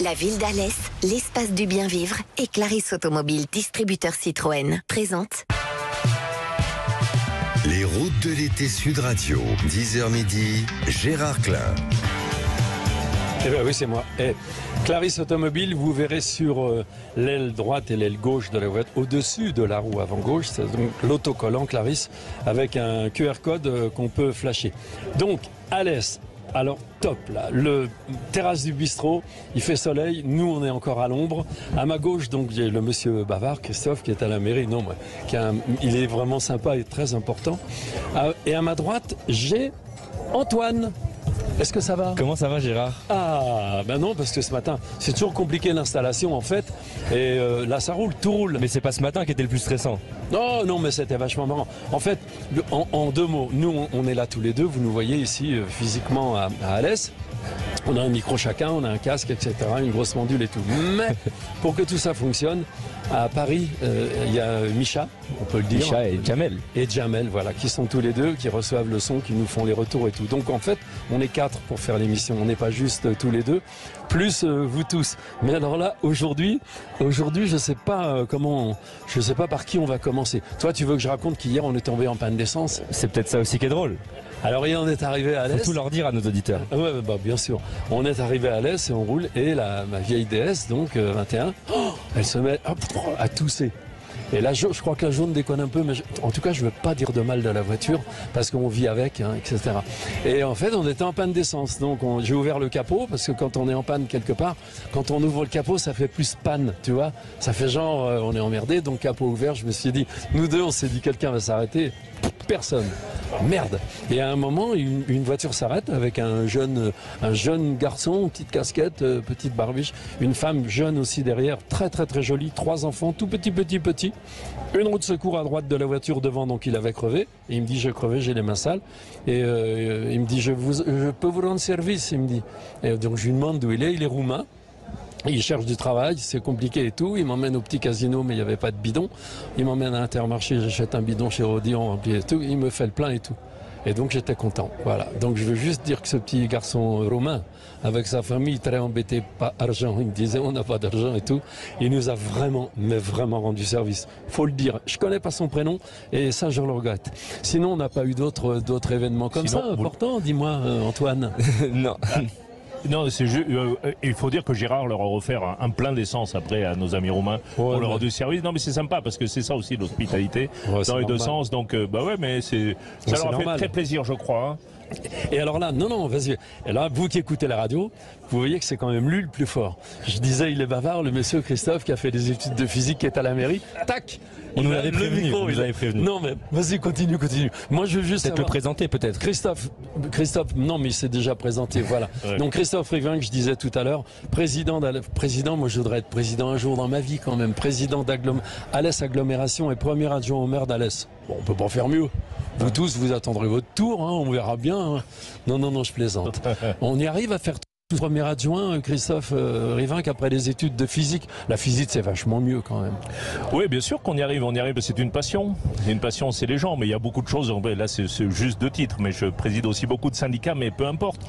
La ville d'Alès, l'espace du bien vivre et Clarisse Automobile, distributeur Citroën, présente. Les routes de l'été Sud Radio, 10h midi, Gérard Klein. Eh bien oui, c'est moi. Clarisse Automobile, vous verrez sur l'aile droite et l'aile gauche de la voiture, au-dessus de la roue avant gauche, c'est donc l'autocollant Clarisse avec un QR code qu'on peut flasher. Donc, Alès. Alors top là, le terrasse du bistrot, il fait soleil, nous on est encore à l'ombre. À ma gauche donc j'ai le monsieur bavard, Christophe, qui est à la mairie, il est vraiment sympa et très important. Et à ma droite j'ai Antoine. Est-ce que ça va? Comment ça va Gérard? Ah ben non, parce que ce matin c'est toujours compliqué l'installation en fait. Et là ça roule, tout roule. Mais c'est pas ce matin qui était le plus stressant. Non, mais c'était vachement marrant. En fait, en deux mots, nous on est là tous les deux, vous nous voyez ici physiquement à Alès. On a un micro chacun, on a un casque, etc., une grosse pendule et tout. Mais pour que tout ça fonctionne, à Paris, il y a Micha, on peut le dire. Micha et Jamel. Et Jamel, voilà, qui sont tous les deux, qui reçoivent le son, qui nous font les retours et tout. Donc en fait, on est 4 pour faire l'émission. On n'est pas juste tous les deux, plus vous tous. Mais alors là, aujourd'hui, je sais pas je sais pas par qui on va commencer. Toi, tu veux que je raconte qu'hier on est tombé en panne d'essence? C'est peut-être ça aussi qui est drôle. Alors hier on est arrivé à Alès. Faut tout leur dire à nos auditeurs. Ouais, bah, bien sûr. On est arrivé à Alès et on roule et ma vieille DS, donc 21, elle se met à tousser. Et là, je crois que la jaune déconne un peu, mais en tout cas, je ne veux pas dire de mal de la voiture parce qu'on vit avec, etc. Et en fait, on était en panne d'essence. Donc, j'ai ouvert le capot parce que quand on est en panne quelque part, quand on ouvre le capot, ça fait plus panne, tu vois. Ça fait genre, on est emmerdé. Donc, capot ouvert, je me suis dit, nous deux, on s'est dit, quelqu'un va s'arrêter. Personne. Merde. Et à un moment, une voiture s'arrête avec un jeune garçon, petite casquette, petite barbiche, une femme jeune aussi derrière, très très très jolie, 3 enfants, tout petit. Une roue de secours à droite de la voiture devant, donc il avait crevé. Et il me dit, j'ai crevé, j'ai les mains sales. Et il me dit, je peux vous rendre service, il me dit. Et donc je lui demande d'où il est roumain. Il cherche du travail, c'est compliqué et tout. Il m'emmène au petit casino, mais il n'y avait pas de bidon. Il m'emmène à Intermarché, j'achète un bidon chez Rodillon rempli et tout. Il me fait le plein et tout. Et donc j'étais content. Voilà. Donc je veux juste dire que ce petit garçon romain, avec sa famille très embêté, pas argent, il me disait on n'a pas d'argent et tout. Il nous a vraiment, mais vraiment rendu service. Faut le dire. Je connais pas son prénom et ça je le regrette. Sinon on n'a pas eu d'autres événements comme ça importants. Dis-moi Antoine. Non. Non, c'est il faut dire que Gérard leur a offert un plein d'essence après à nos amis roumains pour leur rendre service. Non, mais c'est sympa parce que c'est ça aussi l'hospitalité dans les deux sens. Donc, bah ouais, mais ça leur a fait très plaisir, je crois. Et alors là, non, vas-y. Et là, vous qui écoutez la radio, vous voyez que c'est quand même lui le plus fort. Je disais, il est bavard, le monsieur Christophe qui a fait des études de physique qui est à la mairie. Tac! On nous l'avait prévenu. Non, mais vas-y, continue. Moi, je veux juste peut-être le présenter, peut-être. Christophe, non, mais il s'est déjà présenté, voilà. Ouais. Donc, Christophe Rivin, que je disais tout à l'heure, président, moi, je voudrais être président un jour dans ma vie, quand même. Président d'Alès Agglomération et premier adjoint au maire d'Alès. Bon, on peut pas faire mieux. Vous tous, vous attendrez votre tour, on verra bien. Non, je plaisante. On y arrive à faire tout premier adjoint, Christophe Rivin, qu'après les études de physique, la physique c'est vachement mieux quand même. Oui, bien sûr qu'on y arrive, c'est une passion. Une passion, c'est les gens, mais il y a beaucoup de choses. Là, c'est juste 2 titres, mais je préside aussi beaucoup de syndicats, mais peu importe.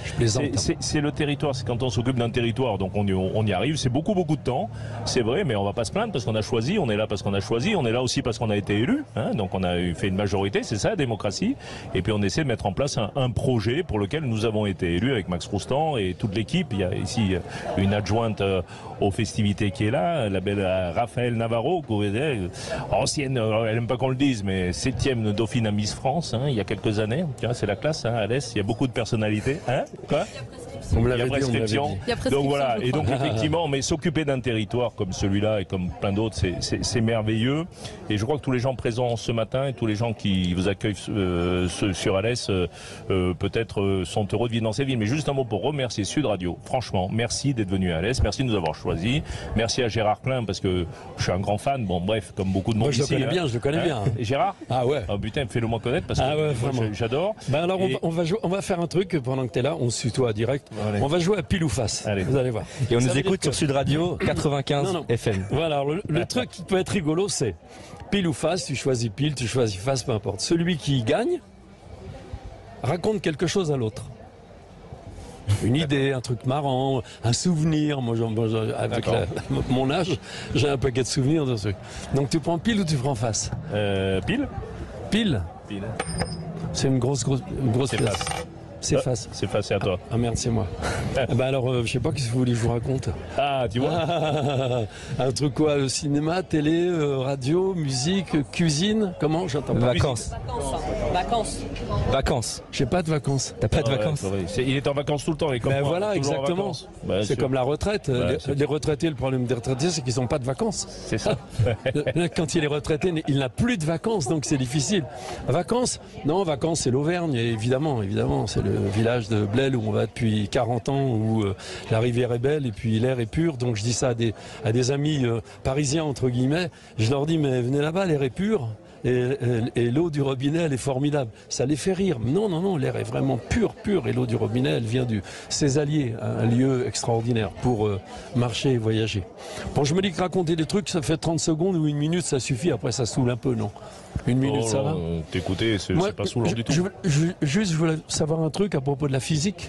C'est le territoire, c'est quand on s'occupe d'un territoire, donc on y arrive. C'est beaucoup de temps, c'est vrai, mais on va pas se plaindre parce qu'on a choisi. On est là parce qu'on a choisi. On est là aussi parce qu'on a été élu. Donc on a fait une majorité, c'est ça, la démocratie. Et puis on essaie de mettre en place un projet pour lequel nous avons été élus avec Max Roustan et toute l'équipe. Il y a ici une adjointe aux festivités qui est là, la belle Raphaël Navarro, ancienne, elle n'aime pas qu'on le dise, mais 7e dauphine à Miss France, il y a quelques années. C'est la classe, à Alès, il y a beaucoup de personnalités. Quoi? Il y a prescription. Donc voilà, et donc effectivement, mais s'occuper d'un territoire comme celui-là et comme plein d'autres, c'est merveilleux. Et je crois que tous les gens présents ce matin et tous les gens qui vous accueillent sur Alès, peut-être sont heureux de vivre dans ces villes. Mais juste un mot pour remercier Sud Radio. Franchement, merci d'être venu à Alès, merci de nous avoir choisis. Merci à Gérard Klein parce que je suis un grand fan. Bon, bref, comme beaucoup de monde ici. Je le connais bien. Et Gérard? Ah ouais. Oh putain, fais-le-moi connaître parce que j'adore. Ben alors, on va faire un truc pendant que tu es là, on se tutoie direct. Allez. On va jouer à pile ou face. Allez. Vous allez voir. Et on nous écoute sur Sud Radio 95 FM. Voilà, alors, le truc qui peut être rigolo, c'est pile ou face, tu choisis pile, tu choisis face, peu importe. Celui qui gagne raconte quelque chose à l'autre. Une idée, un truc marrant, un souvenir. Moi, avec mon âge, j'ai un paquet de souvenirs de trucs. Donc tu prends pile ou tu prends face? Pile. Pile. C'est une grosse C'est place. face. C'est face. C'est face, c'est à toi. Ah merde, c'est moi. Alors, je sais pas qu'est-ce que vous voulez que je vous raconte. Ah, tu vois. Un truc quoi? Cinéma, télé, radio, musique, cuisine. Comment? J'entends pas. Vacances. J'ai pas de vacances. T'as pas de vacances? Il est en vacances tout le temps. Et comme Ben moi, voilà, toujours en exactement. vacances. C'est comme la retraite. Les retraités, le problème des retraités, c'est qu'ils n'ont pas de vacances. C'est ça. Quand il est retraité, il n'a plus de vacances, donc c'est difficile. Vacances? Non, vacances, c'est l'Auvergne, évidemment. C'est le village de Blel où on va depuis 40 ans, où la rivière est belle et puis l'air est pur. Donc je dis ça à des amis parisiens, entre guillemets. Je leur dis, mais venez là-bas, l'air est pur. Et l'eau du robinet, elle est formidable. Ça les fait rire. Non, l'air est vraiment pur. Et l'eau du robinet, elle vient du Césalier, un lieu extraordinaire pour marcher et voyager. Bon, je me dis que raconter des trucs, ça fait 30 secondes ou une minute, ça suffit. Après, ça saoule un peu, non? Une minute, ça va? T'écouter, c'est pas saoulant du tout. Je voulais savoir un truc à propos de la physique.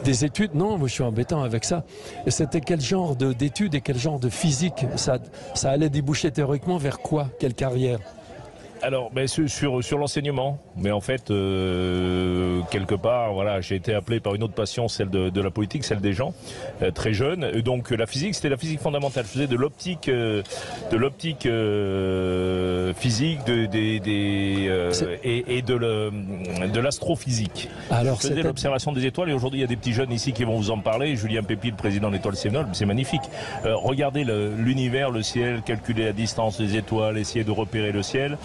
Des études, non, moi je suis embêtant avec ça. Et c'était quel genre d'études et quel genre de physique? Ça allait déboucher théoriquement vers quoi? Quelle carrière? Alors, sur l'enseignement, mais en fait, quelque part, voilà, j'ai été appelé par une autre passion, celle de la politique, celle des gens, très jeune. Et donc la physique, c'était la physique fondamentale. Je faisais de l'optique physique, et de l'astrophysique. Alors, je faisais l'observation des étoiles. Et aujourd'hui, il y a des petits jeunes ici qui vont vous en parler. Julien Pépi, le président de l'Étoile Sévenol, c'est magnifique. Regardez l'univers, le ciel, calculer la distance des étoiles, essayer de repérer le ciel.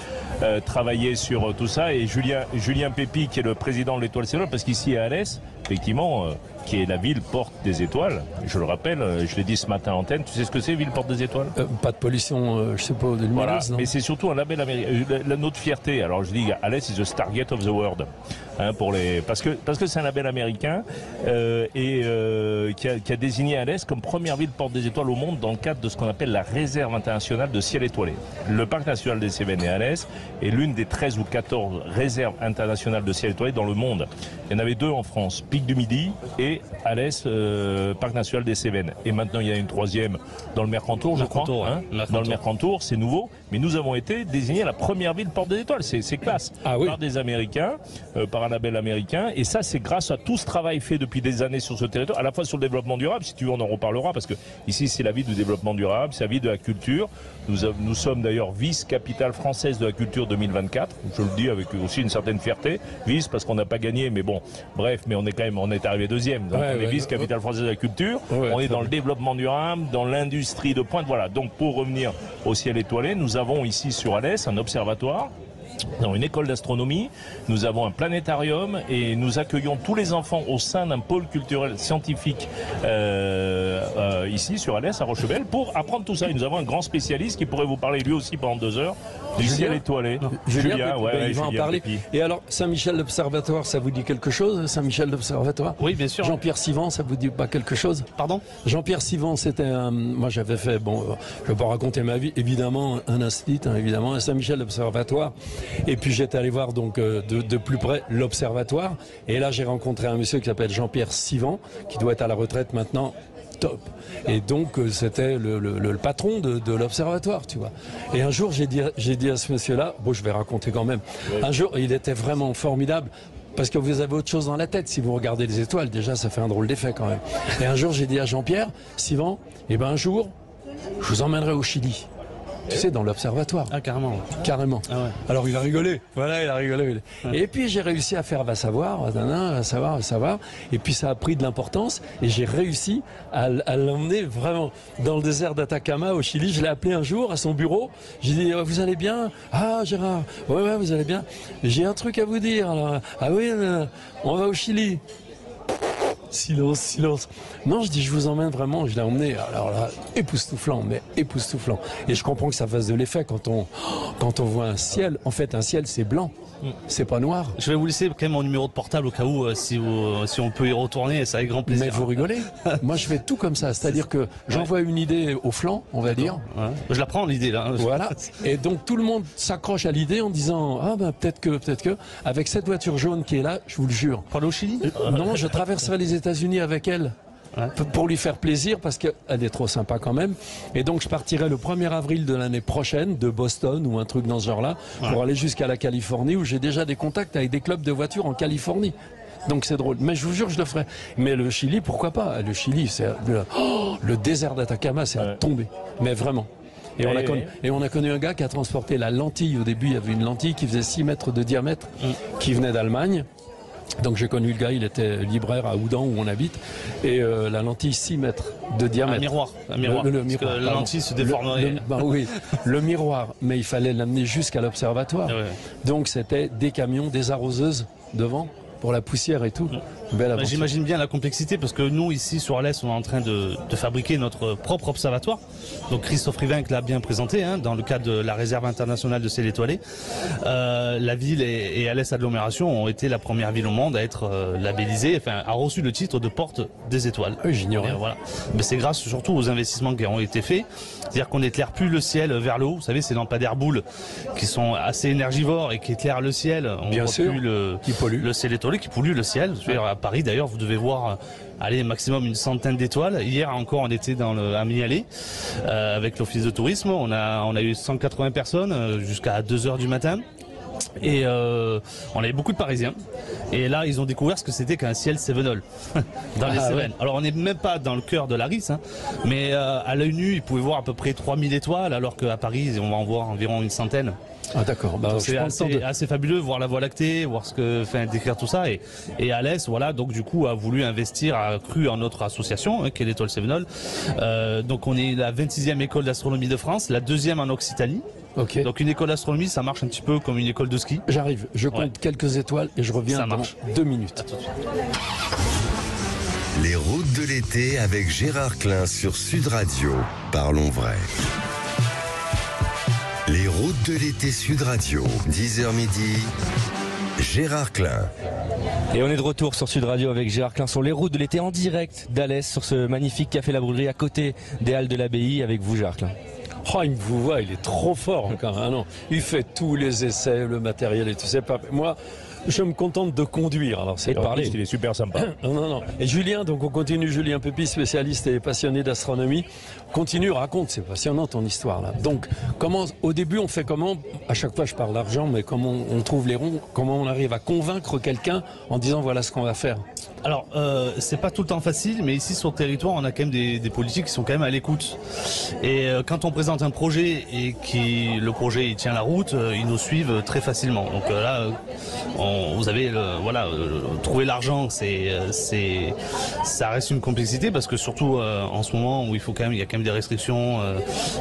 Travailler sur tout ça, et Julien Pépi, qui est le président de l'Étoile Sévenol, parce qu'ici à Alès, effectivement, qui est la ville porte des étoiles, je le rappelle, je l'ai dit ce matin à antenne, tu sais ce que c'est, ville porte des étoiles? Pas de pollution, je sais pas, de lumineuse, voilà, non? mais c'est surtout un label américain, notre fierté. Alors je dis, Alès is the Stargate of the world, parce que c'est un label américain qui a désigné Alès comme première ville porte des étoiles au monde dans le cadre de ce qu'on appelle la réserve internationale de ciel étoilé. Le parc national des Cévennes et Alès est l'une des 13 ou 14 réserves internationales de ciel étoilé dans le monde. Il y en avait 2 en France, Pic du Midi et Alès, parc national des Cévennes. Et maintenant il y a une 3e dans le Mercantour, je crois. Dans le Mercantour, c'est nouveau. Mais nous avons été désignés la première ville porte des étoiles. C'est classe. Par des Américains, par un label américain. Et ça, c'est grâce à tout ce travail fait depuis des années sur ce territoire, à la fois sur le développement durable. Si tu veux, on en reparlera, parce que ici, c'est la ville du développement durable, c'est la ville de la culture. Nous sommes d'ailleurs vice-capitale française de la culture 2024. Je le dis avec aussi une certaine fierté. Vice, parce qu'on n'a pas gagné, mais bon, bref, mais on est arrivé 2e. Donc on est vice-capitale française de la culture. On est dans le développement durable, dans l'industrie de pointe. Voilà. Donc pour revenir au ciel étoilé, nous avons ici sur Alès un observatoire. Nous avons une école d'astronomie, nous avons un planétarium et nous accueillons tous les enfants au sein d'un pôle culturel scientifique ici sur Alès, à Rochebelle, pour apprendre tout ça. Et nous avons un grand spécialiste qui pourrait vous parler lui aussi pendant 2 heures du ciel étoilé. Julien, il va en parler. Et alors, Saint-Michel l'Observatoire, ça vous dit quelque chose? Saint-Michel l'Observatoire? Oui, bien sûr. Jean-Pierre Sivan, ça vous dit pas quelque chose? Pardon? Jean-Pierre Sivan, c'était moi j'avais fait, je vais pas raconter ma vie, évidemment, un institut, évidemment, à Saint-Michel l'Observatoire. Et puis j'étais allé voir donc de plus près l'Observatoire. Et là, j'ai rencontré un monsieur qui s'appelle Jean-Pierre Sivan, qui doit être à la retraite maintenant. Top. Et donc c'était le patron de l'observatoire, tu vois. Et un jour j'ai dit à ce monsieur-là, bon je vais raconter quand même, un jour il était vraiment formidable. Parce que vous avez autre chose dans la tête. Si vous regardez les étoiles, déjà ça fait un drôle d'effet quand même. Et un jour j'ai dit à Jean-Pierre Sivan, un jour je vous emmènerai au Chili. Tu sais, dans l'observatoire. Ah, carrément. Carrément. Ah ouais. Alors, il a rigolé. Voilà, il a rigolé. Ouais. Et puis, j'ai réussi à faire va savoir. Et puis, ça a pris de l'importance. Et j'ai réussi à l'emmener vraiment dans le désert d'Atacama, au Chili. Je l'ai appelé un jour à son bureau. J'ai dit, vous allez bien? Ah, Gérard. Ouais, vous allez bien. J'ai un truc à vous dire. Alors, ah oui, on va au Chili. Silence. Non, je dis, je vous emmène vraiment. Je l'ai emmené, alors là, époustouflant. Et je comprends que ça fasse de l'effet quand on voit un ciel. En fait, un ciel, c'est blanc. C'est pas noir. Je vais vous laisser quand même mon numéro de portable au cas où, si on peut y retourner, c'est avec grand plaisir. Mais vous rigolez? Moi, je fais tout comme ça. C'est-à-dire que j'envoie une idée au flanc, on va dire. Ouais. Je la prends, l'idée, là. Voilà. Et donc, tout le monde s'accroche à l'idée en disant, peut-être que. Avec cette voiture jaune qui est là, je vous le jure. Pour aller au Chili? Non, je traverserai les États-Unis avec elle. Ouais. Pour lui faire plaisir parce qu'elle est trop sympa quand même. Et donc je partirai le 1er avril de l'année prochaine de Boston ou un truc dans ce genre-là pour aller jusqu'à la Californie où j'ai déjà des contacts avec des clubs de voitures en Californie. Donc c'est drôle. Mais je vous jure, je le ferai. Mais le Chili, pourquoi pas? Le Chili, c'est le désert d'Atacama, c'est à tomber. Mais vraiment. Et on a connu un gars qui a transporté la lentille. Au début, il y avait une lentille qui faisait 6 mètres de diamètre, qui venait d'Allemagne. Donc j'ai connu le gars, il était libraire à Oudan où on habite, et la lentille 6 mètres de diamètre. Un miroir. Le miroir. Parce que la lentille se déformerait. Oui, le miroir, mais il fallait l'amener jusqu'à l'observatoire. Ouais. Donc c'était des camions, des arroseuses devant pour la poussière et tout. J'imagine bien la complexité parce que nous ici sur Alès on est en train de fabriquer notre propre observatoire. Donc Christophe Rivinck l'a bien présenté dans le cadre de la réserve internationale de Ciel étoilé. La ville et Alès Agglomération ont été la première ville au monde à être labellisée, a reçu le titre de porte des étoiles. Oui, j'ignorais. Voilà. Mais c'est grâce surtout aux investissements qui ont été faits. C'est-à-dire qu'on n'éclaire plus le ciel vers le haut. Vous savez, ces lampadaires boules qui sont assez énergivores et qui éclairent le ciel. On bien sûr, qui polluent le ciel étoilé, qui pollue le ciel. À Paris d'ailleurs, vous devez voir maximum une centaine d'étoiles. Hier encore, on était à Mignalais avec l'office de tourisme. On a eu 180 personnes jusqu'à 2h du matin. Et on avait beaucoup de Parisiens. Et là, ils ont découvert ce que c'était qu'un ciel Cévenol dans les Cévennes. Ouais. Alors, on n'est même pas dans le cœur de la Rice, mais à l'œil nu, ils pouvaient voir à peu près 3000 étoiles, alors qu'à Paris, on va en voir environ une centaine. Ah d'accord. C'est assez fabuleux, voir la Voie lactée, voir ce que décrire tout ça. Et Alès, voilà, donc du coup a voulu investir, a cru en notre association, qui est l'Étoile Cévenol. Donc on est la 26e école d'astronomie de France, la 2e en Occitanie. Okay. Donc une école d'astronomie, ça marche un petit peu comme une école de ski. J'arrive, je compte quelques étoiles et je reviens dans 2 minutes. Les routes de l'été avec Gérard Klein sur Sud Radio. Parlons vrai. Les routes de l'été Sud Radio, 10h midi, Gérard Klein. Et on est de retour sur Sud Radio avec Gérard Klein sur les routes de l'été en direct d'Alès, sur ce magnifique café La Brûlerie à côté des Halles de l'Abbaye avec vous Gérard Klein. Oh, il vous voit, il est trop fort encore. Ah non, il fait tous les essais, le matériel et tout ça. Moi, je me contente de conduire. Alors c'est de parler. Il est super sympa. Non. Et Julien, donc on continue. Julien Pépi, spécialiste et passionné d'astronomie, continue, raconte. C'est passionnant ton histoire là. Donc, au début, on fait comment? À chaque fois, je parle d'argent, mais comment on trouve les ronds? Comment on arrive à convaincre quelqu'un en disant voilà ce qu'on va faire? Alors, c'est pas tout le temps facile, mais ici sur le territoire, on a quand même des politiques qui sont quand même à l'écoute. Et quand on présente un projet et le projet il tient la route, ils nous suivent très facilement. Donc là, vous avez trouver l'argent, ça reste une complexité parce que surtout en ce moment où il y a quand même des restrictions.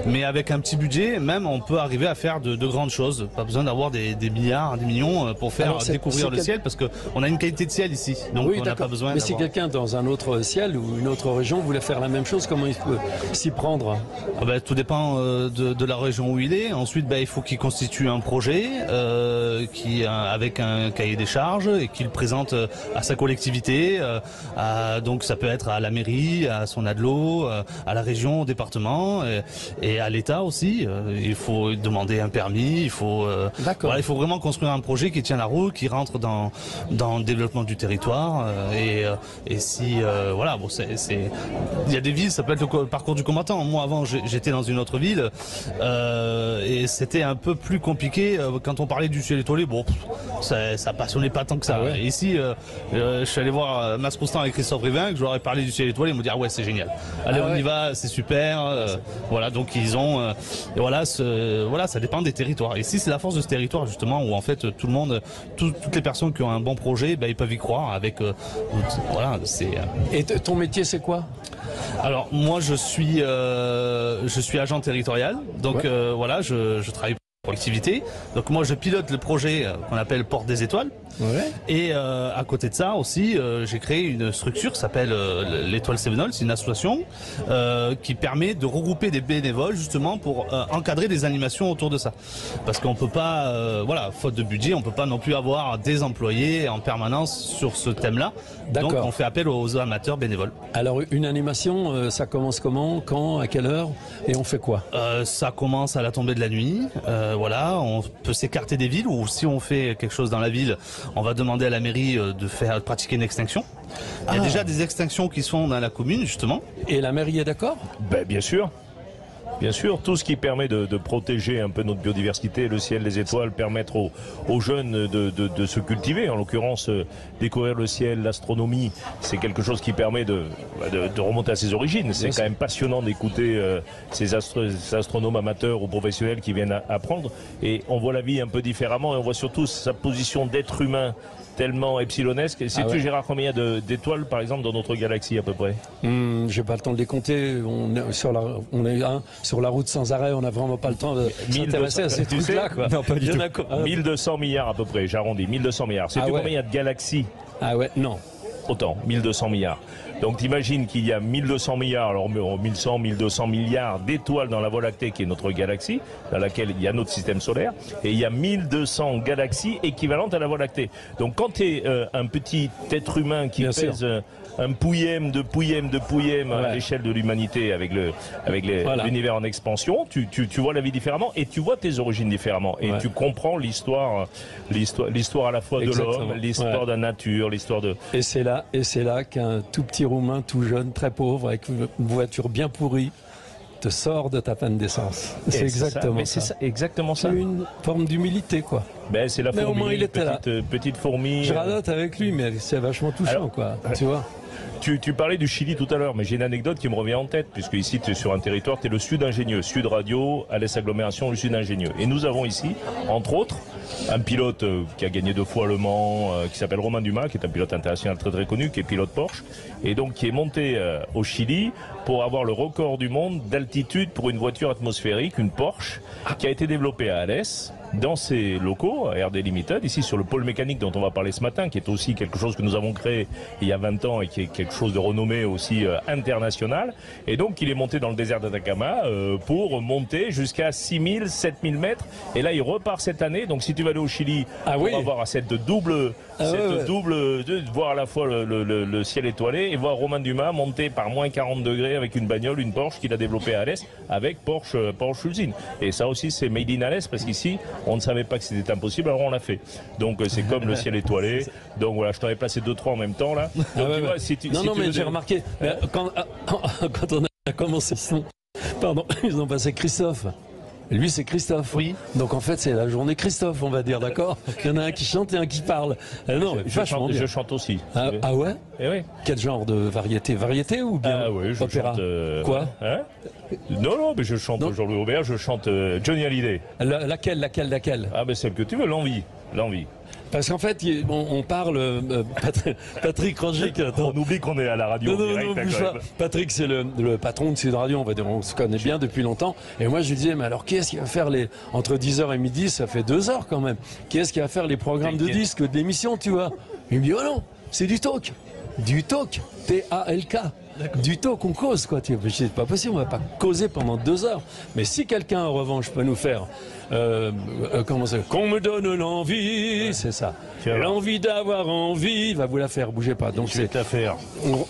Mais avec un petit budget, même on peut arriver à faire de grandes choses. Pas besoin d'avoir des milliards, des millions pour faire découvrir le ciel parce que on a une qualité de ciel ici. Donc oui, on n'a pas besoin. Mais si quelqu'un dans un autre ciel ou une autre région voulait faire la même chose, comment il peut s'y prendre? Tout dépend de la région où il est. Ensuite, il faut qu'il constitue un projet avec un cahier des charges et qu'il présente à sa collectivité. Donc ça peut être à la mairie, à son agglo, à la région, au département et à l'État aussi. Il faut demander un permis. Il faut vraiment construire un projet qui tient la route, qui rentre dans le développement du territoire. Il y a des villes, ça peut être le parcours du combattant. Moi avant j'étais dans une autre ville et c'était un peu plus compliqué quand on parlait du ciel étoilé. Ça passionnait pas tant que ça. Et ici, je suis allé voir Mas Roustan et Christophe Rivinck, je leur ai parlé du ciel étoilé, ils m'ont dit ouais c'est génial. Allez on y va, c'est super. Donc ils ont ça dépend des territoires. Ici c'est la force de ce territoire justement où en fait tout le monde, toutes les personnes qui ont un bon projet, ils peuvent y croire avec Et ton métier c'est quoi? Alors moi je suis agent territorial, donc je travaille pour l'activité. Donc moi je pilote le projet qu'on appelle Porte des Étoiles. Ouais. Et à côté de ça aussi, j'ai créé une structure qui s'appelle l'Étoile Cévenol. C'est une association qui permet de regrouper des bénévoles justement pour encadrer des animations autour de ça. Parce qu'on peut pas, faute de budget, on peut pas non plus avoir des employés en permanence sur ce thème-là. Donc on fait appel aux amateurs bénévoles. Alors une animation, ça commence comment, quand, à quelle heure et on fait quoi? Ça commence à la tombée de la nuit. voilà, on peut s'écarter des villes, ou si on fait quelque chose dans la ville, on va demander à la mairie de pratiquer une extinction. Il y a déjà des extinctions qui sont dans la commune, justement. Et la mairie est d'accord? Ben, bien sûr. Bien sûr, tout ce qui permet de protéger un peu notre biodiversité, le ciel, les étoiles, permettre aux jeunes de se cultiver. En l'occurrence, découvrir le ciel, l'astronomie, c'est quelque chose qui permet de remonter à ses origines. C'est quand même passionnant d'écouter ces astronomes amateurs ou professionnels qui viennent apprendre. Et on voit la vie un peu différemment, et on voit surtout sa position d'être humain tellement epsilonesque. Sais-tu, Gérard, combien il y a d'étoiles, par exemple, dans notre galaxie à peu près? J'ai pas le temps de les compter. On est sur la route sans arrêt. On n'a vraiment pas le temps de s'intéresser à ces trucs-là. Non, pas du tout. 1200 milliards à peu près, j'arrondis. 1200 milliards. Sais-tu combien il y a de galaxies? Ah ouais, non. Autant, 1200 milliards. Donc t'imagines qu'il y a 1200 milliards, alors 1100, 1200 milliards d'étoiles dans la Voie lactée qui est notre galaxie, dans laquelle il y a notre système solaire, et il y a 1200 galaxies équivalentes à la Voie lactée. Donc quand tu es un petit être humain qui pèse un pouillème à l'échelle de l'humanité avec l'univers en expansion, tu vois la vie différemment et tu vois tes origines différemment et tu comprends l'histoire à la fois de l'homme, l'histoire de la nature, l'histoire de... Et c'est là qu'un tout petit Roumain, tout jeune, très pauvre, avec une voiture bien pourrie, te sort de ta panne d'essence. C'est exactement ça. C'est exactement ça. C'est une forme d'humilité, quoi. Ben, c'est la fourmi, au moins, il était petite fourmi. Je radote avec lui, mais c'est vachement touchant, quoi. Tu vois. Tu parlais du Chili tout à l'heure, mais j'ai une anecdote qui me revient en tête, puisque ici, tu es sur un territoire, tu es le Sud Ingénieux, Sud Radio, Alès Agglomération, le Sud Ingénieux. Et nous avons ici, entre autres, un pilote qui a gagné 2 fois Le Mans, qui s'appelle Romain Dumas, qui est un pilote international très très connu, qui est pilote Porsche, et donc qui est monté au Chili pour avoir le record du monde d'altitude pour une voiture atmosphérique, une Porsche, qui a été développée à Alès, dans ces locaux, à RD Limited, ici sur le pôle mécanique dont on va parler ce matin, qui est aussi quelque chose que nous avons créé il y a 20 ans et qui est quelque chose de renommé aussi international. Et donc il est monté dans le désert d'Atacama pour monter jusqu'à 6000, 7000 mètres. Et là il repart cette année. Donc si tu vas aller au Chili, pour avoir cette double, voir à la fois le ciel étoilé et voir Romain Dumas monter par moins 40 degrés avec une bagnole, une Porsche qu'il a développée à Alès avec Porsche usine. Et ça aussi c'est made in Alès parce qu'ici on ne savait pas que c'était impossible, alors on l'a fait. Donc c'est comme le ciel étoilé. Donc voilà, je t'en ai placé 2-3 en même temps là. Donc, tu vois, mais j'ai remarqué, quand on a commencé, ils ont passé Christophe. Lui, c'est Christophe. Oui. Donc en fait, c'est la journée Christophe, on va dire, d'accord? Il y en a un qui chante et un qui parle. Je chante aussi. Ah ouais? Eh oui. Quel genre de variété? Variété ou bien oui, je opéra? chante, Quoi? Non, mais je chante Jean-Louis Aubert, je chante Johnny Hallyday. Laquelle? Ah ben celle que tu veux, l'envie. Parce qu'en fait, on parle, Patrick Rangic. On oublie qu'on est à la radio. Non, Patrick, c'est le patron de Sud Radio, on va dire, on se connaît bien depuis longtemps. Et moi, je lui disais, mais alors, qui est-ce qui va faire entre 10h et midi, ça fait 2 heures quand même. Qui est-ce qui va faire les programmes de disques, d'émissions, tu vois? Il me dit, oh non, c'est du talk. Du talk. T-A-L-K. Du talk, on cause, quoi. C'est pas possible, on va pas causer pendant 2 heures. Mais si quelqu'un, en revanche, peut nous faire, comment ça, qu'on me donne l'envie, c'est ça. L'envie d'avoir envie, il va vous la faire, bougez pas. Donc c'est à faire.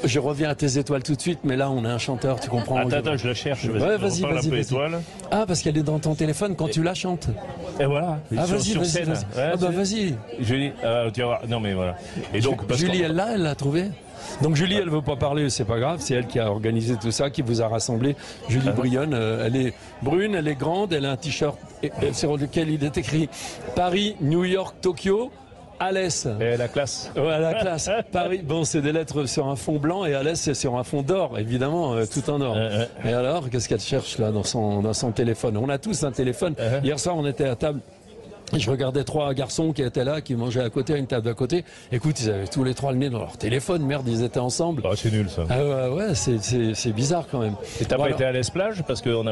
Je reviens à tes étoiles tout de suite, mais là on a un chanteur, tu comprends? Attends, je la cherche. Vas-y. Étoile. Ah, parce qu'elle est dans ton téléphone quand tu la chantes. Et voilà. Ah, vas-y. Vas-y. Julie, non mais voilà. Et donc, Julie, elle l'a trouvé. Donc Julie, elle veut pas parler, c'est pas grave, c'est elle qui a organisé tout ça, qui vous a rassemblé. Julie Brionne, elle est brune, elle est grande, elle a un t-shirt sur lequel il est écrit Paris, New York, Tokyo, Alès. Et la classe. Ouais, la classe. Paris, bon, c'est des lettres sur un fond blanc et Alès, c'est sur un fond d'or, évidemment, tout en or. Et alors, qu'est-ce qu'elle cherche là dans son téléphone? On a tous un téléphone. Hier soir, on était à table. Je regardais 3 garçons qui étaient là, qui mangeaient à côté, à une table d'à côté. Écoute, ils avaient tous les 3 le nez dans leur téléphone. Merde, ils étaient ensemble. Ah, c'est nul ça. Ouais, c'est bizarre quand même. Et t'as pas été à Alès plage parce que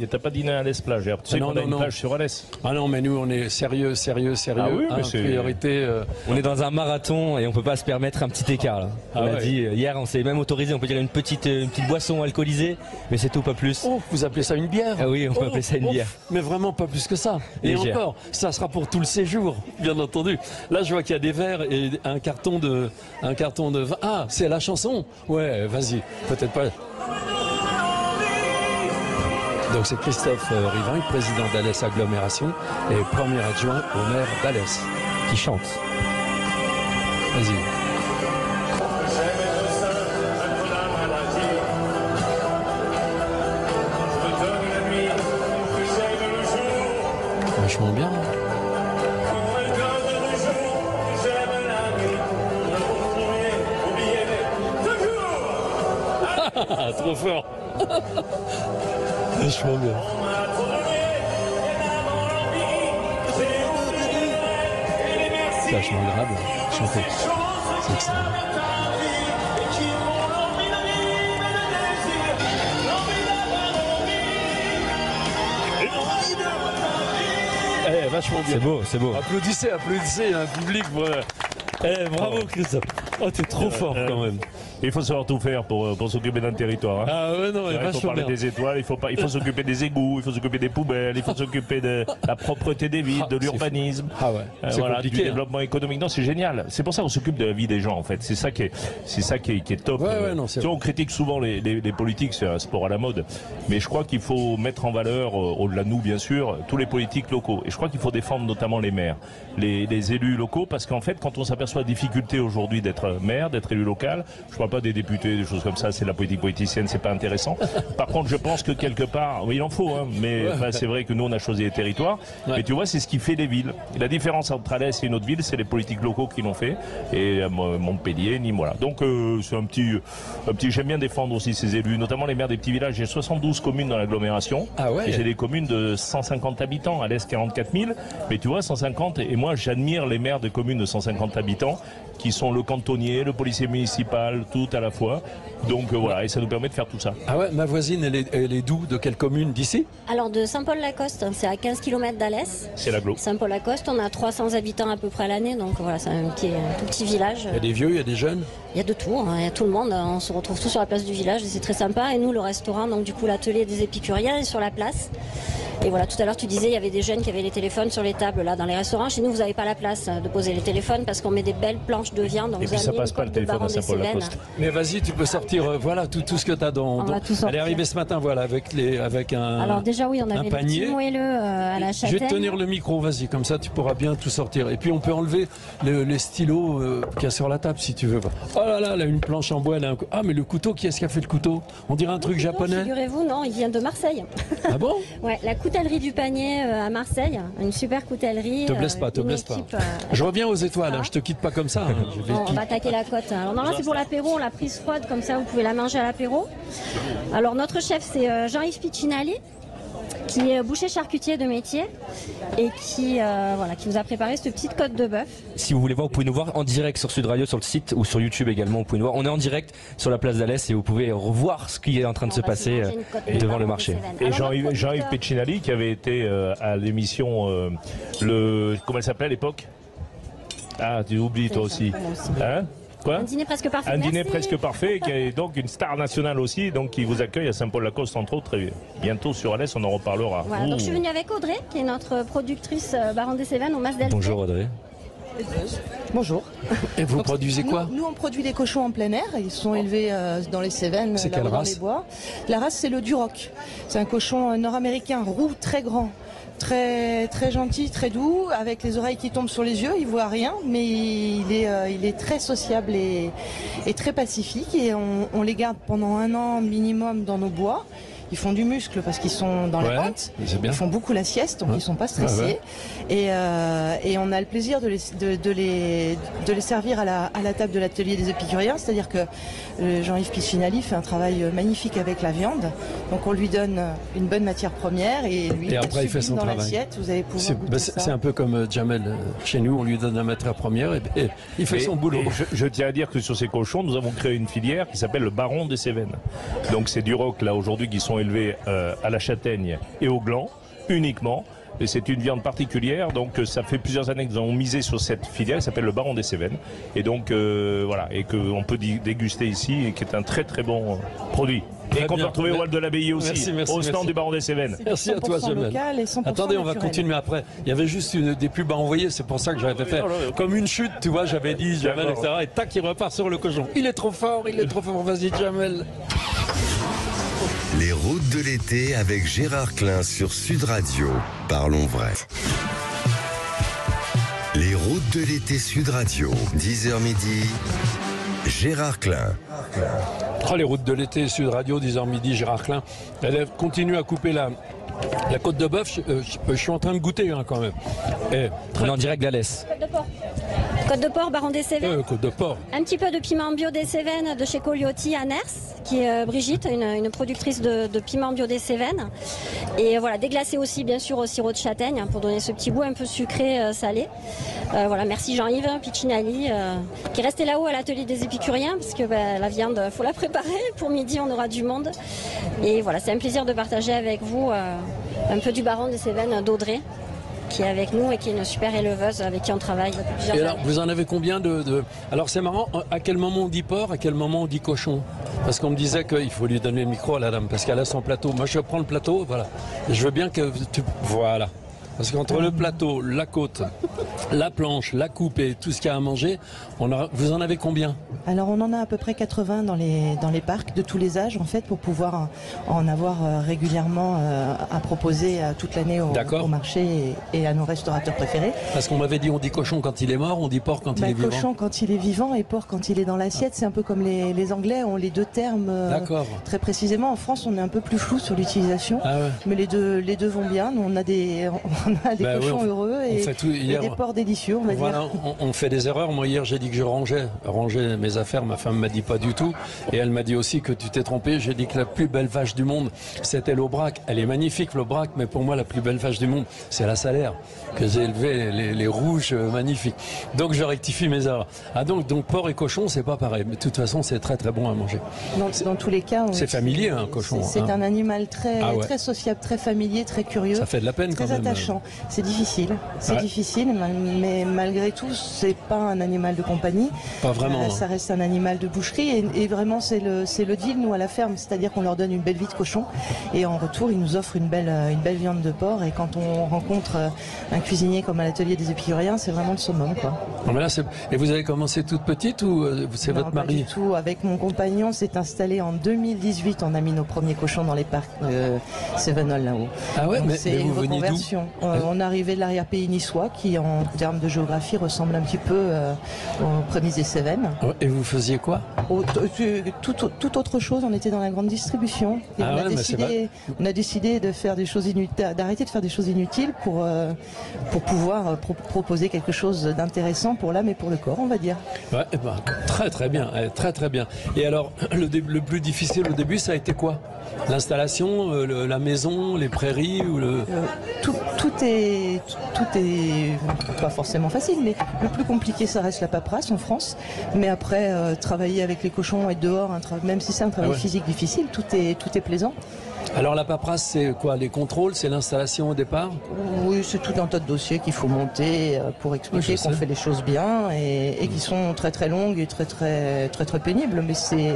t'as pas dîné à Alès plage. Tu sais qu'on a une plage sur Alès. Ah non, mais nous on est sérieux. Ah oui, mais priorité. On est dans un marathon et on peut pas se permettre un petit écart là. On a dit hier, on s'est même autorisé, on peut dire une petite boisson alcoolisée, mais c'est tout, pas plus. Oh, vous appelez ça une bière? Ah oui, on peut appeler ça une bière. Mais vraiment pas plus que ça. Et encore, ça sera pour tout le séjour, bien entendu. Là, je vois qu'il y a des verres et un carton de vin. Ah, c'est la chanson? Ouais, vas-y. Peut-être pas. Donc c'est Christophe Rivain, président d'Alès Agglomération et premier adjoint au maire d'Alès, qui chante. Vas-y. Vachement bien. Trop fort. Vachement bien. C'est vachement agréable. Chanter. C'est excellent. Vachement bien. C'est beau, c'est beau. Applaudissez, applaudissez, un public. Bravo Christophe. Oh, t'es trop fort quand même. Il faut savoir tout faire pour s'occuper d'un territoire. Hein. Ah ouais, non, il faut parler des étoiles, il faut s'occuper des égouts, il faut s'occuper des poubelles, il faut s'occuper de la propreté des villes, de l'urbanisme, voilà, du développement économique. Non, c'est génial. C'est pour ça qu'on s'occupe de la vie des gens en fait. C'est ça qui est top. Tu vois, on critique souvent les politiques, c'est un sport à la mode, mais je crois qu'il faut mettre en valeur, au-delà de nous bien sûr, tous les politiques locaux. Et je crois qu'il faut défendre notamment les maires, les élus locaux, parce qu'en fait, quand on s'aperçoit la difficulté aujourd'hui d'être maire, d'être élu local, je parle pas des députés, des choses comme ça, c'est de la politique politicienne, c'est pas intéressant. Par contre, je pense que quelque part, oui, il en faut, hein, mais c'est vrai que nous, on a choisi les territoires. Mais tu vois, c'est ce qui fait les villes. La différence entre Alès et une autre ville, c'est les politiques locaux qui l'ont fait. Et Montpellier, Nîmes, voilà. Donc, c'est un petit. J'aime bien défendre aussi ces élus, notamment les maires des petits villages. J'ai 72 communes dans l'agglomération. Ah ouais. Et j'ai des communes de 150 habitants. Alès, 44 000. Mais tu vois, 150. Et moi, j'admire les maires de communes de 150 habitants qui sont le cantonnier, le policier municipal, tout à la fois. Donc voilà, et ça nous permet de faire tout ça. Ah ouais, ma voisine, elle est d'où? De quelle commune d'ici? Alors de Saint-Paul-la-Coste, c'est à 15 km d'Alès. C'est l'agglo. Saint-Paul-la-Coste, on a 300 habitants à peu près à l'année, donc voilà, c'est un tout petit village. Il y a des vieux, il y a des jeunes? Il y a de tout, hein, il y a tout le monde, on se retrouve tous sur la place du village et c'est très sympa. Et nous, le restaurant, donc du coup l'atelier des épicuriens est sur la place. Et voilà, tout à l'heure tu disais, il y avait des jeunes qui avaient les téléphones sur les tables là dans les restaurants. Chez nous, vous n'avez pas la place de poser les téléphones parce qu'on met des belles planches de viande. Donc et puis ça passe pas le téléphone à Saint-Paul-la-Coste. Mais vas-y, tu peux sortir, voilà, tout ce que tu as dans. Elle est arrivée ce matin, voilà, avec un. Alors déjà oui, on avait des petits moelleux à la châtaigne. Je vais te tenir le micro, vas-y, comme ça tu pourras bien tout sortir. Et puis on peut enlever les stylos qu'il y a sur la table si tu veux. Oh là là, elle a une planche en bois, ah mais le couteau, qui est-ce qui a fait le couteau? On dirait un truc japonais. Figurez-vous, non, il vient de Marseille. Ah bon? Ouais, la coutellerie du panier à Marseille, une super coutellerie. Te blesse pas. Je reviens aux étoiles, hein, je te quitte pas comme ça. Hein, on va attaquer la côte. Alors non, là c'est pour l'apéro, on l'a prise froide, comme ça vous pouvez la manger à l'apéro. Alors notre chef c'est Jean-Yves Piccinelli, qui est boucher charcutier de métier et qui vous a préparé cette petite côte de bœuf. Si vous voulez voir, vous pouvez nous voir en direct sur Sud Radio, sur le site ou sur YouTube également. Vous pouvez nous voir. On est en direct sur la place d'Alès et vous pouvez revoir ce qui est en train de se passer devant le marché. Et Jean-Yves Piccinelli qui avait été à l'émission comment elle s'appelait à l'époque? Ah, tu oublies toi aussi. Hein? Quoi? Un dîner presque parfait. Un dîner presque parfait, qui est donc une star nationale aussi, donc qui vous accueille à Saint-Paul-la-Coste entre autres. Et bientôt sur Alès, on en reparlera. Voilà, donc je suis venue avec Audrey, qui est notre productrice Baron des Cévennes au Mas d'Alès. Bonjour Audrey. Bonjour. Et vous produisez quoi? Nous, on produit des cochons en plein air. Ils sont élevés dans les Cévennes, là-haut dans les bois. La race, c'est le Duroc. C'est un cochon nord-américain roux, très grand. Très, très gentil, très doux, avec les oreilles qui tombent sur les yeux, il voit rien, mais il est très sociable et très pacifique. Et on les garde pendant 1 an minimum dans nos bois. Ils font du muscle parce qu'ils sont dans les pentes. Ils font beaucoup la sieste, donc ils sont pas stressés. Et on a le plaisir de les servir à la table de l'atelier des épicuriens. C'est-à-dire que Jean-Yves Piccinelli fait un travail magnifique avec la viande. Donc on lui donne une bonne matière première et lui après il fait son travail. Vous allez pouvoir goûter ça. C'est un peu comme Jamel chez nous, on lui donne la matière première et il fait son boulot. Je tiens à dire que sur ces cochons, nous avons créé une filière qui s'appelle le Baron des Cévennes. Donc c'est du roc là aujourd'hui qui sont élevés à la châtaigne et au gland uniquement. Et c'est une viande particulière, donc ça fait plusieurs années que nous avons misé sur cette filière qui s'appelle le Baron des Cévennes. Et donc voilà, et qu'on peut déguster ici, et qui est un très très bon produit. Et qu'on peut retrouver au hall de l'Abbaye aussi, au stand du Baron des Cévennes. Merci à toi, Jamel. Attendez, on va continuer après. Il y avait juste des pubs à envoyer, c'est pour ça que j'avais fait comme une chute, tu vois, j'avais dit Jamel, etc. Et tac, il repart sur le cochon. Il est trop fort, vas-y Jamel. Les Les routes de l'été avec Gérard Klein sur Sud Radio. Parlons vrai. Les routes de l'été Sud Radio, 10h midi. Gérard Klein. Oh, les routes de l'été Sud Radio, 10h midi, Gérard Klein. Elle continue à couper la côte de bœuf. Je suis en train de goûter quand même. On est en direct d'Alès. Côte de porc, Baron des Cévennes. Côte de porc. Un petit peu de piment bio des Cévennes de chez Coliotti à Ners, qui est Brigitte, une productrice de piment bio des Cévennes. Et voilà, déglacé aussi bien sûr au sirop de châtaigne pour donner ce petit goût un peu sucré, salé. Voilà, merci Jean-Yves Piccinelli qui est resté là-haut à l'atelier des épicuriens parce que la viande, faut la préparer. Pour midi, on aura du monde. Et voilà, c'est un plaisir de partager avec vous un peu du Baron des Cévennes d'Audrey, qui est avec nous et qui est une super éleveuse avec qui on travaille depuis plusieurs années. Et alors, vous en avez combien de... Alors c'est marrant, à quel moment on dit porc, à quel moment on dit cochon? Parce qu'on me disait qu'il faut lui donner le micro à la dame, parce qu'elle a son plateau. Moi je prends le plateau, voilà. Et je veux bien que tu... Voilà. Parce qu'entre le plateau, la côte, la planche, la coupe et tout ce qu'il y a à manger, vous en avez combien? Alors on en a à peu près 80 dans les parcs de tous les âges en fait, pour pouvoir en avoir régulièrement à proposer toute l'année au marché et à nos restaurateurs préférés. Parce qu'on m'avait dit on dit cochon quand il est mort, on dit porc quand il est vivant. Cochon quand il est vivant et porc quand il est dans l'assiette, c'est un peu comme les Anglais ont les deux termes très précisément. En France on est un peu plus flou sur l'utilisation, mais les deux vont bien. Nous, on a des cochons heureux et des porcs délicieux, on va dire. On fait des erreurs. Moi hier j'ai dit que je rangeais mes affaires, ma femme m'a dit pas du tout et elle m'a dit aussi que tu t'es trompé. J'ai dit que la plus belle vache du monde c'était l'Aubrac. Elle est magnifique l'Aubrac, mais pour moi la plus belle vache du monde c'est la Salaire que j'ai élevée, les rouges magnifiques. Donc je rectifie mes erreurs. Donc porc et cochon c'est pas pareil, mais de toute façon c'est très très bon à manger. Dans tous les cas, c'est familier un cochon. C'est un animal très sociable, très familier, très curieux. Ça fait de la peine quand même. Très attachant. C'est difficile, mais malgré tout c'est pas un animal de compagnie. Pas vraiment. Ça reste un animal de boucherie et vraiment c'est le deal nous à la ferme, c'est-à-dire qu'on leur donne une belle vie de cochon et en retour ils nous offrent une belle viande de porc, et quand on rencontre un cuisinier comme à l'atelier des épicuriens, c'est vraiment le summum quoi. Mais là, et vous avez commencé toute petite ou c'est votre mari? Pas du tout. Avec mon compagnon, s'est installé en 2018. On a mis nos premiers cochons dans les parcs Cévenol là-haut. Ah ouais, mais vous venez d'où? On arrivait de l'arrière-pays niçois qui, en termes de géographie, ressemble un petit peu aux prémices des Cévennes. Et vous faisiez quoi? Tout autre chose. On était dans la grande distribution. Et on a décidé de faire des choses inutiles, d'arrêter de faire des choses inutiles pour pouvoir proposer quelque chose d'intéressant pour l'âme et pour le corps, on va dire. Ouais, très très bien, très très bien. Et alors, le plus difficile au début, ça a été quoi? L'installation, la maison, les prairies ou tout est pas forcément facile, mais le plus compliqué ça reste la paperasse en France. Mais après travailler avec les cochons et dehors, même si c'est un travail physique difficile, tout est plaisant. Alors la paperasse, c'est quoi? Les contrôles, c'est l'installation au départ? Oui, c'est tout un tas de dossiers qu'il faut monter pour expliquer qu'on fait les choses bien et qui sont très très longues et très pénibles. Mais c'est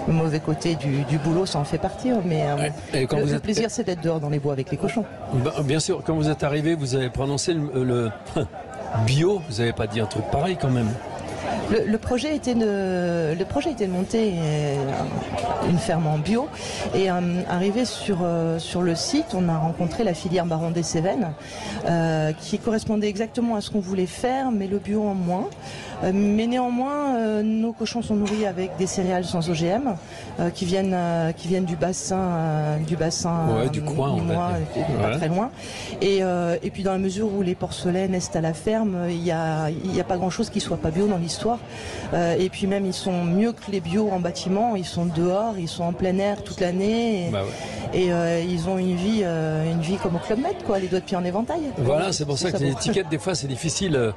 le mauvais côté du boulot, ça en fait partie. Mais le plaisir, c'est d'être dehors dans les bois avec les cochons. Bien sûr, quand vous êtes arrivé, vous avez prononcé le bio. Vous n'avez pas dit un truc pareil quand même? Le projet était de monter une ferme en bio et arrivé sur le site, on a rencontré la filière Baron des Cévennes qui correspondait exactement à ce qu'on voulait faire, mais le bio en moins. Mais néanmoins, nos cochons sont nourris avec des céréales sans OGM qui viennent du bassin du coin, pas très loin. Et puis dans la mesure où les porcelaines naissent à la ferme, il y a pas grand-chose qui soit pas bio dans l'histoire. Et puis même ils sont mieux que les bio en bâtiment, ils sont dehors, ils sont en plein air toute l'année et ils ont une vie comme au Club Med quoi, les doigts de pied en éventail. Voilà, c'est pour ça que les étiquettes des fois c'est difficile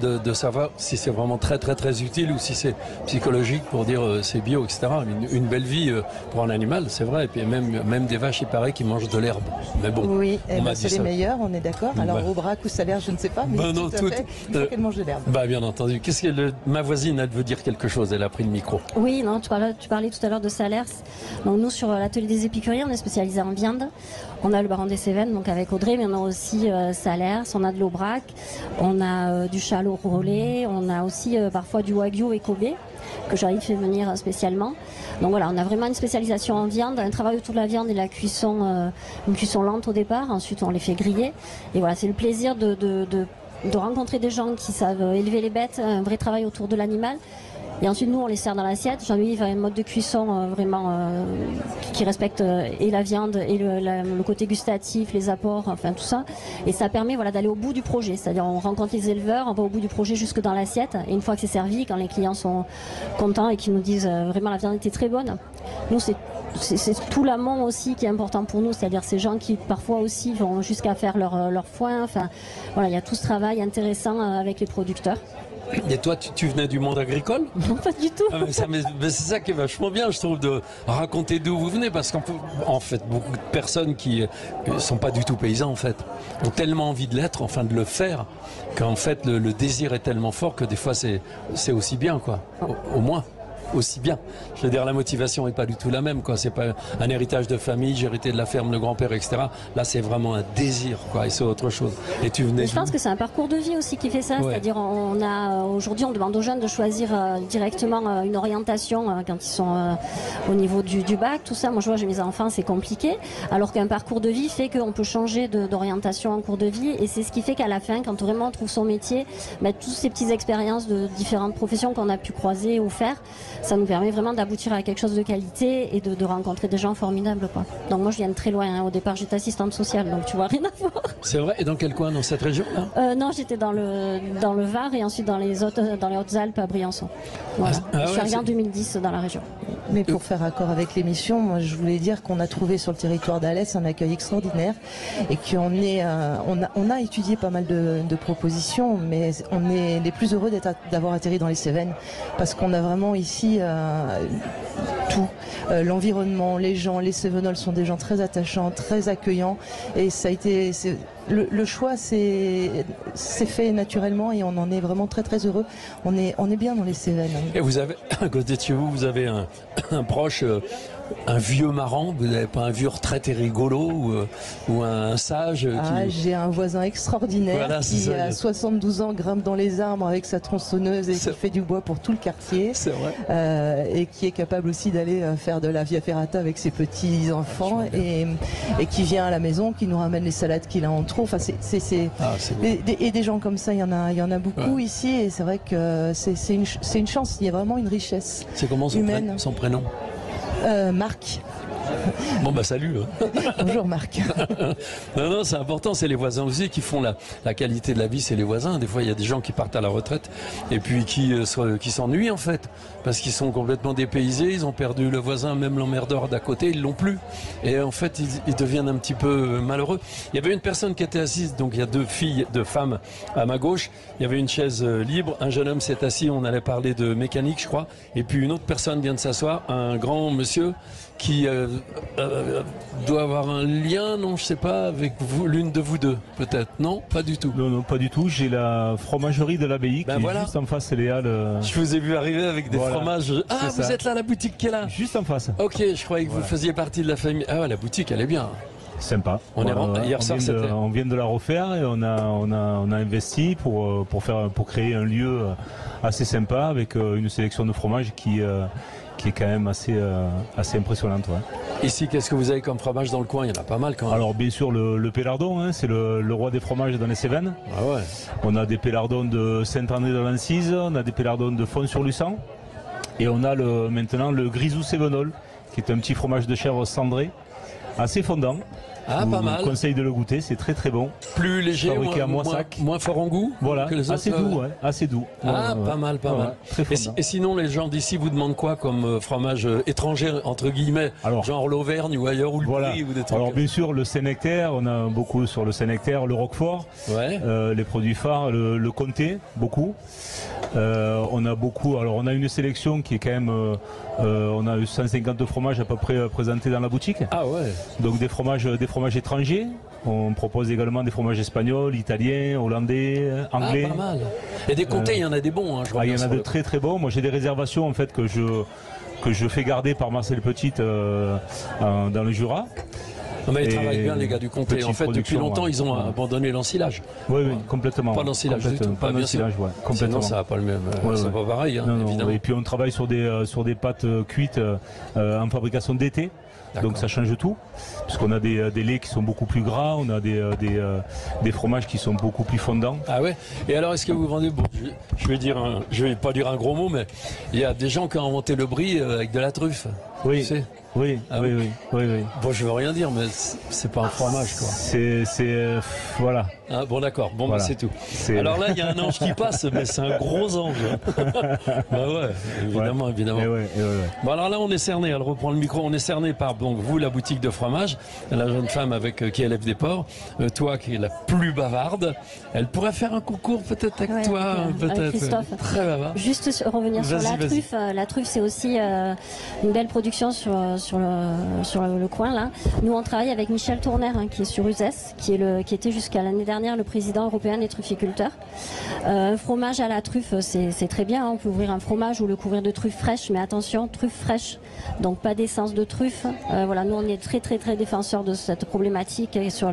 de savoir si c'est vraiment très très très utile ou si c'est psychologique pour dire c'est bio, etc. Une belle vie pour un animal, c'est vrai. Et puis même des vaches, il paraît, qui mangent de l'herbe. Mais bon, oui, c'est les meilleurs, on est d'accord. Alors Aubrac ou Salaire, je ne sais pas, mais il faut qu'elle mange de l'herbe. Bien entendu. Qu'est-ce que ma voisine, elle veut dire quelque chose, elle a pris le micro. Oui, non, tu parlais tout à l'heure de Salaire. Donc nous, sur l'atelier des épicuriens, on est spécialisés spécialisés en viande. On a le Baron des Cévennes, donc avec Audrey, mais on a aussi Salers, on a de l'Aubrac, on a du Chalot Rollet, on a aussi parfois du Wagyu et Kobe, que j'arrive fait venir spécialement. Donc voilà, on a vraiment une spécialisation en viande, un travail autour de la viande et la cuisson, une cuisson lente au départ, ensuite on les fait griller. Et voilà, c'est le plaisir de rencontrer des gens qui savent élever les bêtes, un vrai travail autour de l'animal. Et ensuite, nous, on les sert dans l'assiette. Jean-Louis a un mode de cuisson vraiment qui respecte et la viande et le côté gustatif, les apports, enfin tout ça. Et ça permet d'aller au bout du projet. C'est-à-dire, on rencontre les éleveurs, on va au bout du projet jusque dans l'assiette. Et une fois que c'est servi, quand les clients sont contents et qu'ils nous disent vraiment la viande était très bonne, nous, c'est tout l'amont aussi qui est important pour nous. C'est-à-dire ces gens qui parfois aussi vont jusqu'à faire leur foin. Enfin, voilà, il y a tout ce travail intéressant avec les producteurs. Et toi, tu venais du monde agricole? Non, pas du tout. Mais c'est ça qui est vachement bien, je trouve, de raconter d'où vous venez, parce qu'en fait, beaucoup de personnes qui sont pas du tout paysans, en fait, ont tellement envie de l'être, enfin de le faire, qu'en fait, le désir est tellement fort que des fois, c'est aussi bien, quoi, au moins. Aussi bien. Je veux dire, la motivation n'est pas du tout la même, quoi. C'est pas un héritage de famille, j'ai hérité de la ferme, le grand-père, etc. Là, c'est vraiment un désir, quoi, et c'est autre chose. Et tu venais. Je pense que c'est un parcours de vie aussi qui fait ça. Ouais. C'est-à-dire, aujourd'hui, on demande aux jeunes de choisir directement une orientation quand ils sont au niveau du bac, tout ça. Moi, je vois, j'ai mes enfants, c'est compliqué. Alors qu'un parcours de vie fait qu'on peut changer d'orientation en cours de vie, et c'est ce qui fait qu'à la fin, quand vraiment on trouve son métier, toutes ces petites expériences de différentes professions qu'on a pu croiser ou faire, ça nous permet vraiment d'aboutir à quelque chose de qualité et de rencontrer des gens formidables, quoi. Donc moi je viens de très loin, hein. Au départ j'étais assistante sociale, donc tu vois, rien à voir. C'est vrai. Et dans quel coin? Dans cette région là? Non, j'étais dans le Var et ensuite dans les Hautes-Alpes à Briançon. Voilà. Je suis arrivée en 2010 dans la région. Mais pour faire accord avec l'émission, moi je voulais dire qu'on a trouvé sur le territoire d'Alès un accueil extraordinaire et on a étudié pas mal de propositions, mais on est les plus heureux d'avoir atterri dans les Cévennes parce qu'on a vraiment ici tout. L'environnement, les gens, les Cévenols sont des gens très attachants, très accueillants, et ça a été le choix c'est fait naturellement et on en est vraiment très très heureux. On est bien dans les Cévennes. Et vous avez, à côté de chez vous, vous avez un proche, un vieux marrant. Vous n'avez pas un vieux retraité rigolo ou un sage J'ai un voisin extraordinaire qui à 72 ans grimpe dans les arbres avec sa tronçonneuse et qui fait du bois pour tout le quartier. C'est vrai. Et qui est capable aussi d'aller faire de la via ferrata avec ses petits enfants et qui vient à la maison, qui nous ramène les salades qu'il a en trop. Enfin, et des gens comme ça, il y en a beaucoup ici, et c'est vrai que c'est une chance. Il y a vraiment une richesse. C'est comment son prénom? Marc. Bon bah salut. Bonjour Marc. Non, c'est important, c'est les voisins aussi qui font la qualité de la vie, c'est les voisins. Des fois il y a des gens qui partent à la retraite et puis qui s'ennuient en fait, parce qu'ils sont complètement dépaysés, ils ont perdu le voisin, même l'emmerdeur d'à côté, ils l'ont plus. Et en fait ils deviennent un petit peu malheureux. Il y avait une personne qui était assise, donc il y a deux femmes à ma gauche, il y avait une chaise libre, un jeune homme s'est assis, on allait parler de mécanique je crois, et puis une autre personne vient de s'asseoir, un grand monsieur qui doit avoir un lien, non, je sais pas, avec vous, l'une de vous deux, peut-être. Non, pas du tout. Non, pas du tout. J'ai la fromagerie de l'Abbaye qui est juste en face, les Halles. Je vous ai vu arriver avec des fromages. Ah, vous êtes là, la boutique qui est là. Juste en face. Ok, je croyais que vous faisiez partie de la famille. Ah ouais, la boutique, elle est bien. Sympa. Hier soir, on vient de la refaire et on a investi pour créer un lieu assez sympa avec une sélection de fromages qui est quand même assez impressionnante. Ouais. Ici, qu'est-ce que vous avez comme fromage dans le coin? Il y en a pas mal quand même. Alors bien sûr le Pélardon, hein, c'est le roi des fromages dans les Cévennes. Ah ouais. On a des Pélardons de Saint-André-de-Lancise, on a des Pélardons de Font-sur-Luçan et on a maintenant le Grisou Cévenol, qui est un petit fromage de chèvre cendré, assez fondant. Ah, pas mal. Je vous conseille de le goûter, c'est très très bon. Plus léger, moins fort en goût. Voilà, assez doux, ouais, assez doux. Ah, pas mal. Très et sinon, les gens d'ici vous demandent quoi comme fromage étranger, entre guillemets, genre l'Auvergne ou ailleurs, ou le Brie ou des trucs. Alors bien sûr, le Saint-Nectaire, on a beaucoup sur le Saint-Nectaire, le Roquefort, les produits phares, le Comté, beaucoup. On a beaucoup, alors on a une sélection qui est quand même, on a 150 fromages à peu près présentés dans la boutique. Ah ouais. Donc des fromages étrangers. On propose également des fromages espagnols, italiens, hollandais, anglais. Ah, pas mal. Et des comtés, il y en a des bons. Hein, il y en a de très très bons. Moi j'ai des réservations en fait que je fais garder par Marcel Petite dans le Jura. Non, mais ils travaillent bien, les gars du comté. En fait, depuis longtemps, ils ont abandonné l'ensilage. Oui, complètement. Pas l'ensilage du tout. Pas l'ensilage, complètement. Sinon, ça n'a pas le même. C'est pas pareil, évidemment. Et puis on travaille sur des pâtes cuites en fabrication d'été. Donc ça change tout, puisqu'on a des laits qui sont beaucoup plus gras, on a des fromages qui sont beaucoup plus fondants. Ah ouais. Et alors, est-ce que vous vendez, bon, je vais pas dire un gros mot, mais il y a des gens qui ont inventé le brie avec de la truffe. Oui. Tu sais. Oui. Bon, je veux rien dire, mais c'est pas un fromage, quoi. Voilà. Ah, bon, d'accord. Bon, voilà. C'est tout. Alors là, il y a un ange qui passe, mais c'est un gros ange. Bah ouais, évidemment. Bon, alors là, on est cerné. Elle reprend le micro. On est cerné par vous, la boutique de fromage, la jeune femme qui élève des porcs, toi qui est la plus bavarde. Elle pourrait faire un concours peut-être avec toi, peut-être. Christophe. Très bavard. Juste revenir sur la truffe. La truffe, c'est aussi une belle production sur le coin là. Nous on travaille avec Michel Tourner qui est sur Uzès, qui était jusqu'à l'année dernière le président européen des trufficulteurs. Un fromage à la truffe, c'est très bien. On peut ouvrir un fromage ou le couvrir de truffes fraîches, mais attention, truffes fraîches, donc pas d'essence de truffe. Voilà, nous on est très défenseurs de cette problématique sur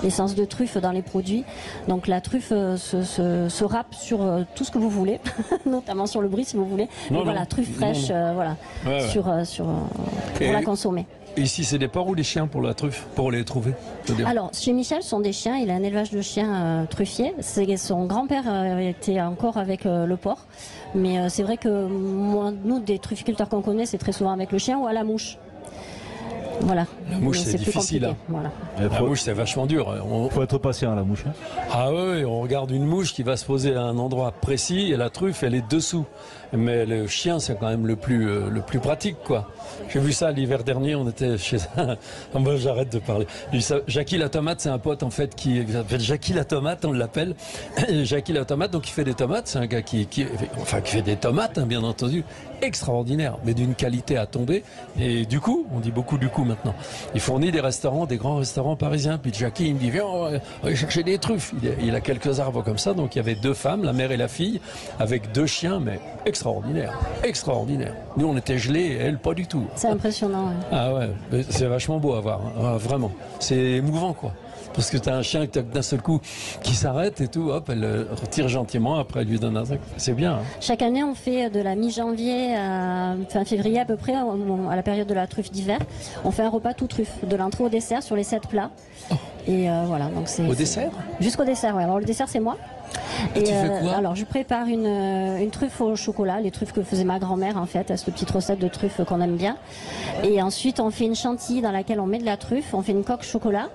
l'essence de truffe dans les produits. Donc la truffe se râpe sur tout ce que vous voulez, notamment sur le brie si vous voulez. Mais voilà, truffe fraîche, voilà, pour la consommer. Et ici, c'est des porcs ou des chiens pour la truffe, pour les trouver? Alors, chez Michel, ce sont des chiens. Il a un élevage de chiens truffiers. Son grand-père était encore avec le porc. Mais c'est vrai que nous, des trufficulteurs qu'on connaît, c'est très souvent avec le chien ou à la mouche. Voilà. La mouche, c'est difficile. Hein. Voilà. La mouche, c'est vachement dur. Il faut être patient à la mouche. Hein. Ah oui, on regarde une mouche qui va se poser à un endroit précis et la truffe, elle est dessous. Mais le chien, c'est quand même le plus pratique, quoi. J'ai vu ça l'hiver dernier, on était chez moi, j'arrête de parler. Jackie la tomate, c'est un pote en fait qui s'appelle Jackie la tomate, on l'appelle. Jackie la tomate, donc il fait des tomates. C'est un gars qui fait des tomates, hein, bien entendu, extraordinaire, mais d'une qualité à tomber. Et du coup, on dit beaucoup du coup maintenant. Il fournit des restaurants, des grands restaurants parisiens. Puis Jackie, il me dit viens, on va aller chercher des truffes. Il a quelques arbres comme ça, donc il y avait 2 femmes, la mère et la fille, avec 2 chiens, mais extraordinaire. Nous, on était gelés, et elle, pas du tout. C'est impressionnant. Ouais. Ah ouais, c'est vachement beau à voir, hein. Vraiment. C'est émouvant, quoi. Parce que tu as un chien qui d'un seul coup qui s'arrête et tout, hop, elle le retire gentiment, après elle lui donne un truc. C'est bien. Hein. Chaque année, on fait de la mi-janvier à fin février à peu près, à la période de la truffe d'hiver. On fait un repas tout truffe, de l'entrée au dessert sur les 7 plats. Oh. Et voilà, donc c'est. Au dessert? Jusqu'au dessert, ouais. Alors le dessert, c'est moi. Et tu fais quoi? Alors je prépare une truffe au chocolat, les truffes que faisait ma grand-mère en fait, cette petite recette de truffe qu'on aime bien. Et ensuite on fait une chantilly dans laquelle on met de la truffe, on fait une coque chocolat,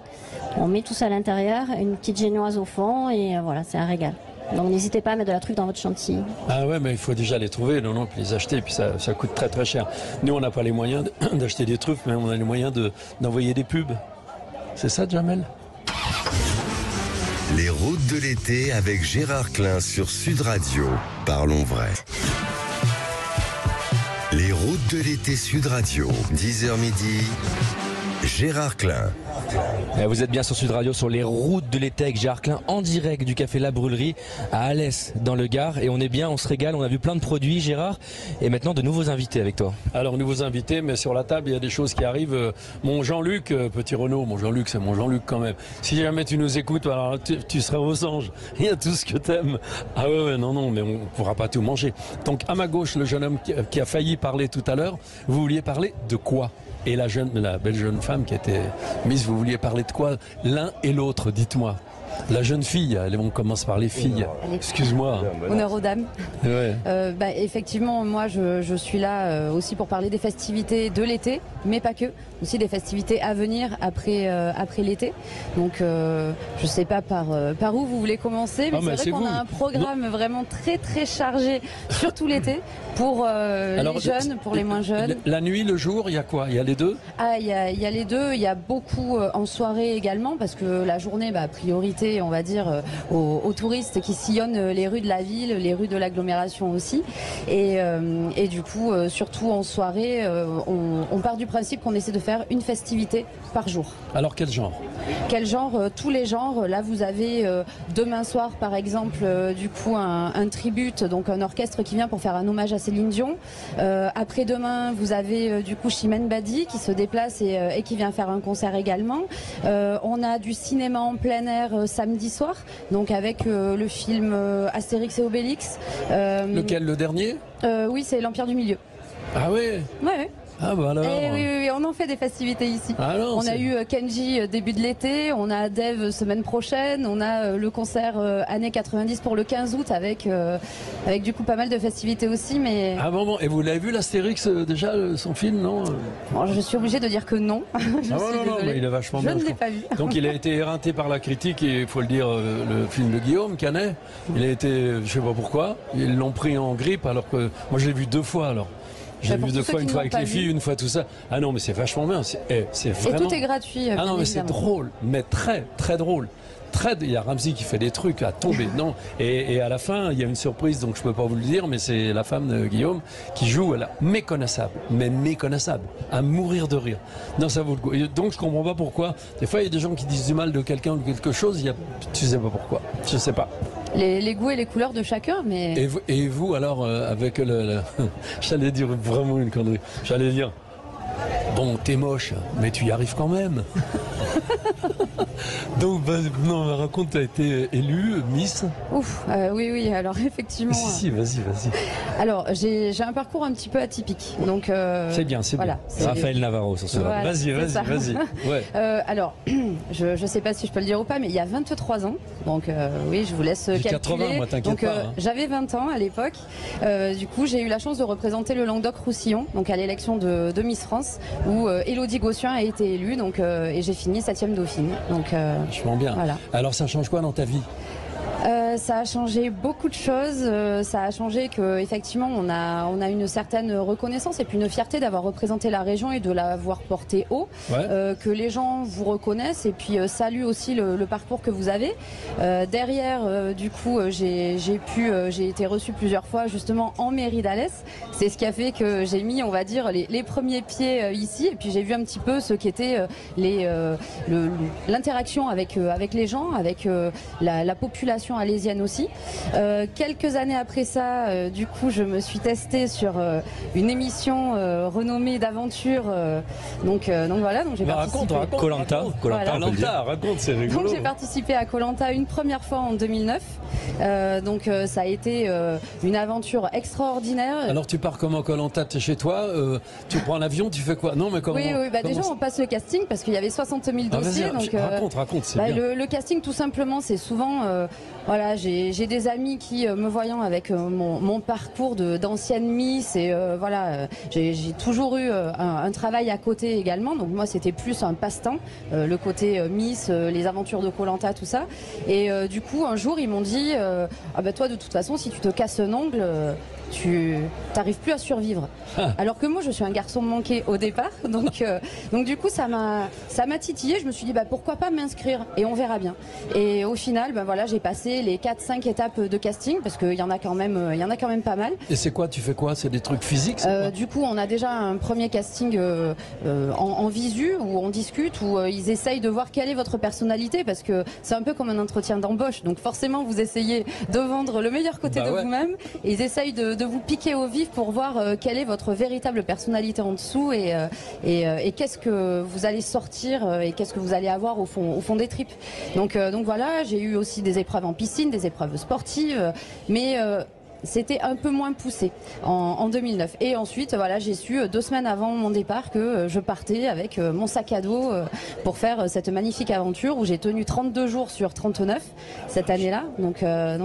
on met tout ça à l'intérieur, une petite génoise au fond et voilà, c'est un régal. Donc n'hésitez pas à mettre de la truffe dans votre chantilly. Ah ouais, mais il faut déjà les trouver, puis les acheter, puis ça coûte très cher. Nous on n'a pas les moyens d'acheter des truffes, mais on a les moyens d'envoyer des pubs. C'est ça, Jamel? Les routes de l'été avec Gérard Klein sur Sud Radio. Parlons vrai. Les routes de l'été Sud Radio, 10h midi. Gérard Klein. Et vous êtes bien sur Sud Radio, sur les routes de l'été avec Gérard Klein, en direct du café La Brûlerie à Alès dans le Gard. Et on est bien, on se régale, on a vu plein de produits, Gérard. Et maintenant de nouveaux invités avec toi. Alors nouveaux invités, mais sur la table il y a des choses qui arrivent. Mon Jean-Luc, petit Renaud, mon Jean-Luc c'est mon Jean-Luc quand même. Si jamais tu nous écoutes, alors tu seras aux anges. Il y a tout ce que t'aimes. Ah ouais, non, mais on pourra pas tout manger. Donc à ma gauche, le jeune homme qui a failli parler tout à l'heure, vous vouliez parler de quoi? Et la belle jeune femme qui était mise, vous vouliez parler de quoi? L'un et l'autre, dites-moi. La jeune fille, on commence par les filles. Excuse-moi. Honneur aux dames. Ouais. Effectivement, moi je suis là aussi pour parler des festivités de l'été, mais pas que. Aussi des festivités à venir après l'été. Donc je sais pas par où vous voulez commencer, mais c'est vrai qu'on a un programme vraiment très chargé sur tout l'été pour les jeunes, pour les moins jeunes. La nuit, le jour, il y a quoi? Il y a les deux? Ah, il y a les deux. Il y a beaucoup en soirée également, parce que la journée, priorité accessibilité, on va dire, aux touristes qui sillonnent les rues de la ville, les rues de l'agglomération aussi. Et du coup, surtout en soirée, on part du principe qu'on essaie de faire une festivité par jour. Alors quel genre? Quel genre? Tous les genres. Là, vous avez demain soir, par exemple, du coup, un tribute, donc un orchestre qui vient pour faire un hommage à Céline Dion. Après-demain, vous avez du coup Chimène Badi qui se déplace et qui vient faire un concert également. On a du cinéma en plein air samedi soir, donc avec le film Astérix et Obélix. Lequel, le dernier? Oui, c'est l'Empire du Milieu. Ah oui? Ouais. Ah bah alors. Oui, on en fait des festivités ici. Ah non, on a eu Kenji début de l'été, on a Dev semaine prochaine, on a le concert années 90 pour le 15 août avec du coup pas mal de festivités aussi. Mais... Ah bon, et vous l'avez vu l'Astérix déjà, son film, non? Bon, je suis obligée de dire que non. Non, mais il est vachement bien. Je ne l'ai pas vu. Donc il a été éreinté par la critique et il faut le dire, le film de Guillaume Canet, il a été, je sais pas pourquoi, ils l'ont pris en grippe alors que moi je l'ai vu 2 fois alors. J'ai vu 2 fois, une fois avec les filles, une fois tout ça. Ah non, mais c'est vachement bien. C'est vraiment... Et tout est gratuit. Ah non, mais c'est drôle, mais très, très drôle. Il y a Ramsey qui fait des trucs à tomber. Non. Et à la fin, il y a une surprise, donc je peux pas vous le dire, mais c'est la femme de Guillaume qui joue, elle est méconnaissable, à mourir de rire. Non, ça vaut le coup. Et donc je comprends pas pourquoi. Des fois, il y a des gens qui disent du mal de quelqu'un ou quelque chose, tu sais pas pourquoi. Je sais pas. Les goûts et les couleurs de chacun, mais... Et vous alors, avec j'allais dire vraiment une connerie. J'allais dire, bon, t'es moche, mais tu y arrives quand même. Donc, non, raconte, t'as été élue Miss. Ouf, oui, alors effectivement... Si, vas-y. Alors, j'ai un parcours un petit peu atypique, donc... c'est bien, voilà, Raphaël Navarro, sur ce. Voilà, vas-y. Ouais. Alors, je sais pas si je peux le dire ou pas, mais il y a 23 ans, donc oui, je vous laisse calculer. 80, moi, t'inquiète pas. Hein. J'avais 20 ans à l'époque, du coup, j'ai eu la chance de représenter le Languedoc-Roussillon, donc à l'élection de Miss France, où Élodie Gossuin a été élue, donc, et j'ai fini 7e dauphine. Donc, vachement bien. Voilà. Alors ça change quoi dans ta vie? Ça a changé beaucoup de choses. Ça a changé que effectivement on a une certaine reconnaissance et puis une fierté d'avoir représenté la région et de l'avoir portée haut. Ouais. Que les gens vous reconnaissent et puis saluent aussi le parcours que vous avez. Derrière, du coup, j'ai été reçue plusieurs fois justement en mairie d'Alès. C'est ce qui a fait que j'ai mis, on va dire, les premiers pieds ici et puis j'ai vu un petit peu ce qu'était l'interaction avec les gens, avec la population alésienne aussi. Quelques années après ça, du coup, je me suis testée sur une émission renommée d'aventure. Donc voilà, donc j'ai participé. Raconte. Koh-Lanta, raconte, c'est rigolo. Donc j'ai participé à Koh-Lanta une première fois en 2009. Donc ça a été une aventure extraordinaire. Alors tu pars comment Koh-Lanta? T'es chez toi, tu prends l'avion, tu fais quoi? Non, mais comment? Oui, déjà on passe le casting parce qu'il y avait 60 000 dossiers. Donc raconte, c'est bien. Le casting, tout simplement, c'est souvent voilà, j'ai des amis qui, me voyant avec mon parcours d'ancienne Miss et voilà, j'ai toujours eu un travail à côté également. Donc moi, c'était plus un passe-temps, le côté Miss, les aventures de Koh-Lanta, tout ça. Et du coup, un jour, ils m'ont dit, ah bah toi, de toute façon, si tu te casses un ongle, tu n'arrives plus à survivre. Alors que moi, je suis un garçon manqué au départ. Donc du coup, ça m'a titillé. Je me suis dit, bah, pourquoi pas m'inscrire et on verra bien. Et au final, bah, voilà, j'ai passé les 4-5 étapes de casting parce qu'il y en a quand même pas mal. Et c'est quoi? Tu fais quoi? C'est des trucs physiques? Du coup, on a déjà un premier casting en visu où on discute, où ils essayent de voir quelle est votre personnalité parce que c'est un peu comme un entretien d'embauche. Donc forcément, vous essayez de vendre le meilleur côté de vous-même et ils essayent de vous piquer au vif pour voir quelle est votre véritable personnalité en dessous et qu'est-ce que vous allez sortir et qu'est-ce que vous allez avoir au fond des tripes. Donc voilà, j'ai eu aussi des épreuves en piscine, des épreuves sportives, mais c'était un peu moins poussé en 2009. Et ensuite, voilà, j'ai su 2 semaines avant mon départ que je partais avec mon sac à dos pour faire cette magnifique aventure où j'ai tenu 32 jours sur 39 cette année-là. Donc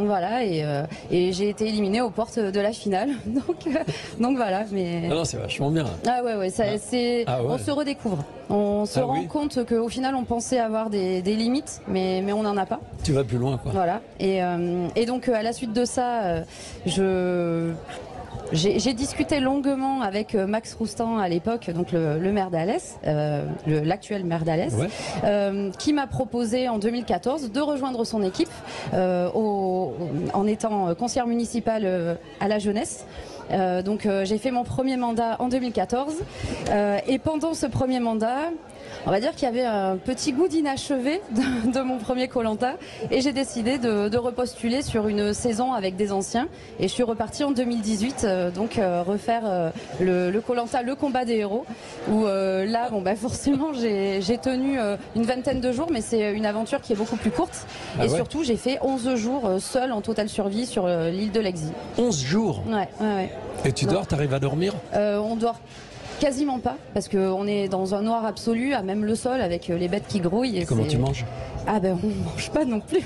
voilà, et j'ai été éliminée aux portes de la finale. Donc voilà. Mais... Non, c'est vachement bien. Ah ouais, on se redécouvre. On se rend compte qu'au final, on pensait avoir des limites, mais on n'en a pas. Tu vas plus loin, quoi. Voilà. Et donc, à la suite de ça, j'ai discuté longuement avec Max Roustan à l'époque, donc le maire d'Alès, l'actuel maire d'Alès, qui m'a proposé en 2014 de rejoindre son équipe en étant conseillère municipale à la jeunesse. Donc j'ai fait mon premier mandat en 2014 et pendant ce premier mandat, on va dire qu'il y avait un petit goût d'inachevé de mon premier Koh-Lanta et j'ai décidé de repostuler sur une saison avec des anciens et je suis repartie en 2018 refaire le Koh-Lanta, le combat des héros où là forcément j'ai tenu une vingtaine de jours mais c'est une aventure qui est beaucoup plus courte et surtout j'ai fait 11 jours seule en totale survie sur l'île de l'Exil. 11 jours? Ouais. Et tu dors, t'arrives à dormir? On dort quasiment pas, parce qu'on est dans un noir absolu, à même le sol, avec les bêtes qui grouillent. Et comment tu manges? On mange pas non plus.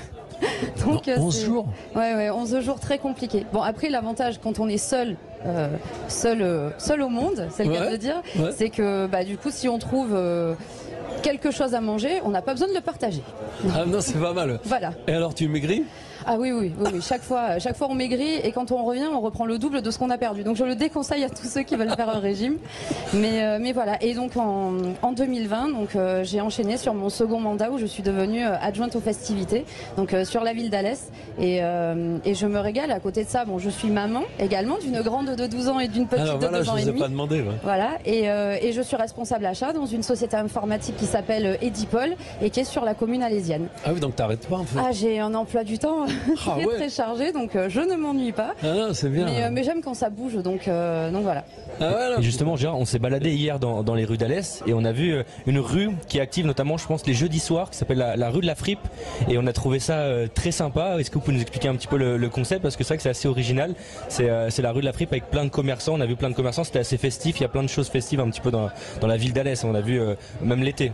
Donc, 11 jours? Ouais, 11 jours très compliqués. Bon, après, l'avantage, quand on est seul au monde, c'est le cas de le dire, c'est que du coup, si on trouve quelque chose à manger, on n'a pas besoin de le partager. Ah non, c'est pas mal. Voilà. Et alors, tu maigris? Ah oui. Chaque fois on maigrit et quand on revient, on reprend le double de ce qu'on a perdu. Donc je le déconseille à tous ceux qui veulent faire un régime. Mais voilà. Et donc en 2020, j'ai enchaîné sur mon second mandat où je suis devenue adjointe aux festivités, donc sur la ville d'Alès. Et je me régale. À côté de ça, je suis maman également d'une grande de 12 ans et d'une petite de 2 ans et demi. Je vous ai pas demandé. Ouais. Voilà. Et je suis responsable achat dans une société informatique qui s'appelle Edipol et qui est sur la commune alésienne. Ah oui, donc t'arrêtes pas en fait. Ah, j'ai un emploi du temps très chargé, donc je ne m'ennuie pas. Ah non, c'est bien. Mais j'aime quand ça bouge, donc voilà. Et justement, Gérard, on s'est baladé hier dans les rues d'Alès et on a vu une rue qui est active, notamment, je pense, les jeudis soirs, qui s'appelle la rue de la Fripe. Et on a trouvé ça très sympa. Est-ce que vous pouvez nous expliquer un petit peu le concept? Parce que c'est vrai que c'est assez original. C'est la rue de la Fripe avec plein de commerçants. On a vu plein de commerçants, c'était assez festif. Il y a plein de choses festives un petit peu dans la ville d'Alès. On a vu même l'été.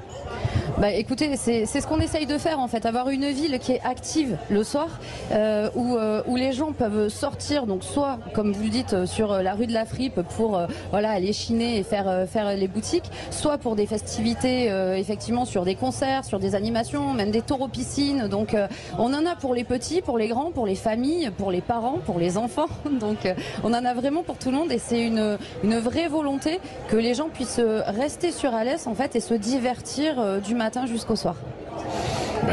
Écoutez, c'est ce qu'on essaye de faire en fait, avoir une ville qui est active le soir, où les gens peuvent sortir, donc soit comme vous le dites sur la rue de la Fripe pour aller chiner et faire les boutiques, soit pour des festivités effectivement sur des concerts, sur des animations, même des taureaux piscines. Donc on en a pour les petits, pour les grands, pour les familles, pour les parents, pour les enfants. Donc on en a vraiment pour tout le monde et c'est une vraie volonté que les gens puissent rester sur Alès en fait et se divertir du matin jusqu'au soir.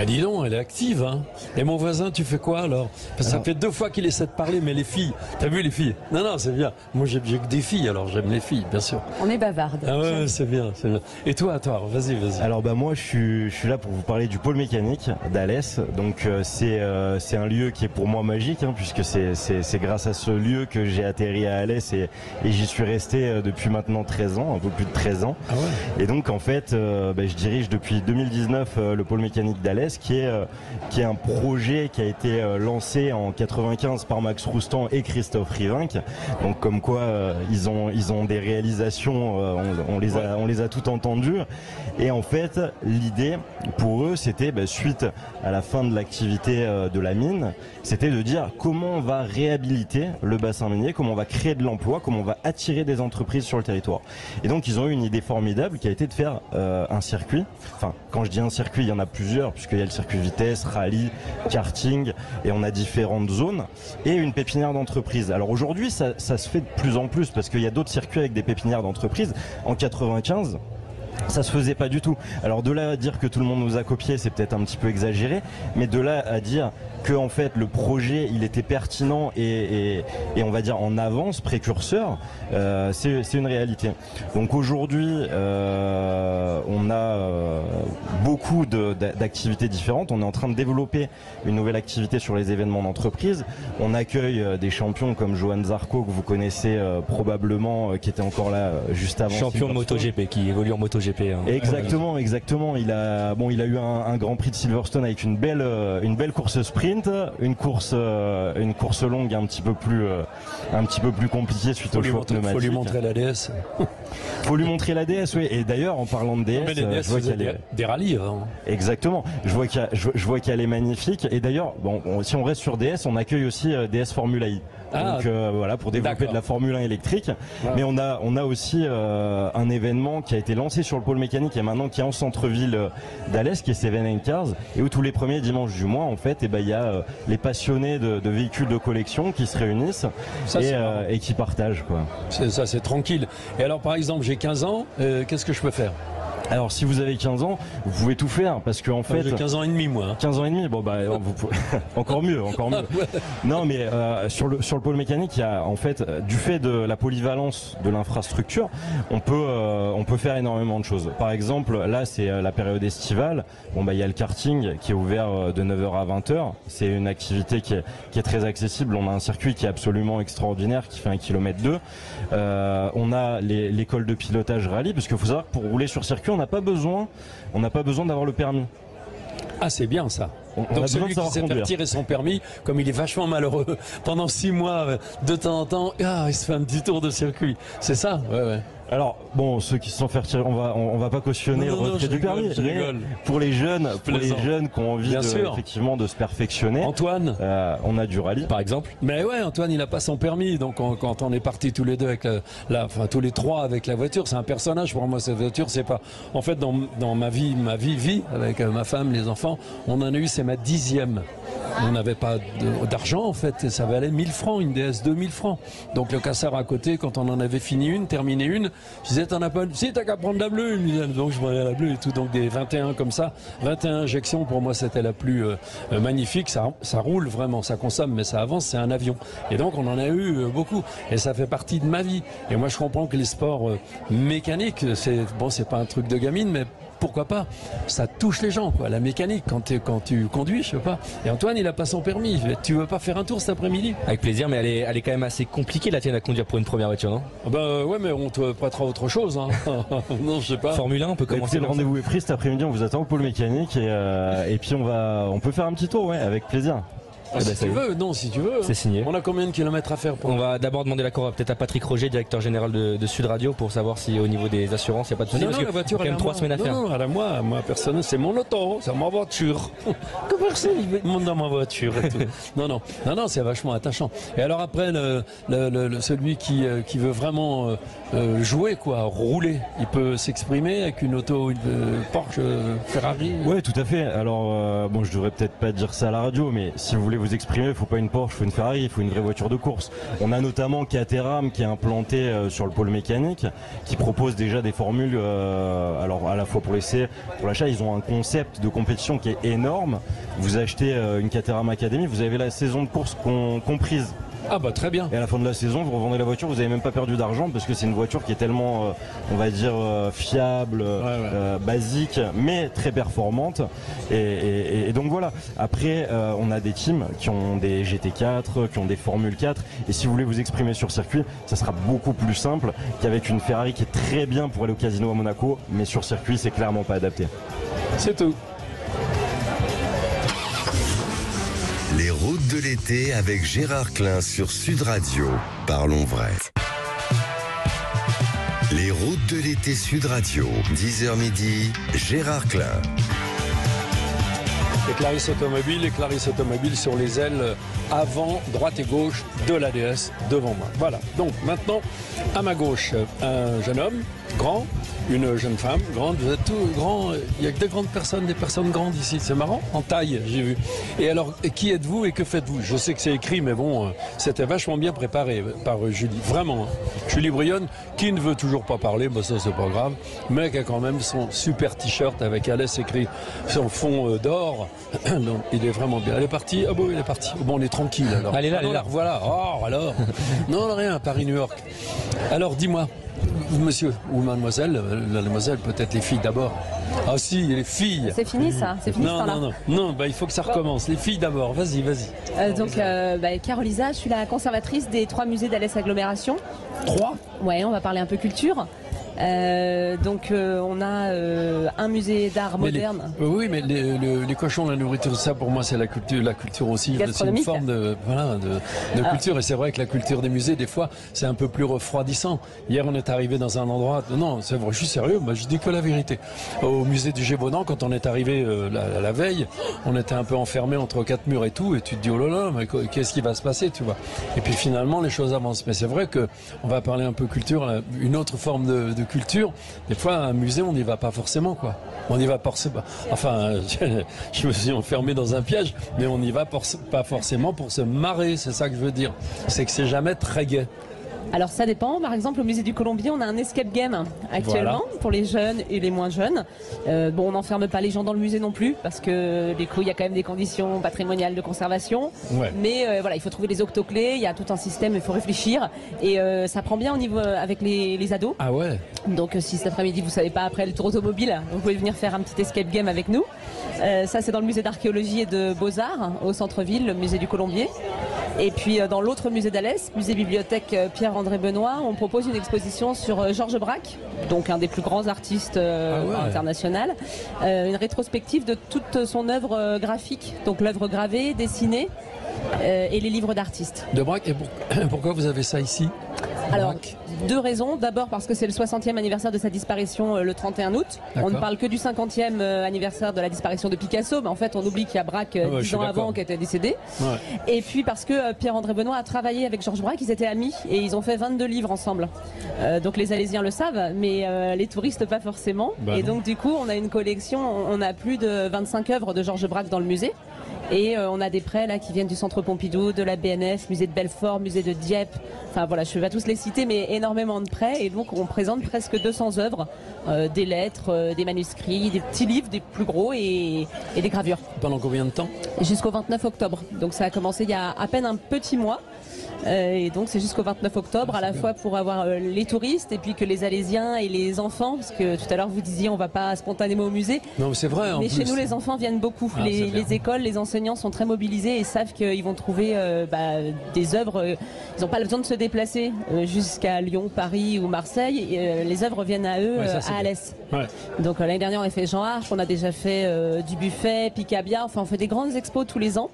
Dis donc, elle est active, hein. Et mon voisin, tu fais quoi alors? Parce que ça fait 2 fois qu'il essaie de parler, mais les filles, t'as vu les filles? Non, c'est bien. Moi, j'ai que des filles, alors j'aime les filles, bien sûr. On est bavarde. Ah ouais, c'est bien. Et toi, vas-y. Alors moi, je suis là pour vous parler du pôle mécanique d'Alès. Donc c'est un lieu qui est pour moi magique, hein, puisque c'est grâce à ce lieu que j'ai atterri à Alès et j'y suis resté depuis maintenant 13 ans, un peu plus de 13 ans. Ah ouais. Et donc en fait, je dirige depuis 2019 le pôle mécanique d'Alès, qui est un projet qui a été lancé en 95 par Max Roustan et Christophe Rivinc. Donc comme quoi ils ont des réalisations, on les a toutes entendues. Et en fait, l'idée pour eux, c'était suite à la fin de l'activité de la mine, c'était de dire comment on va réhabiliter le bassin minier, comment on va créer de l'emploi, comment on va attirer des entreprises sur le territoire. Et donc ils ont eu une idée formidable qui a été de faire un circuit. Enfin, quand je dis un circuit, il y en a plusieurs, puisqu'il y a le circuit vitesse, rallye, karting, et on a différentes zones, et une pépinière d'entreprise. Alors aujourd'hui, ça se fait de plus en plus, parce qu'il y a d'autres circuits avec des pépinières d'entreprise. En 95, ça se faisait pas du tout. Alors de là à dire que tout le monde nous a copié, c'est peut-être un petit peu exagéré, mais de là à dire que en fait le projet il était pertinent et on va dire en avance, précurseur, c'est une réalité. Donc aujourd'hui on a beaucoup d'activités différentes. On est en train de développer une nouvelle activité sur les événements d'entreprise. On accueille des champions comme Johan Zarco, que vous connaissez probablement, qui était encore là juste avant. Champion de MotoGP, qui évolue en MotoGP. Hein. Exactement. Il a eu un Grand Prix de Silverstone avec une belle course sprint, une course longue un petit peu plus compliquée suite au choix pneumatique. Faut lui montrer la DS. Faut lui montrer la DS, oui. Et d'ailleurs, en parlant de DS, je vois qu'il y a des rallyes. Hein. Exactement. Je vois qu'elle est magnifique. Et d'ailleurs, si on reste sur DS, on accueille aussi DS Formula I. Donc pour développer de la Formule 1 électrique. Ouais. Mais on a aussi un événement qui a été lancé sur le pôle mécanique et maintenant qui est en centre-ville d'Alès, qui est Seven & Cars, et où tous les premiers dimanches du mois, en fait, et ben il y a les passionnés de véhicules de collection qui se réunissent et qui partagent, quoi. Ça, c'est tranquille. Et alors, par exemple, j'ai 15 ans, qu'est-ce que je peux faire? Alors si vous avez 15 ans, vous pouvez tout faire parce que en fait... J'ai 15 ans et demi moi. 15 ans et demi, bon bah vous pouvez... encore mieux. Non mais sur le pôle mécanique, il y a en fait du fait de la polyvalence de l'infrastructure, on peut faire énormément de choses. Par exemple, là c'est la période estivale. Bon bah il y a le karting qui est ouvert de 9h à 20h. C'est une activité qui est très accessible. On a un circuit qui est absolument extraordinaire, qui fait 1,2 km. On a l'école de pilotage rallye, parce qu'il faut savoir que pour rouler sur circuit, on n'a pas besoin d'avoir le permis. Ah, c'est bien ça. Donc celui qui s'est fait tirer son permis, comme il est vachement malheureux, pendant 6 mois, de temps en temps, il se fait un petit tour de circuit. C'est ça? Ouais. Alors bon, ceux qui se sont fait retirer, on va pas cautionner le retrait du permis. Mais pour les jeunes qui ont envie effectivement de se perfectionner. Antoine, on a du rallye par exemple. Mais ouais, Antoine, il a pas son permis, donc quand on est partis tous les deux avec tous les trois avec la voiture, c'est un personnage pour moi cette voiture. C'est pas. En fait, dans ma vie avec ma femme, les enfants, on en a eu, c'est ma 10e. On n'avait pas d'argent en fait, et ça valait 1000 francs, une DS 2000 francs. Donc le casseur à côté, quand on en avait terminé une, je disais t'en as pas une? Si, t'as qu'à prendre la bleue. Donc je prenais la bleue et tout, donc des 21 comme ça, 21 injections, pour moi c'était la plus magnifique. Ça roule vraiment, ça consomme, mais ça avance, c'est un avion. Et donc on en a eu beaucoup, et ça fait partie de ma vie. Et moi je comprends que les sports mécaniques, c'est pas un truc de gamine, mais pourquoi pas? Ça touche les gens, quoi. La mécanique, quand tu conduis, je sais pas. Et Antoine, il a pas son permis. Tu veux pas faire un tour cet après-midi? Avec plaisir, mais elle est quand même assez compliquée la tienne à conduire pour une première voiture, non? Bah ouais, mais on te prêtera autre chose, hein. Non, je sais pas. Formule 1, on peut commencer. Le rendez-vous est pris cet après-midi. On vous attend au pôle mécanique et puis on peut faire un petit tour, ouais, avec plaisir. Si tu veux. C'est signé. On a combien de kilomètres à faire On va d'abord demander l'accord peut-être à Patrick Roger, directeur général de Sud Radio, pour savoir si au niveau des assurances il n'y a pas de souci. Non, la voiture, il y a quand même 3 semaines à faire. Non, à moi personnellement, c'est mon auto, c'est ma voiture. Que personne il monte dans ma voiture et tout. Non, c'est vachement attachant. Et alors après, celui qui veut vraiment jouer, quoi, rouler, il peut s'exprimer avec une auto, une Porsche, Ferrari. Ouais, tout à fait. Alors je devrais peut-être pas dire ça à la radio, mais si vous voulez vous exprimer, il faut pas une Porsche, il faut une Ferrari, il faut une vraie voiture de course. On a notamment Caterham qui est implanté sur le pôle mécanique, qui propose déjà des formules, alors à la fois pour l'essai, pour l'achat, ils ont un concept de compétition qui est énorme. Vous achetez une Caterham Academy, vous avez la saison de course comprise. Ah bah très bien. Et à la fin de la saison, vous revendez la voiture, vous n'avez même pas perdu d'argent parce que c'est une voiture qui est tellement, on va dire, fiable, basique, mais très performante. Et donc voilà. Après, on a des teams qui ont des GT4, qui ont des Formule 4. Et si vous voulez vous exprimer sur circuit, ça sera beaucoup plus simple qu'avec une Ferrari qui est très bien pour aller au casino à Monaco, mais sur circuit, c'est clairement pas adapté. C'est tout. Les routes de l'été avec Gérard Klein sur Sud Radio. Parlons vrai. Les routes de l'été Sud Radio. 10h midi, Gérard Klein. Et Clarisse Automobile sur les ailes avant, droite et gauche de l'ADS devant moi. Voilà. Donc maintenant, à ma gauche, un jeune homme grand, une jeune femme grande. Vous êtes tous grands. Il y a que des grandes personnes, des personnes grandes ici. C'est marrant. En taille, j'ai vu. Et alors, qui êtes-vous et que faites-vous? Je sais que c'est écrit, mais bon, c'était vachement bien préparé par Julie. Vraiment. Julie Brionne, qui ne veut toujours pas parler, bah ça c'est pas grave, mais qui a quand même son super t-shirt avec Alès écrit son fond d'or. Donc, il est vraiment bien. Elle est partie. Ah bon, il est parti. Bon, on est tranquille alors. Elle est là, elle est là. Voilà. Oh, alors. Non, rien. Paris-New York. Alors, dis-moi. Monsieur ou mademoiselle, la demoiselle, peut-être les filles d'abord. Ah si, les filles. C'est fini ça, c'est fini ce temps-là. Non, bah, il faut que ça recommence. Les filles d'abord, vas-y. Carolisa, je suis la conservatrice des 3 musées d'Alès Agglomération. 3? Ouais, on va parler un peu culture. On a un musée d'art moderne. Oui, mais les cochons, la nourriture, ça pour moi c'est la culture aussi. C'est une forme de culture, et c'est vrai que la culture des musées, des fois, c'est un peu plus refroidissant. Hier, on est arrivé dans un endroit. Non, c'est vrai, je suis sérieux. Moi, je dis que la vérité. Au musée du Gévaudan, quand on est arrivé la veille, on était un peu enfermé entre 4 murs et tout, et tu te dis oh là là, mais qu'est-ce qui va se passer, tu vois. Et puis finalement, les choses avancent. Mais c'est vrai que on va parler un peu culture, une autre forme de culture, des fois un musée on n'y va pas forcément quoi. On n'y va forcément. Enfin, je me suis enfermé dans un piège, mais on n'y va pas forcément pour se marrer. C'est ça que je veux dire. C'est que c'est jamais très gai. Alors ça dépend, par exemple au musée du Colombier on a un escape game actuellement pour les jeunes et les moins jeunes. Bon, on n'enferme pas les gens dans le musée non plus parce que du coup il y a quand même des conditions patrimoniales de conservation. Ouais. Mais voilà, il faut trouver les octoclés, il y a tout un système, il faut réfléchir et ça prend bien au niveau avec les ados. Ah ouais. Donc si cet après-midi vous savez pas après le tour automobile, vous pouvez venir faire un petit escape game avec nous. Ça c'est dans le musée d'archéologie et de beaux-arts au centre-ville, le musée du Colombier. Et puis dans l'autre musée d'Alès, musée-bibliothèque Pierre-André Benoît, on propose une exposition sur Georges Braque, donc un des plus grands artistes internationaux. Une rétrospective de toute son œuvre graphique, donc l'œuvre gravée, dessinée et les livres d'artistes. De Braque, et pourquoi vous avez ça ici ? Alors, deux raisons. D'abord parce que c'est le 60e anniversaire de sa disparition le 31 août. On ne parle que du 50e anniversaire de la disparition de Picasso, mais en fait on oublie qu'il y a Braque 10 ans avant qui était décédé. Ouais. Et puis parce que Pierre-André Benoît a travaillé avec Georges Braque, ils étaient amis et ils ont fait 22 livres ensemble. Donc les Alésiens le savent, mais les touristes pas forcément. Et donc du coup on a une collection, on a plus de 25 œuvres de Georges Braque dans le musée. Et on a des prêts là qui viennent du Centre Pompidou, de la BNF, musée de Belfort, musée de Dieppe. Enfin voilà, je ne vais pas tous les citer, mais énormément de prêts. Et donc on présente presque 200 œuvres, des lettres, des manuscrits, des petits livres, des plus gros et des gravures. Pendant combien de temps ? Jusqu'au 29 octobre. Donc ça a commencé il y a à peine un petit mois. Et donc c'est jusqu'au 29 octobre à la fois pour avoir les touristes et puis que les Alésiens et les enfants, parce que tout à l'heure vous disiez on va pas spontanément au musée. Non mais c'est vrai. Mais chez nous les enfants viennent beaucoup. Les écoles, les enseignants sont très mobilisés et savent qu'ils vont trouver des œuvres. Ils n'ont pas besoin de se déplacer jusqu'à Lyon, Paris ou Marseille. Les œuvres viennent à eux à Alès. Ouais. Donc l'année dernière on a fait Jean Arc, on a déjà fait Dubuffet, Picabia. Enfin on fait des grandes expos tous les ans.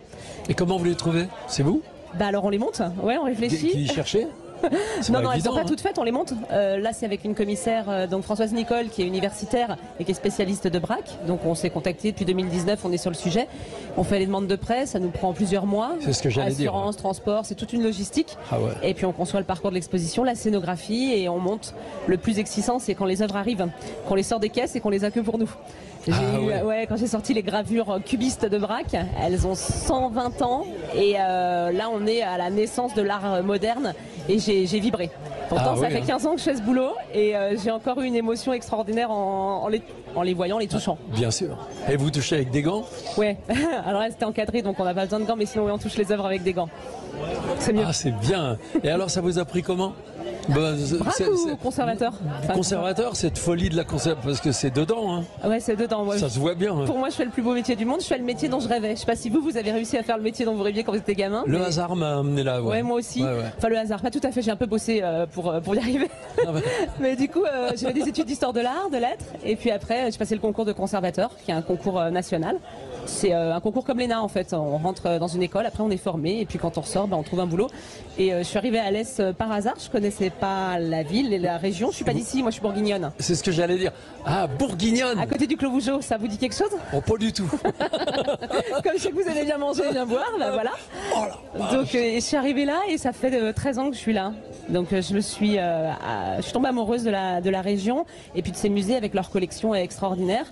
Et comment vous les trouvez ? C'est vous ? Bah alors on les monte, ouais, on réfléchit. Qui cherchez ? Non, elles sont pas toutes faites, on les monte. Là, c'est avec une commissaire, donc Françoise Nicole, qui est universitaire et qui est spécialiste de Braque. Donc, on s'est contacté depuis 2019, on est sur le sujet. On fait les demandes de prêt, ça nous prend plusieurs mois. C'est ce que j'allais dire. Assurance, transport, c'est toute une logistique. Ah ouais. Et puis, on conçoit le parcours de l'exposition, la scénographie et on monte. Le plus excitant, c'est quand les œuvres arrivent, qu'on les sort des caisses et qu'on les a que pour nous. Quand j'ai sorti les gravures cubistes de Braque, elles ont 120 ans et là on est à la naissance de l'art moderne et j'ai vibré. Pourtant ça fait 15 ans que je fais ce boulot et j'ai encore eu une émotion extraordinaire en les voyant, les touchant. Bien sûr. Et vous touchez avec des gants ? Ouais, alors là c'était encadré donc on n'a pas besoin de gants, mais sinon on touche les œuvres avec des gants. C'est mieux. Ah c'est bien. Et alors ça vous a pris comment ? Braque ou conservateur ? Conservateur, cette folie de la conservation, parce que c'est dedans. Hein. Ouais, c'est dedans. Ouais. Ça se voit bien. Hein. Pour moi, je fais le plus beau métier du monde. Je fais le métier dont je rêvais. Je sais pas si vous avez réussi à faire le métier dont vous rêviez quand vous étiez gamin. Le hasard m'a amené là. Ouais, moi aussi. Ouais. Enfin, le hasard, pas tout à fait. J'ai un peu bossé pour y arriver. Ah bah. Mais du coup, j'ai fait des études d'histoire de l'art, de lettres, et puis après, j'ai passé le concours de conservateur, qui est un concours national. C'est un concours comme l'ENA en fait. On rentre dans une école, après on est formé, et puis quand on ressort, on trouve un boulot. Et je suis arrivée à Alès par hasard. Je connaissais pas la ville et la région. Je suis pas d'ici, moi je suis bourguignonne. C'est ce que j'allais dire. Ah, bourguignonne. À côté du Clos Vougeot, ça vous dit quelque chose ? Oh, pas du tout. Comme je sais que vous allez bien manger, bien boire, bah voilà. Oh, donc je suis arrivée là et ça fait 13 ans que je suis là. Donc je suis tombée amoureuse de la région et puis de ces musées avec leur collection extraordinaire.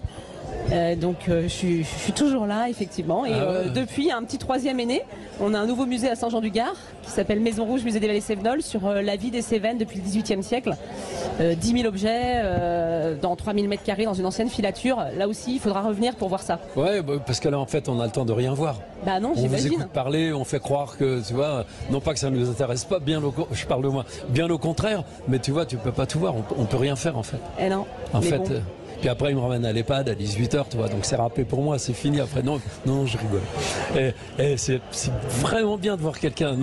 Donc je suis toujours là effectivement et depuis un petit troisième est né. On a un nouveau musée à Saint-Jean-du-Gard qui s'appelle Maison Rouge, musée des Vallées Cévenols, sur la vie des Cévennes depuis le XVIIIe siècle. 10 000 objets dans 3000 mètres carrés dans une ancienne filature. Là aussi il faudra revenir pour voir ça. Ouais, parce que là en fait on a le temps de rien voir. Bah non, on j'imagine. vous écoute parler, on fait croire que tu vois, non pas que ça ne nous intéresse pas, je parle de moi, bien au contraire, mais tu vois, tu peux pas tout voir, on peut rien faire en fait. Eh non. En fait. Bon. Puis après, il me ramène à l'EHPAD à 18h, tu vois, donc c'est râpé pour moi, c'est fini. Après, non, je rigole. Et c'est vraiment bien de voir quelqu'un,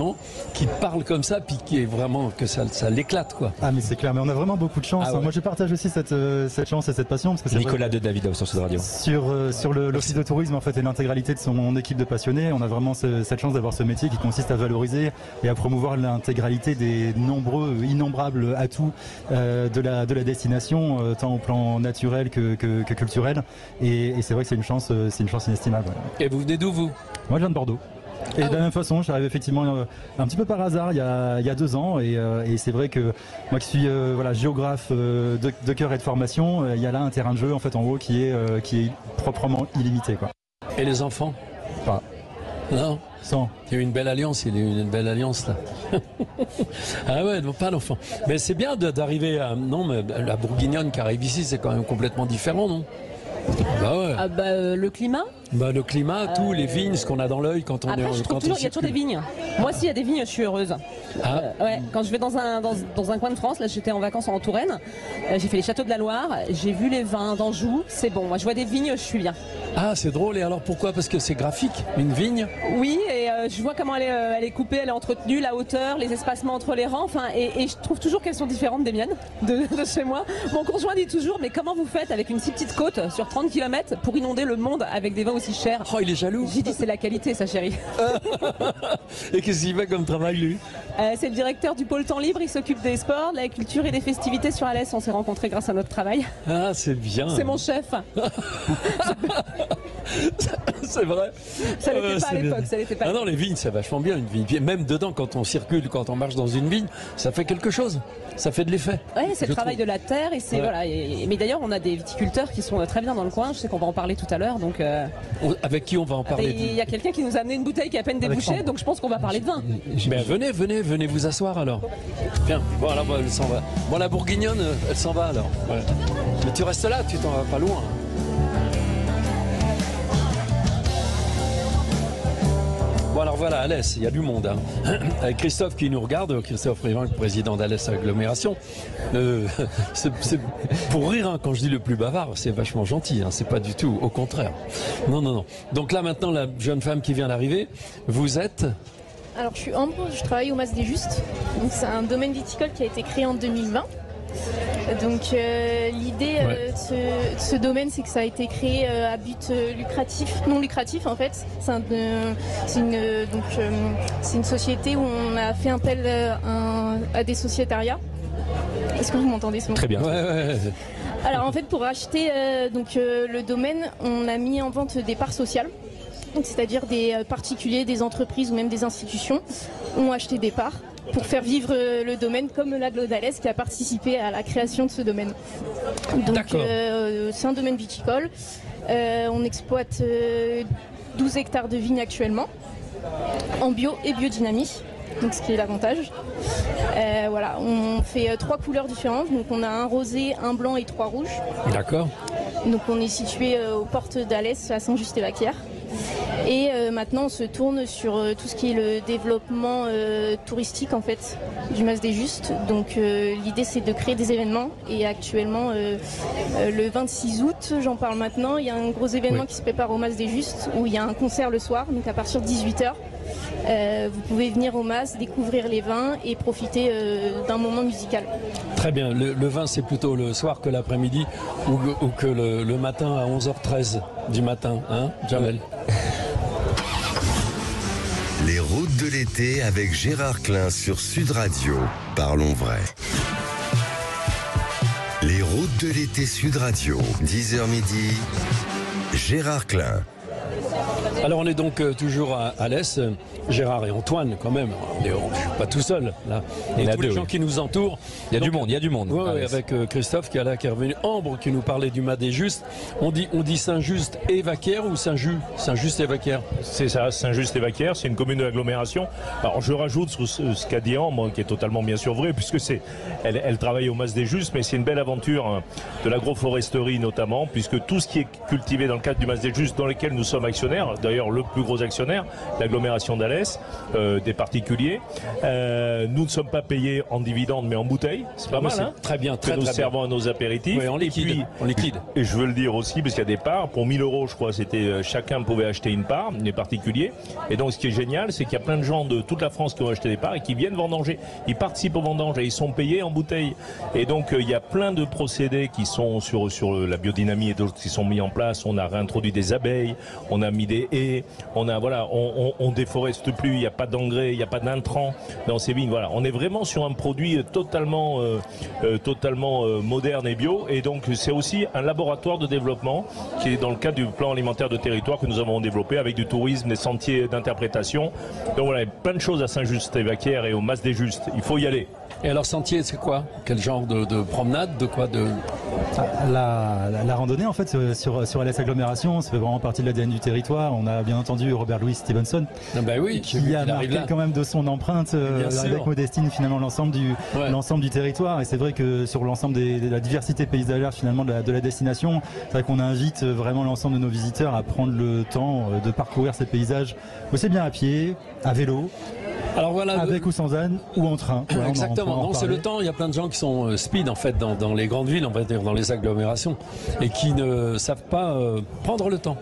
qui parle comme ça, puis qui est vraiment, que ça l'éclate, quoi. Ah, mais c'est clair, mais on a vraiment beaucoup de chance. Ah ouais. Moi, je partage aussi cette chance et cette passion. Parce que Nicolas de David sur Sud Radio. Sur l'office de tourisme, en fait, et l'intégralité de son équipe de passionnés, on a vraiment cette chance d'avoir ce métier qui consiste à valoriser et à promouvoir l'intégralité des innombrables atouts de la destination, tant au plan naturel que culturel et c'est vrai que c'est une chance inestimable. Et vous venez d'où vous ? Moi je viens de Bordeaux. Et de la même façon, j'arrive effectivement un petit peu par hasard il y a 2 ans et c'est vrai que moi qui suis géographe de cœur et de formation, il y a là un terrain de jeu en fait en haut qui est proprement illimité quoi. Et les enfants? Pas. Non. Sans. Il y a eu une belle alliance, une belle alliance là. Ah ouais, non, pas d'enfants. Mais c'est bien d'arriver à... Non, mais la bourguignonne qui arrive ici, c'est quand même complètement différent, non? Bah ouais. Ah bah, le climat. Bah le climat, tout, les vignes, ce qu'on a dans l'œil quand on Après, est. je trouve toujours, il y a toujours des vignes. Moi, s'il y a des vignes, je suis heureuse. Ah. Ouais, quand je vais dans un coin de France, là, j'étais en vacances en Touraine, j'ai fait les châteaux de la Loire, j'ai vu les vins d'Anjou, c'est bon. Moi, je vois des vignes, je suis bien. Ah, c'est drôle. Et alors pourquoi? Parce que c'est graphique, une vigne. Oui, et je vois comment elle est coupée, elle est entretenue, la hauteur, les espacements entre les rangs. Enfin, et je trouve toujours qu'elles sont différentes des miennes, de chez moi. Mon conjoint dit toujours, mais comment vous faites avec une si petite côte sur 30 km pour inonder le monde avec des vins aussi chers? Oh, il est jaloux. J'ai dit, c'est la qualité, ça, chérie. Et qu'est-ce qu'il fait comme travail, lui? C'est le directeur du pôle temps libre, il s'occupe des sports, de la culture et des festivités sur Alès. On s'est rencontrés grâce à notre travail. Ah, c'est bien. C'est mon chef. C'est vrai. Ça l'était pas à l'époque, ça l'était pas. Ah non, les vignes, c'est vachement bien, une vigne. Puis même dedans, quand on circule, quand on marche dans une vigne, ça fait quelque chose. Ça fait de l'effet. Ouais, c'est le travail de la terre et c'est ouais. Voilà. Mais d'ailleurs, on a des viticulteurs qui sont très bien dans le coin. Je sais qu'on va en parler tout à l'heure, donc. Avec qui on va en parler? Il y a quelqu'un qui nous a amené une bouteille qui est à peine débouchée, donc je pense qu'on va parler de vin. Ben venez vous asseoir alors. Bien. Bon alors elle s'en va. Bon la bourguignonne, elle s'en va alors. Ouais. Mais tu restes là, tu t'en vas pas loin. Bon alors voilà, Alès, il y a du monde. Hein. Avec Christophe qui nous regarde, Christophe Rivan, président d'Alès Agglomération. C'est pour rire, hein, quand je dis le plus bavard, c'est vachement gentil, hein, c'est pas du tout, au contraire. Non. Donc là maintenant, la jeune femme qui vient d'arriver, vous êtes... Alors je suis Ambre, je travaille au Mas des Justes. Donc c'est un domaine viticole qui a été créé en 2020. Donc l'idée de ce domaine, c'est que ça a été créé à but non lucratif en fait. C'est une société où on a fait appel à des sociétariats. Est-ce que vous m'entendez ce mot? Très bien. Ouais. Alors en fait, pour acheter le domaine, on a mis en vente des parts sociales. Donc c'est-à-dire des particuliers, des entreprises ou même des institutions ont acheté des parts pour faire vivre le domaine, comme l'Agglo d'Alès qui a participé à la création de ce domaine. Donc c'est un domaine viticole. On exploite 12 hectares de vignes actuellement, en bio et biodynamie, donc ce qui est l'avantage. Voilà, on fait 3 couleurs différentes, donc on a un rosé, un blanc et 3 rouges. D'accord. Donc on est situé aux portes d'Alès, à Saint-Just-et-Vaquière. Et maintenant on se tourne sur tout ce qui est le développement touristique en fait du Mas des Justes. Donc l'idée c'est de créer des événements et actuellement le 26 août, j'en parle maintenant, il y a un gros événement qui se prépare au Mas des Justes où il y a un concert le soir, donc à partir de 18h. Vous pouvez venir au Mas, découvrir les vins et profiter d'un moment musical. Très bien, le vin c'est plutôt le soir que l'après-midi ou que le matin à 11h13 du matin, hein, Jamel? Les routes de l'été avec Gérard Klein sur Sud Radio. Parlons vrai. Les routes de l'été Sud Radio, 10h midi. Gérard Klein. Alors on est donc toujours à Alès, Gérard et Antoine quand même, je ne suis pas tout seul là, et tous les gens qui nous entourent. Il y a du monde. Ouais, avec Christophe qui est là, qui est revenu, Ambre qui nous parlait du Mas des Justes. On dit Saint-Just et Vaquière ou Saint-Just et Vaquière? C'est ça, Saint-Just et Vaquière, c'est une commune de l'agglomération. Alors je rajoute sur ce qu'a dit Ambre, qui est totalement bien sûr vrai, puisque elle travaille au Mas des Justes, mais c'est une belle aventure de l'agroforesterie notamment, puisque tout ce qui est cultivé dans le cadre du Mas des Justes, dans lequel nous sommes actionnaires, d'ailleurs le plus gros actionnaire, l'agglomération d'Alès, des particuliers. Nous ne sommes pas payés en dividendes mais en bouteilles, c'est pas mal, hein, très bien, que nous servons à nos apéritifs. En liquide. Et je veux le dire aussi parce qu'il y a des parts, pour 1000 €, je crois, c'était chacun pouvait acheter une part, les particuliers. Et donc ce qui est génial, c'est qu'il y a plein de gens de toute la France qui ont acheté des parts et qui viennent vendanger. Ils participent aux vendanges et ils sont payés en bouteilles. Et donc il y a plein de procédés qui sont sur la biodynamie et d'autres qui sont mis en place. On a réintroduit des abeilles, on a mis des haies, on déforeste plus, il n'y a pas d'engrais, il n'y a pas d'intrants dans ces vignes. Voilà, on est vraiment sur un produit totalement moderne et bio, et donc c'est aussi un laboratoire de développement qui est dans le cadre du plan alimentaire de territoire que nous avons développé avec du tourisme, des sentiers d'interprétation. Donc voilà, il y a plein de choses à Saint-Just-et-Vaquière et au Mas des Justes. Il faut y aller. Et alors sentier, c'est quoi? Quel genre de promenade? De quoi La randonnée en fait sur Alès Agglomération, ça fait vraiment partie de l'ADN du territoire. On a bien entendu Robert Louis Stevenson qui a marqué quand même de son empreinte avec Modestine finalement l'ensemble du territoire. Et c'est vrai que sur l'ensemble de la diversité paysagère finalement de la destination, c'est vrai qu'on invite vraiment l'ensemble de nos visiteurs à prendre le temps de parcourir ces paysages aussi bien à pied, à vélo. Alors voilà, avec ou sans âne ou en train. Voilà, exactement. Non, c'est le temps. Il y a plein de gens qui sont speed en fait dans les grandes villes, on va dire dans les agglomérations, et qui ne savent pas prendre le temps.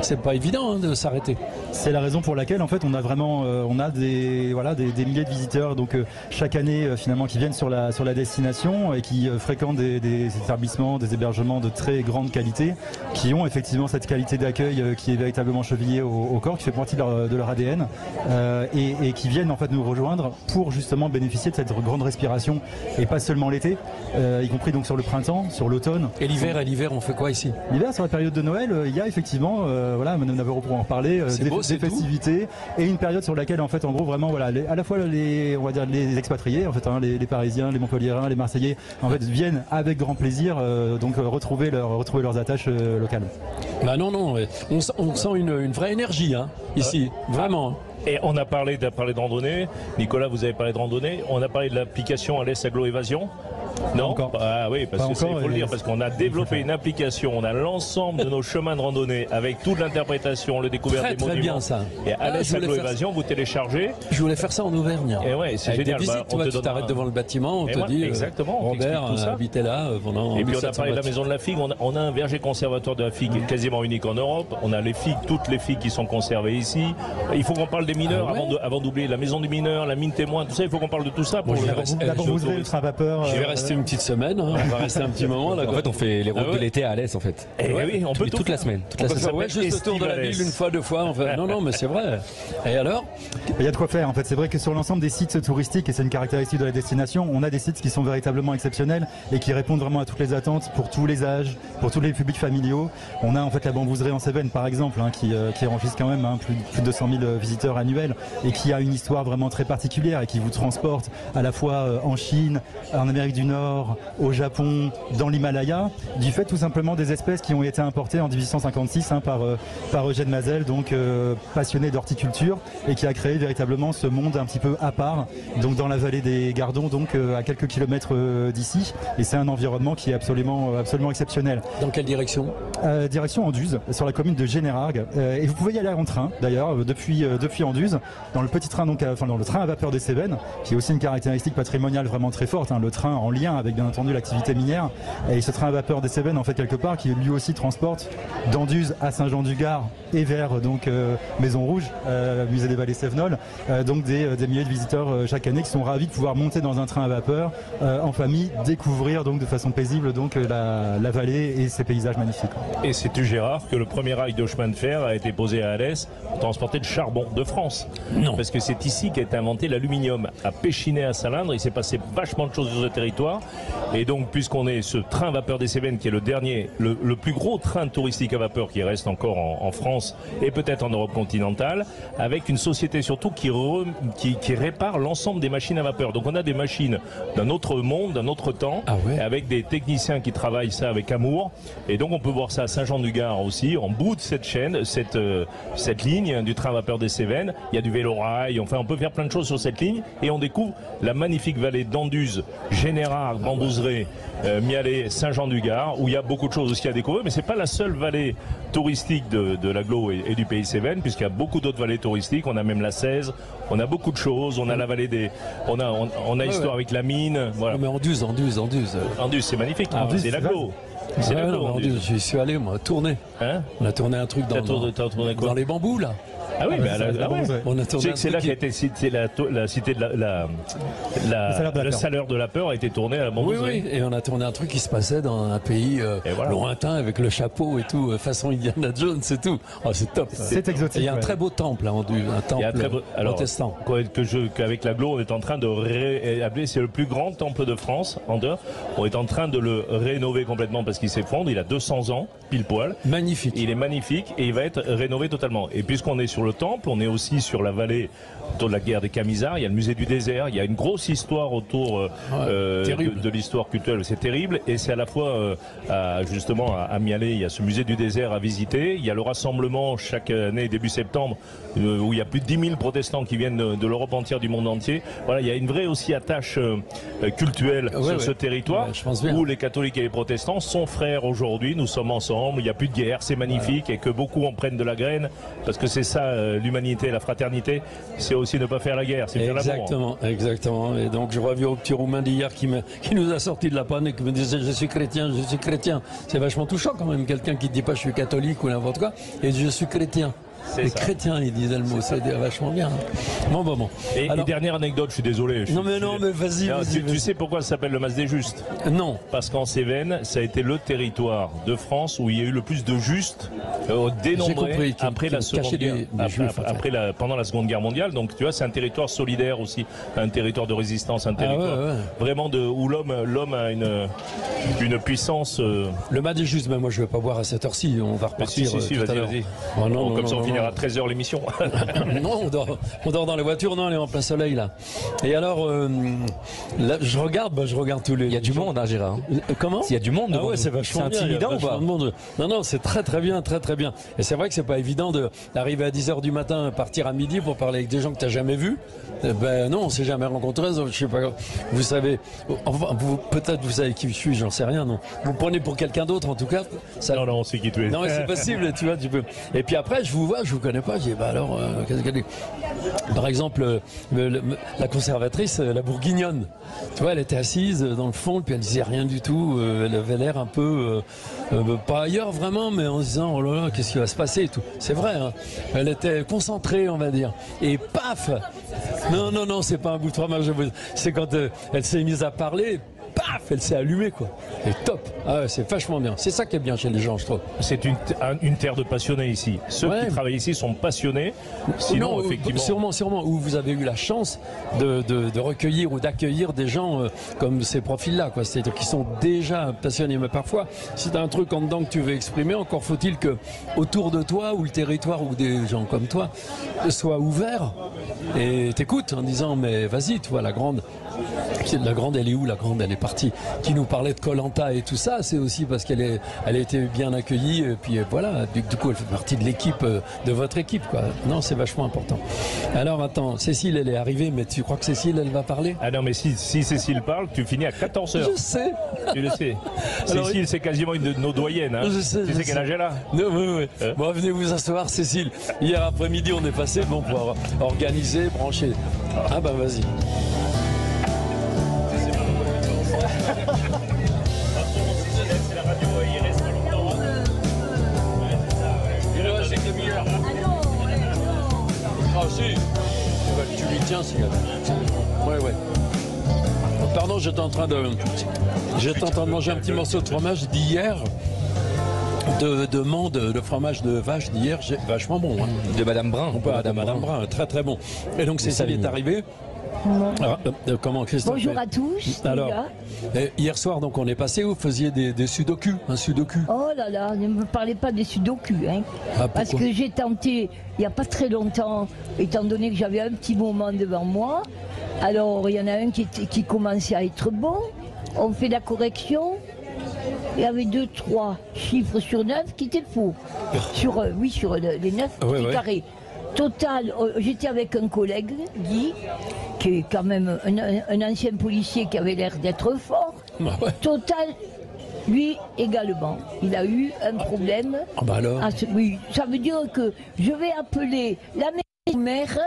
C'est pas évident de s'arrêter. C'est la raison pour laquelle en fait on a vraiment des milliers de visiteurs donc chaque année finalement qui viennent sur la destination et qui fréquentent des établissements, des hébergements de très grande qualité, qui ont effectivement cette qualité d'accueil qui est véritablement chevillée au corps, qui fait partie de leur ADN et qui viennent en fait nous rejoindre pour justement bénéficier de cette grande respiration, et pas seulement l'été, y compris donc sur le printemps, sur l'automne. Et l'hiver on fait quoi ici? L'hiver, sur la période de Noël, il y a effectivement Madame Navarro pour en reparler, des festivités et une période sur laquelle en fait en gros vraiment à la fois les expatriés en fait les Parisiens, les Montpelliérains, les Marseillais en fait viennent avec grand plaisir donc retrouver leurs attaches locales. Bah non, on sent une vraie énergie ici, vraiment. Et on a parlé de randonnée. Nicolas, vous avez parlé de randonnée. On a parlé de l'application Alès Agglo Évasion. Non, encore. Ah oui, parce que il faut le dire, parce qu'on a développé une application, on a l'ensemble de nos chemins de randonnée avec toute l'interprétation, le découvert des monuments. Très bien ça. Et Alès Agglo Évasion, vous téléchargez. Je voulais faire ça en Auvergne. Et ouais, c'est génial. Des visites, tu t'arrêtes devant le bâtiment, on te dit exactement, Robert habitez là pendant. Et puis on a parlé de la maison de la figue. On a un verger conservatoire de la figue quasiment unique en Europe. On a les figues, toutes les figues qui sont conservées ici. Il faut qu'on parle des mineurs avant d'oublier la maison du mineur, la mine témoin, tout ça. Il faut qu'on parle de tout ça. D'abord vous avez le train à vapeur. Je vais rester une petite semaine. On va rester un petit moment là. En fait, on fait les routes de l'été à Alès en fait. Et oui, on peut toute la semaine. Juste le tour de la ville une fois, deux fois. Non, mais c'est vrai. Et alors? Il y a de quoi faire en fait. C'est vrai que sur l'ensemble des sites touristiques, et c'est une caractéristique de la destination, on a des sites qui sont véritablement exceptionnels et qui répondent vraiment à toutes les attentes pour tous les âges, pour tous les publics familiaux. On a en fait la Bambouserie en Cévennes par exemple, qui enregistre quand même plus de 200 000 visiteurs annuels et qui a une histoire vraiment très particulière et qui vous transporte à la fois en Chine, en Amérique du Nord, au Japon, dans l'Himalaya, du fait tout simplement des espèces qui ont été importées en 1856 par Eugène Mazel, donc passionné d'horticulture, et qui a créé véritablement ce monde un petit peu à part, donc dans la vallée des Gardons, donc à quelques kilomètres d'ici, et c'est un environnement qui est absolument exceptionnel. Dans quelle direction? Direction Anduze, sur la commune de Générargues, et vous pouvez y aller en train d'ailleurs depuis Anduze, dans le petit train, donc dans le train à vapeur des Cévennes, qui est aussi une caractéristique patrimoniale vraiment très forte, le train en lien avec bien entendu l'activité minière, et ce train à vapeur des Cévennes en fait quelque part qui lui aussi transporte d'Anduze à Saint-Jean-du-Gard et vers donc Maison Rouge, musée des Vallées Cévenols, donc des milliers de visiteurs chaque année qui sont ravis de pouvoir monter dans un train à vapeur en famille, découvrir donc de façon paisible donc la vallée et ses paysages magnifiques. Et sais-tu Gérard que le premier rail de chemin de fer a été posé à Alès pour transporter le charbon de France? Non. Parce que c'est ici qu'a été inventé l'aluminium. À Péchinet, à Salindre, il s'est passé vachement de choses sur ce territoire. Et donc, puisqu'on est ce train vapeur des Cévennes qui est le dernier, le plus gros train touristique à vapeur qui reste encore en France et peut-être en Europe continentale, avec une société surtout qui répare l'ensemble des machines à vapeur. Donc on a des machines d'un autre monde, d'un autre temps, avec des techniciens qui travaillent ça avec amour. Et donc on peut voir ça à Saint-Jean-du-Gard aussi, en bout de cette chaîne, cette ligne du train vapeur des Cévennes. Il y a du vélo-rail, enfin on peut faire plein de choses sur cette ligne et on découvre la magnifique vallée d'Anduze, Générargues, Bambouserie, Mialet, Saint-Jean-du-Gard, où il y a beaucoup de choses aussi à découvrir, mais c'est pas la seule vallée touristique de l'Agglo et du pays Cévennes, puisqu'il y a beaucoup d'autres vallées touristiques. On a même la 16, on a beaucoup de choses, on a la vallée des, on a histoire avec la mine. Voilà. Mais Anduze. Anduze, c'est magnifique, c'est l'Agglo. J'y suis allé, moi, tourner. On a tourné un truc dans les bambous, là. Ah oui, on a tourné. C'est là qu'a été cité la cité de le salaire de la peur a été tourné à la bambou. Oui, et on a tourné un truc qui se passait dans un pays lointain avec le chapeau et tout, façon Indiana Jones et tout. Oh, c'est top. C'est exotique. Il y a un très beau temple, un temple protestant. Qu'avec l'Aglo, on est en train de réhabiliter. C'est le plus grand temple de France en dehors. On est en train de le rénover complètement parce qu'il s'effondre. Il a 200 ans, pile poil. Magnifique. Il est magnifique et il va être rénové totalement. Et puisqu'on est sur le temple, on est aussi sur la vallée autour de la guerre des Camisards, il y a le musée du désert, il y a une grosse histoire autour de l'histoire culturelle, c'est terrible, et c'est à la fois justement à Mialet, il y a ce musée du désert à visiter, il y a le rassemblement chaque année début septembre où il y a plus de 10 000 protestants qui viennent de l'Europe entière, du monde entier. Voilà, il y a une vraie aussi attache culturelle sur ce territoire où les catholiques et les protestants sont frères aujourd'hui, nous sommes ensemble, il n'y a plus de guerre, c'est magnifique, et que beaucoup en prennent de la graine, parce que c'est ça l'humanité, la fraternité, c'est aussi ne pas faire la guerre, c'est faire l'amour. Exactement. Et donc je reviens au petit Roumain d'hier qui nous a sorti de la panne et qui me disait je suis chrétien. C'est vachement touchant quand même, quelqu'un qui ne dit pas je suis catholique ou n'importe quoi, et je suis chrétien. Les chrétiens, ils disaient le mot, c'est vachement bien. Bon. Et dernière anecdote, je suis désolé. Mais vas-y. Tu sais pourquoi ça s'appelle le Mas des Justes? Non. Parce qu'en Cévennes, ça a été le territoire de France où il y a eu le plus de justes dénombrés après la Seconde Guerre, pendant la Seconde Guerre mondiale. Donc tu vois, c'est un territoire solidaire aussi, un territoire de résistance, un territoire vraiment où l'homme a une puissance. Le Mas des Justes, moi je ne vais pas boire à cette heure-ci, on va repartir. Si, vas-y. Comme ça on finira à 13h l'émission. Non, on dort dans les voitures, non, on est en plein soleil là. Et alors, là, je regarde tous les... Il y a du monde, hein, Gérard. Comment? Il y a du monde. C'est vachement bien. C'est intimidant ou pas? Non, c'est très bien. Et c'est vrai que c'est pas évident d'arriver à 10h du matin, partir à midi pour parler avec des gens que tu n'as jamais vus. Non, on s'est jamais rencontrés, je sais pas. Vous savez, peut-être vous savez qui je suis, j'en sais rien, non. Vous prenez pour quelqu'un d'autre en tout cas. Non, on sait qui tu es. Non, c'est possible, tu vois, tu peux. Et puis après, je vous vois, je vous connais pas, je dis alors, qu'est-ce qu'elle dit? Par exemple, la conservatrice, la bourguignonne, tu vois, elle était assise dans le fond, puis elle disait rien du tout, elle avait l'air un peu, pas ailleurs vraiment, mais en se disant, oh là là, qu'est-ce qui va se passer et tout. C'est vrai, hein. Elle était concentrée, on va dire. Et paf! Non, c'est pas un bout de fromage, c'est quand elle s'est mise à parler, paf, elle s'est allumée, quoi. Et top. C'est vachement bien. C'est ça qui est bien chez les gens, je trouve. C'est une terre de passionnés ici. Ceux qui travaillent ici sont passionnés. Sinon, effectivement. Sûrement, où vous avez eu la chance de recueillir ou d'accueillir des gens comme ces profils-là, quoi. C'est-à-dire qui sont déjà passionnés. Mais parfois, si tu as un truc en dedans que tu veux exprimer, encore faut-il que autour de toi, ou le territoire, ou des gens comme toi, soient ouverts et t'écoutent en disant, mais vas-y, tu vois, la grande, elle est où? La grande, elle est partie. Qui nous parlait de Koh-Lanta et tout ça, c'est aussi parce qu'elle a été bien accueillie, et puis voilà, du coup elle fait partie de l'équipe, de votre équipe, quoi. Non, c'est vachement important. Alors attends, Cécile, elle est arrivée, mais tu crois que Cécile, elle va parler? Ah non, mais si Cécile parle, tu finis à 14h. Je sais. Tu le sais. Cécile, c'est quasiment une de nos doyennes, hein. Je sais. Tu sais quel âge elle a? Oui. Bon, venez vous asseoir, Cécile. Hier après-midi, on est passé, pour organiser, brancher. Ah bah vas-y. Si, tu lui tiens, c'est ouais. Pardon, j'étais en train de manger un petit morceau de fromage d'hier, de fromage de vache d'hier, vachement bon. Hein. De Madame Brun. Madame Brun, très très bon. Et donc Cécile est arrivée. Alors, comment, Christophe? Bonjour à tous. Alors, hier soir, donc, on est passé, vous faisiez des sudoku, un sudoku. Oh là là, ne me parlez pas des sudoku, hein. Parce que j'ai tenté, il n'y a pas très longtemps, étant donné que j'avais un petit moment devant moi. Alors, il y en a un qui commençait à être bon. On fait la correction. Il y avait 2-3 chiffres sur 9 qui étaient faux. Sur les 9 petits carrés. Total, j'étais avec un collègue, Guy, qui est quand même un ancien policier qui avait l'air d'être fort. Total, lui également. Il a eu un problème. Ah bah alors oui, ça veut dire que je vais appeler la aux maires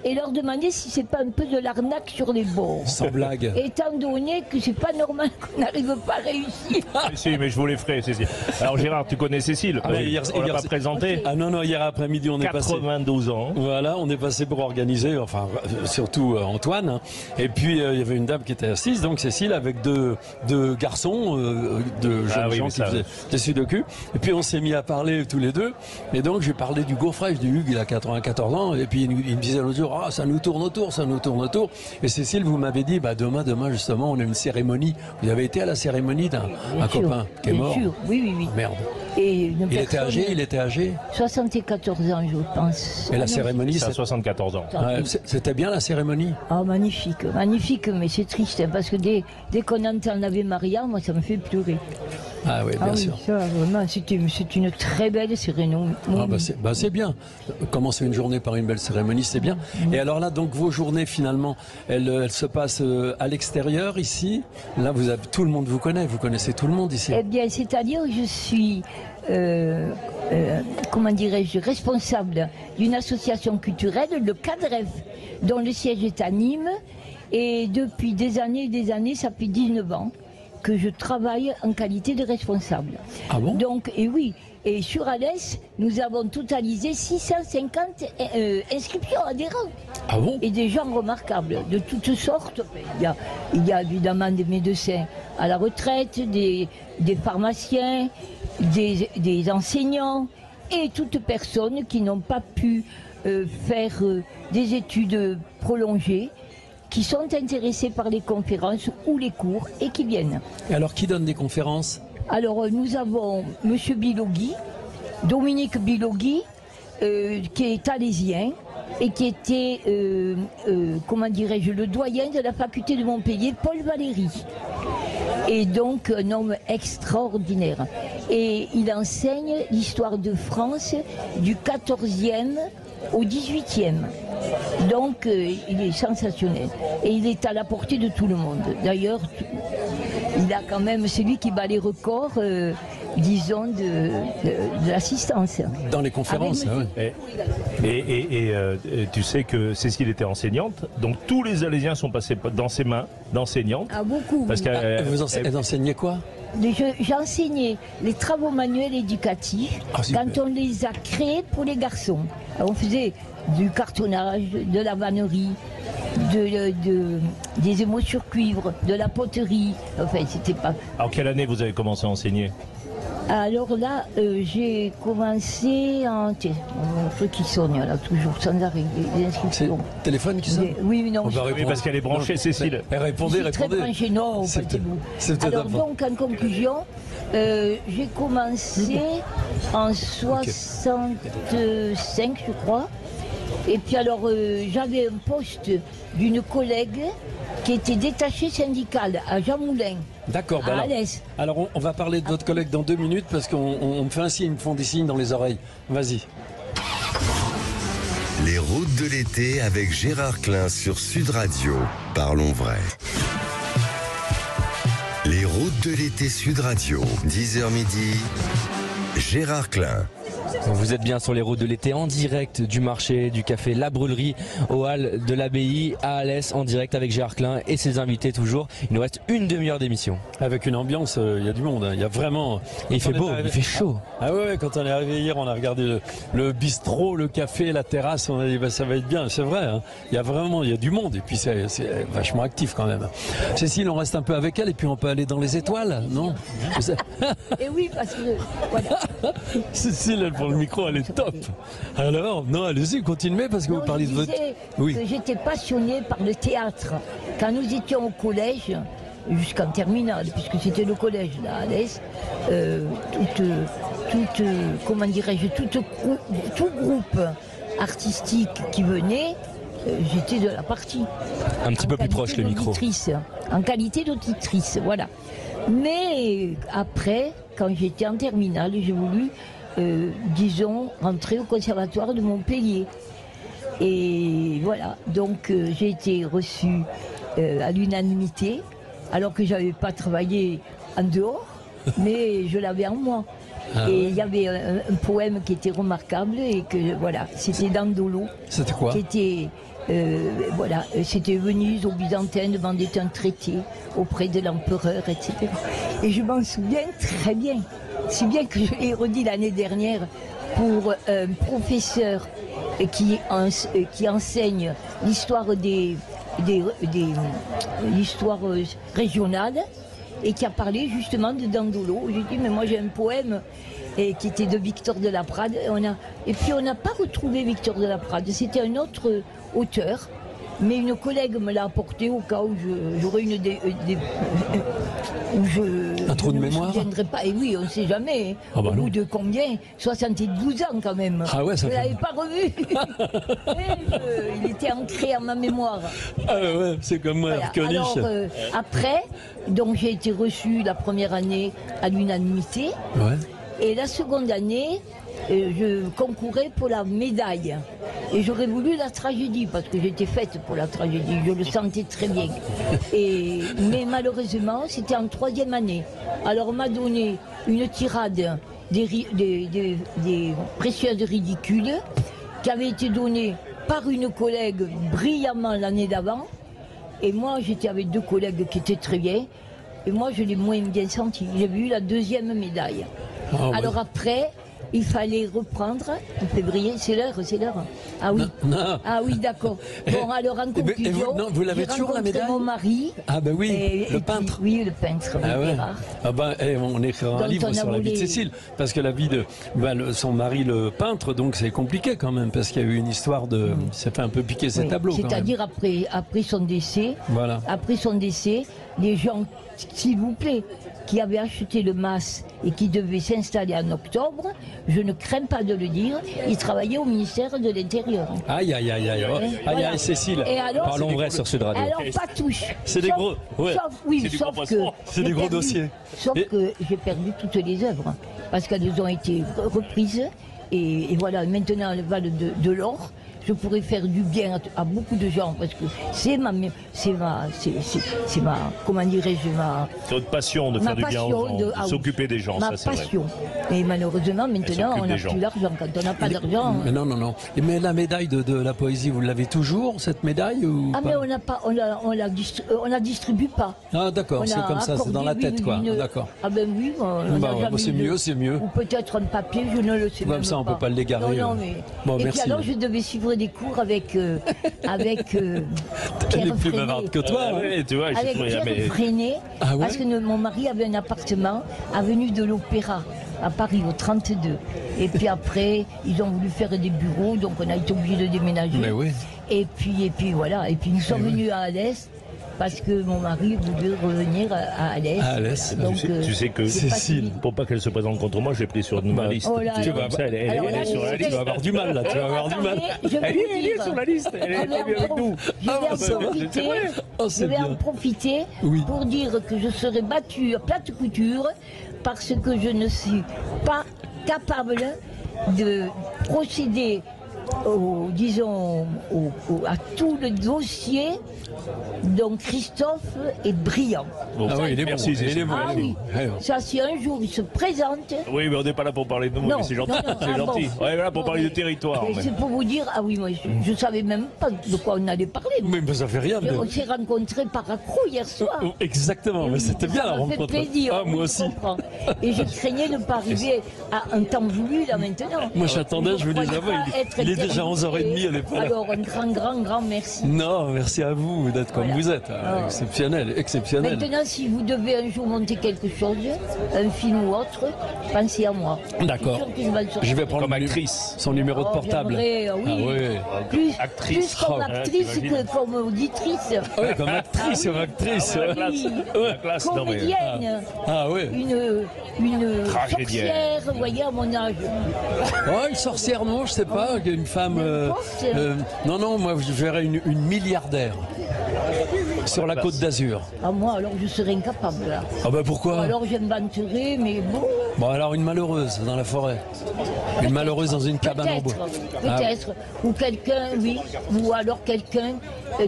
et leur demander si c'est pas un peu de l'arnaque sur les bords. Sans blague. Étant donné que c'est pas normal qu'on n'arrive pas à réussir. Si, mais je vous les ferai, Cécile. Alors Gérard, tu connais Cécile? On l'a pas présenté. Ah non, hier après-midi, on est 92 ans. Voilà, on est passé pour organiser, enfin, surtout Antoine. Hein. Et puis, il y avait une dame qui était assise, donc Cécile, avec deux garçons, deux jeunes gens qui faisaient des sudoku. Et puis, on s'est mis à parler tous les deux. Et donc, j'ai parlé du gaufrage du Hugues, il a 94 ans. Et puis, il me disait l'autre jour, ça nous tourne autour, ça nous tourne autour. Et Cécile, vous m'avez dit, demain, justement, on a une cérémonie. Vous avez été à la cérémonie d'un copain qui est mort? Sûr. Oui. Oh, merde. Et il était âgé 74 ans, je pense. Et la cérémonie, c'est à 74 ans. C'était bien la cérémonie? Ah, magnifique, mais c'est triste, hein, parce que dès qu'on entend l'Ave Maria, moi, ça me fait pleurer. Ah oui, bien sûr. Ça, vraiment, c'est une très belle cérémonie. C'est bien. Commencer une journée par une belle cérémonie, c'est bien. Et alors là, donc, vos journées, finalement, elles se passent à l'extérieur, ici. Là, tout le monde vous connaît, vous connaissez tout le monde ici. Eh bien, c'est-à-dire que je suis... comment dirais-je, responsable d'une association culturelle, le CADREF, dont le siège est à Nîmes. Et depuis des années, ça fait 19 ans que je travaille en qualité de responsable. Ah bon? Donc, et sur Alès, nous avons totalisé 650 inscriptions adhérents. Ah bon? Et des gens remarquables, de toutes sortes. Il y a évidemment des médecins à la retraite, des pharmaciens, des enseignants et toutes personnes qui n'ont pas pu faire des études prolongées, qui sont intéressés par les conférences ou les cours et qui viennent. Et alors, qui donne des conférences? Alors, nous avons M. Bilogui, Dominique Bilogui, qui est alésien et qui était, le doyen de la faculté de Montpellier, Paul Valéry. Et donc, un homme extraordinaire. Et il enseigne l'histoire de France du 14e au 18e. Donc, il est sensationnel. Et il est à la portée de tout le monde. D'ailleurs, il a quand même, c'est lui qui bat les records, disons, de l'assistance. Dans les conférences, Et tu sais que Cécile était enseignante, donc tous les Alésiens sont passés dans ses mains d'enseignante. Ah, beaucoup. Parce vous enseignez quoi? J'ai enseigné les travaux manuels éducatifs quand on les a créés pour les garçons. Alors, on faisait du cartonnage, de la vannerie, des émaux sur cuivre, de la poterie. Enfin, c'était pas... Alors, quelle année vous avez commencé à enseigner? Alors là, j'ai commencé en... Un truc qui sonne là, toujours, sans arrêt, des inscriptions. C'est le téléphone qui sonne? Oui, non. Oui, parce qu'elle est branchée, Cécile. Répondez. Très branchée, non, pas alors donc, en conclusion, j'ai commencé en 65, je crois. Et puis alors, j'avais un poste d'une collègue qui était détachée syndicale à Jean Moulin. D'accord, alors on va parler de votre collègue dans 2 minutes parce qu'on me fait un signe, ils me font des signes dans les oreilles. Vas-y. Les routes de l'été avec Gérard Klein sur Sud Radio. Parlons vrai. Les routes de l'été Sud Radio, 10h midi. Gérard Klein. Vous êtes bien sur les routes de l'été en direct du marché du café La Brûlerie au hall de l'Abbaye à Alès, en direct avec Gérard Klein et ses invités toujours. Il nous reste une demi-heure d'émission. Avec une ambiance, il y a du monde, il y a vraiment... Et il fait beau, il fait chaud. Ah ouais, quand on est arrivé hier, on a regardé le bistrot, le café, la terrasse, on a dit ça va être bien, c'est vrai. Hein. Il y a du monde et puis c'est vachement actif quand même. Cécile, on reste un peu avec elle et puis on peut aller dans les étoiles, non? Et oui, parce que... Voilà. Cécile, elle, pour le micro, elle est top. Alors, non, allez-y, continuez parce que vous parlez de votre... Oui. J'étais passionnée par le théâtre. Quand nous étions au collège, jusqu'en terminale, puisque c'était le collège là, à Alès, tout groupe artistique qui venait, j'étais de la partie. Un petit peu plus proche le micro. En qualité d'auditrice, voilà. Mais après, quand j'étais en terminale, j'ai voulu, rentrer au conservatoire de Montpellier. Et voilà, donc j'ai été reçue à l'unanimité, alors que je n'avais pas travaillé en dehors, mais je l'avais en moi. Et il y avait un poème qui était remarquable et que voilà, c'était Dandolo. C'était quoi? Qui était voilà, c'était Venise aux Byzantins demandait un traité auprès de l'empereur, etc. Et je m'en souviens très bien. Si bien que je l'ai redit l'année dernière pour un professeur qui enseigne l'histoire l'histoire régionale et qui a parlé justement de Dandolo. J'ai dit mais moi j'ai un poème qui était de Victor de la Prade et puis on n'a pas retrouvé Victor de la Prade, c'était un autre auteur, mais une collègue me l'a apporté au cas où j'aurais un trou de mémoire. Je ne me souviendrai pas, et oui, on ne sait jamais. Ah bah au bout de combien 72 ans quand même. Ah ouais, ça je ne l'avais pas revu. Il était ancré en ma mémoire. Ah ouais, c'est comme moi, voilà. Alors, après, donc j'ai été reçue la première année à l'unanimité. Ouais. Et la seconde année, je concourais pour la médaille. Et j'aurais voulu la tragédie, parce que j'étais faite pour la tragédie, je le sentais très bien. Mais malheureusement, c'était en troisième année. Alors on m'a donné une tirade des précieuses ridicules, qui avait été donnée par une collègue brillamment l'année d'avant. Et moi, j'étais avec deux collègues qui étaient très bien. Et moi, je l'ai moins bien senti. J'ai eu la deuxième médaille. Oh, alors après, il fallait reprendre en février. C'est l'heure. Ah oui. Non. Ah oui, d'accord. Bon, alors en conclusion, vous l'avez toujours la médaille? Mon mari. Ah ben oui, le peintre. Oui, le peintre. Ah ouais. Ah ben, on écrira un livre sur la vie de Cécile, parce que la vie de son mari, le peintre, donc c'est compliqué quand même, parce qu'il y a eu une histoire de, ça fait un peu piquer ses tableaux. C'est-à-dire après son décès. Voilà. Après son décès, les gens, s'il vous plaît, qui avaient acheté le MAS et qui devaient s'installer en octobre, je ne crains pas de le dire, ils travaillaient au ministère de l'Intérieur. Aïe, aïe, aïe, aïe. Aïe, aïe, Cécile. Parlons vrai sur Sud Radio. Alors, pas touche. C'est des gros. Ouais. C'est des gros dossiers. Sauf que j'ai perdu toutes les œuvres, parce qu'elles ont été reprises. Et voilà, maintenant, elles valent de l'or. Je pourrais faire du bien à beaucoup de gens, parce que c'est ma comment dirais-je, c'est votre passion de faire du bien aux gens, de s'occuper des gens, ça c'est vrai. Ma passion. Et malheureusement, maintenant, on n'a plus d'argent. Quand on n'a pas d'argent... Mais non. Mais la médaille de la poésie, vous l'avez toujours, cette médaille ou mais on n'a pas, on la distribue pas. Ah d'accord, c'est comme ça, c'est dans la tête, quoi. D'accord. Ah ben oui, c'est mieux. Ou peut-être un papier, je ne le sais pas. Comme ça, on peut pas l'égarer. Non, mais... Bon, et merci. puis alors, je devais suivre des cours avec Pierre Elle est plus bavarde que toi. Ouais, tu vois, avec Pierre Freinet, parce que mon mari avait un appartement avenue de l'Opéra à Paris au 32. Et puis après, ils ont voulu faire des bureaux, donc on a été obligé de déménager. Mais oui. Et puis voilà. Et puis nous sommes venus à Alès, parce que mon mari voulait revenir à Alès. Donc, tu sais que Cécile, pour pas qu'elle se présente contre moi, je l'ai pris sur ma liste. Elle est sur la liste. Tu vas avoir du mal là, tu vas avoir du mal. Elle est sur la liste, elle est avec nous. Je vais en profiter pour dire que je serai battue à plate couture parce que je ne suis pas capable de procéder à tout le dossier. Donc Christophe est brillant. Bon, il est bon. Ça, si un jour il se présente... Oui, mais on n'est pas là pour parler de nous, mais c'est gentil. C'est gentil. On est là pour parler de territoire. C'est pour vous dire, moi je ne savais même pas de quoi on allait parler. Mais ça fait rien. On s'est rencontrés par accro hier soir. Exactement, mais c'était bien la rencontre. Ça fait plaisir. Moi aussi. Et je craignais de ne pas arriver à un temps voulu là maintenant. Moi j'attendais, je vous dis, il est déjà 11h30, elle est pas là. Alors un grand merci. Non, merci à vous d'être comme vous êtes. Exceptionnel. Maintenant, si vous devez un jour monter quelque chose, un film ou autre, pensez à moi. D'accord. Je vais prendre comme actrice son numéro de portable. Plus comme actrice que comme auditrice. Oui, comme actrice. La classe. Comédienne. Une sorcière, vous voyez, à mon âge. Une sorcière, non, je sais pas. Une femme. Non, moi je verrais une milliardaire. Sur la Côte d'Azur. Moi, alors je serais incapable là. Ah bah pourquoi? Alors j'inventerais, mais bon. Bon, alors une malheureuse dans la forêt. Une malheureuse dans une cabane en bois. Peut-être. Ou quelqu'un, oui. Ou alors quelqu'un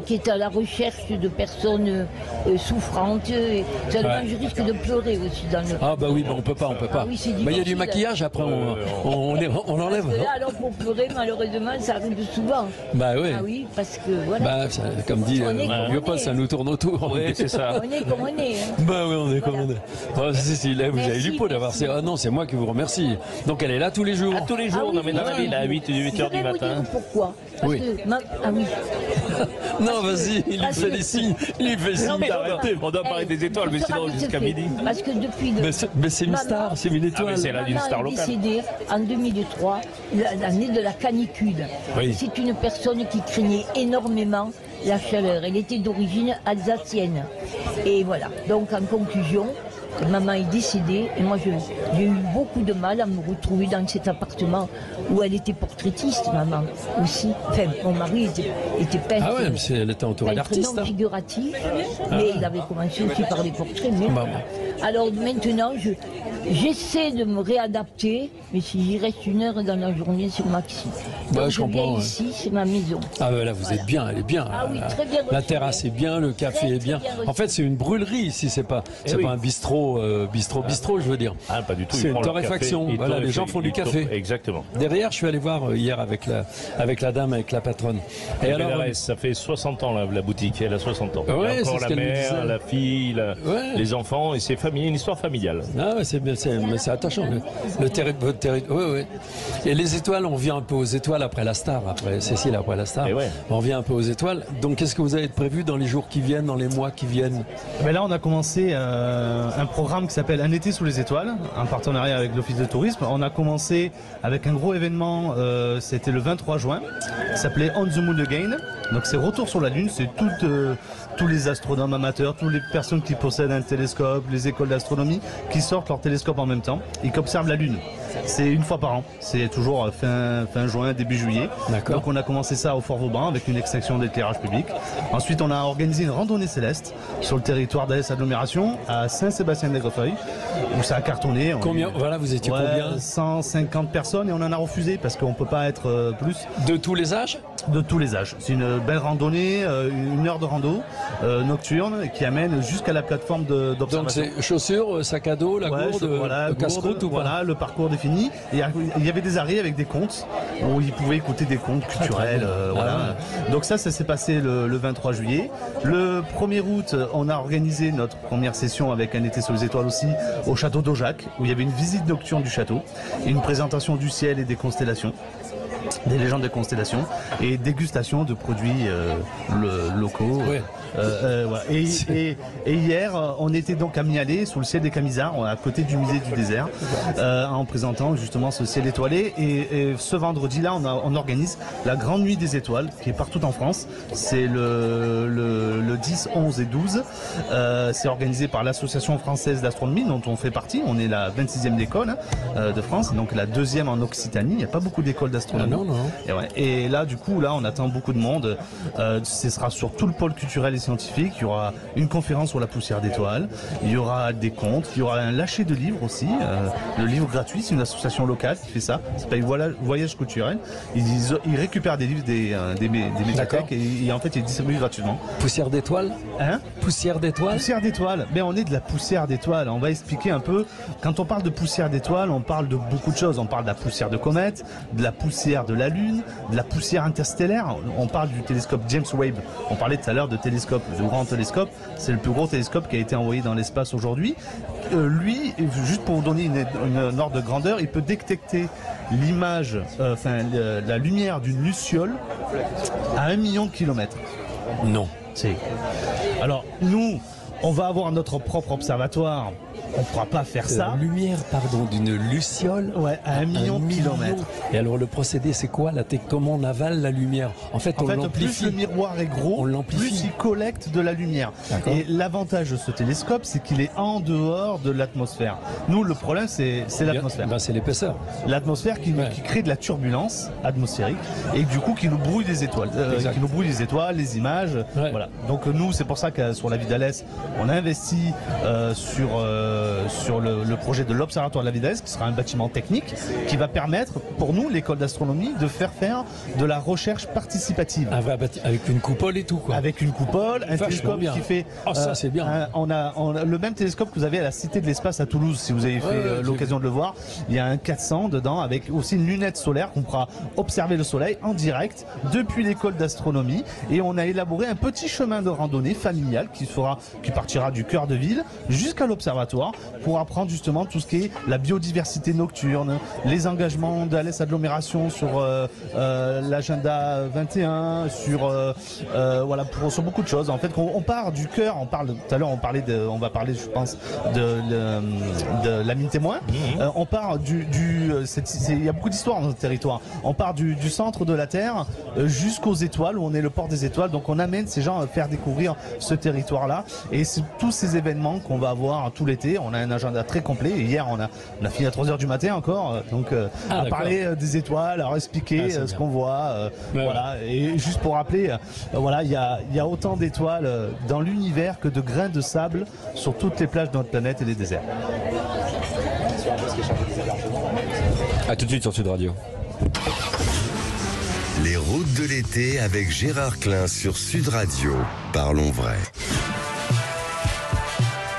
qui est à la recherche de personnes souffrantes. Seulement, je risque de pleurer aussi dans le... Ah bah oui, on peut pas. Ah oui, c'est il y a du maquillage, après on enlève. Là, alors pour pleurer, malheureusement, ça arrive souvent. Bah oui. Ah oui, parce que voilà. Bah, comme dit vieux pote, ça nous tourne autour. Oui, c'est ça. On est comme on est. Hein. Bah oui, on est comme on est. Oh, là, vous avez du pot d'avoir... Ah non, c'est moi qui vous remercie. Donc elle est là tous les jours. Tous les jours, on emmène dans la ville à 8h du matin. Pourquoi? Parce que ah oui. Non, vas-y, il lui fait des signes. Il lui fait signe d'arrêter. On doit parler des étoiles, mais sinon jusqu'à midi. Parce que depuis... Mais c'est une star, c'est une étoile. C'est une star locale. Elle est décédée en 2003, l'année de la canicule. Oui. C'est une personne qui craignait énormément la chaleur. Elle était d'origine alsacienne. Et voilà. Donc en conclusion, maman est décédée et moi j'ai eu beaucoup de mal à me retrouver dans cet appartement où elle était portraitiste, maman aussi. Enfin, mon mari était peintre. Ah ouais, mais elle était entourée d'artistes. Non figuratif, mais il avait commencé aussi par les portraits. Mais... Alors maintenant, j'essaie de me réadapter, mais si j'y reste 1 heure dans la journée sur Maxi. Donc je viens ici, c'est ma maison. Ah ben là, vous êtes bien, elle est bien. Ah oui, très bien. La terrasse est bien, le café est bien. En fait, c'est une brûlerie ici, c'est pas un bistrot, je veux dire. Ah, pas du tout. C'est une torréfaction. Voilà, les gens font du café. Exactement. Derrière, je suis allé voir hier avec la dame, avec la patronne. Et alors, ça fait 60 ans la boutique, elle a 60 ans. Ouais, encore la mère, la fille, les enfants, et c'est une histoire familiale. Ah ouais, c'est attachant. Votre territoire. Ouais. Et les étoiles, on vient un peu aux étoiles après la star, après Cécile, après la star. On vient un peu aux étoiles. Donc qu'est-ce que vous avez prévu dans les jours qui viennent, dans les mois qui viennent? Là, on a commencé un programme qui s'appelle Un été sous les étoiles, en partenariat avec l'Office de tourisme. On a commencé avec un gros événement, c'était le 23 juin, qui s'appelait On the Moon Again. Donc c'est Retour sur la Lune, c'est tous les astronomes amateurs, toutes les personnes qui possèdent un télescope, les écoles d'astronomie, qui sortent leur télescope en même temps et qui observent la Lune. C'est une fois par an, c'est toujours fin juin, début juillet. Donc on a commencé ça au Fort Vauban avec une extinction d'éclairage public. Ensuite on a organisé une randonnée céleste sur le territoire d'Alès Agglomération à Saint-Sébastien-de-Négrefeuille, où ça a cartonné. Combien? Voilà, vous étiez combien? 150 personnes, et on en a refusé parce qu'on ne peut pas être plus. De tous les âges? De tous les âges. C'est une belle randonnée, 1 heure de rando nocturne qui amène jusqu'à la plateforme d'observation. Donc c'est chaussures, sac à dos, la gourde, casse-croûte ou pas? Voilà, le parcours défini. Et il y avait des arrêts avec des contes où ils pouvaient écouter des contes culturels. Voilà. Donc ça s'est passé le 23 juillet. Le 1er août, on a organisé notre première session avec Un été sous les étoiles aussi au château d'Aujac, où il y avait une visite nocturne du château et une présentation du ciel et des constellations. Des légendes de constellations et dégustation de produits locaux. Voilà. Et hier, on était donc à Mialet, sous le ciel des Camisards, à côté du musée du désert, en présentant justement ce ciel étoilé. Et ce vendredi-là, on organise la Grande Nuit des Étoiles, qui est partout en France. C'est le 10, 11 et 12. C'est organisé par l'Association française d'astronomie, dont on fait partie. On est la 26e école de France, donc la 2e en Occitanie. Il n'y a pas beaucoup d'écoles d'astronomie. Et là, du coup, on attend beaucoup de monde. Ce sera sur tout le pôle culturel et scientifique. Il y aura une conférence sur la poussière d'étoiles. Il y aura des contes. Il y aura un lâcher de livres aussi. Le livre gratuit, c'est une association locale qui fait ça. Ça s'appelle Voyage culturel. Ils récupèrent des livres des médiathèques et en fait, ils distribuent gratuitement. Poussière d'étoiles? Poussière d'étoiles? Poussière d'étoiles. Mais on est de la poussière d'étoiles. On va expliquer un peu. Quand on parle de poussière d'étoiles, on parle de beaucoup de choses. On parle de la poussière de comète, de la poussière de la Lune, de la poussière interstellaire. On parle du télescope James Webb. On parlait tout à l'heure de télescope, le grand télescope. C'est le plus gros télescope qui a été envoyé dans l'espace aujourd'hui. Lui, juste pour vous donner une ordre de grandeur, il peut détecter l'image, la lumière d'une luciole à 1 million de kilomètres. Non. Alors, nous, on va avoir notre propre observatoire. On ne pourra pas faire ça. Lumière, d'une luciole. Ouais, à 1 million de kilomètres. Et alors le procédé, c'est quoi? Comment on avale la lumière? En fait, on l'amplifie. Plus le miroir est gros, plus il collecte de la lumière. Et l'avantage de ce télescope, c'est qu'il est en dehors de l'atmosphère. Nous, le problème, c'est l'atmosphère. C'est l'épaisseur. L'atmosphère qui crée de la turbulence atmosphérique et du coup qui nous brouille des étoiles. Qui nous brouille les étoiles, les images. Voilà. Donc nous, c'est pour ça que sur la vie d'Alès, On a investi sur le projet de l'Observatoire de la vie d'Alès, qui sera un bâtiment technique qui va permettre pour nous, l'école d'astronomie, de faire de la recherche participative. Avec une coupole et tout, quoi. Avec une coupole, un télescope qui fait... ça c'est bien. On a le même télescope que vous avez à la Cité de l'Espace à Toulouse, si vous avez fait l'occasion de le voir. Il y a un 400 dedans, avec aussi une lunette solaire qu'on pourra observer le soleil en direct depuis l'école d'astronomie. Et on a élaboré un petit chemin de randonnée familial qui partira du cœur de ville jusqu'à l'observatoire pour apprendre justement tout ce qui est la biodiversité nocturne, les engagements d'Alès Agglomération sur l'agenda 21, sur beaucoup de choses. En fait, on part du cœur. Tout à l'heure, on va parler, je pense, de la mine témoin. On part il y a beaucoup d'histoires dans notre territoire. On part du centre de la Terre jusqu'aux étoiles, où on est le port des étoiles. Donc on amène ces gens à faire découvrir ce territoire-là. Et c'est tous ces événements qu'on va avoir tout l'été. On a un agenda très complet. Et hier, on a fini à 3h du matin encore. Donc à parler des étoiles, à expliquer ce qu'on voit. Voilà. Et juste pour rappeler, il y a autant d'étoiles dans l'univers que de grains de sable sur toutes les plages de notre planète et les déserts. A tout de suite sur Sud Radio. Les routes de l'été avec Gérard Klein sur Sud Radio. Parlons vrai.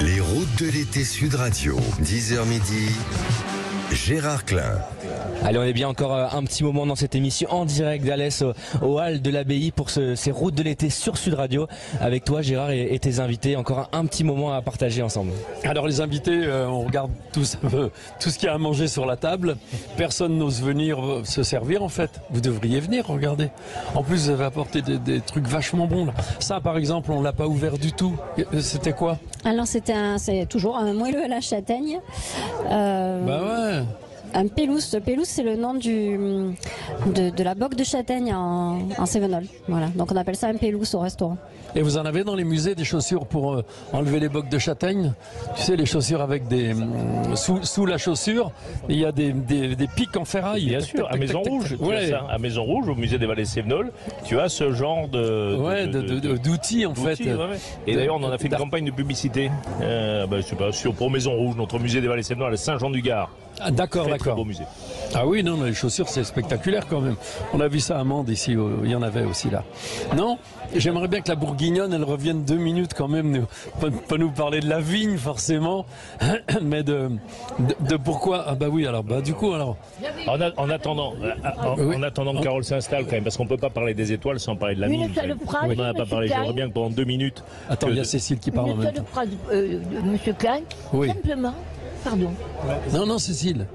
Les routes de l'été Sud Radio. 10h midi. Gérard Klein. Allez, on est bien encore un petit moment dans cette émission en direct d'Alès au Hall de l'Abbaye pour ces routes de l'été sur Sud Radio. Avec toi, Gérard, et tes invités, encore un petit moment à partager ensemble. Alors les invités, on regarde tous tout ce qu'il y a à manger sur la table. Personne n'ose venir se servir en fait. Vous devriez venir, regardez. En plus, vous avez apporté des trucs vachement bons là. Ça, par exemple, on l'a pas ouvert du tout. C'était quoi? Alors c'est toujours un moelleux à la châtaigne. Bah ouais. Un pélouse. Le pélouse, c'est le nom de la boque de châtaigne en Cévenol. Voilà. Donc on appelle ça un pélouse au restaurant. Et vous en avez dans les musées des chaussures pour enlever les boques de châtaigne? Tu sais, les chaussures avec sous la chaussure, il y a des pics en ferraille. Bien sûr, à Maison Rouge. À Maison Rouge, au musée des Vallées Cévenol, tu as ce genre d'outils en fait. Ouais. Et d'ailleurs, on en a fait une campagne de publicité. Pour Maison Rouge, notre musée des Vallées Cévenol à Saint-Jean-du-Gard. Ah, d'accord. Très beau musée. Ah oui, non, les chaussures, c'est spectaculaire quand même. On a vu ça à Mende ici, il y en avait aussi là. Non, j'aimerais bien que la Bourguignonne, elle revienne 2 minutes quand même, pas nous parler de la vigne forcément, mais de pourquoi. Ah bah oui, alors du coup alors. En attendant que Carole s'installe quand même, parce qu'on peut pas parler des étoiles sans parler de la mine. On n'en a pas parlé. J'aimerais bien que pendant 2 minutes. Attends, il y a Cécile qui parle en même temps. Monsieur Klein, simplement. Pardon. Non, Cécile.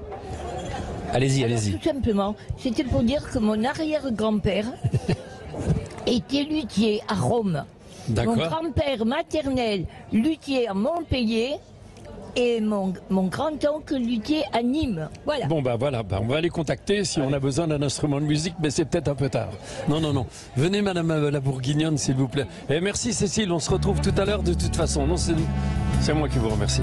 Allez-y. Tout simplement, c'était pour dire que mon arrière-grand-père était luthier à Rome. Mon grand-père maternel, luthier à Montpellier. Et mon grand-oncle luthier à Nîmes. Voilà. Bon, voilà, on va les contacter si on a besoin d'un instrument de musique, mais c'est peut-être un peu tard. Non. Venez, madame la Bourguignonne, s'il vous plaît. Et merci, Cécile, on se retrouve tout à l'heure de toute façon. Non, c'est moi qui vous remercie.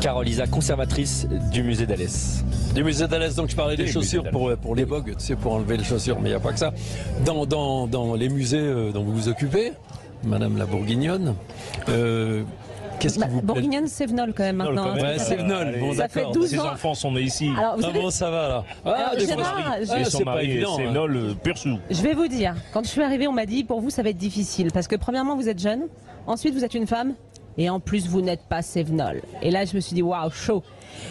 Carole Isa, conservatrice du musée d'Alès. Du musée d'Alès, donc je parlais des chaussures pour les bogues, tu sais, pour enlever les chaussures, mais il n'y a pas que ça. Dans les musées dont vous vous occupez, madame la Bourguignonne, qu'est-ce qui vous plaît? Bourguignonne, Cévenol quand même maintenant. Ouais, Cévenol, bon d'accord. Ses enfants sont nés ici. Alors, bon, ça va là. C'est pas évident. Cévenol, pur sou. Je vais vous dire, quand je suis arrivée, on m'a dit, pour vous, ça va être difficile. Parce que premièrement, vous êtes jeune. Ensuite, vous êtes une femme. Et en plus, vous n'êtes pas Cévenol. Et là, je me suis dit, waouh, chaud.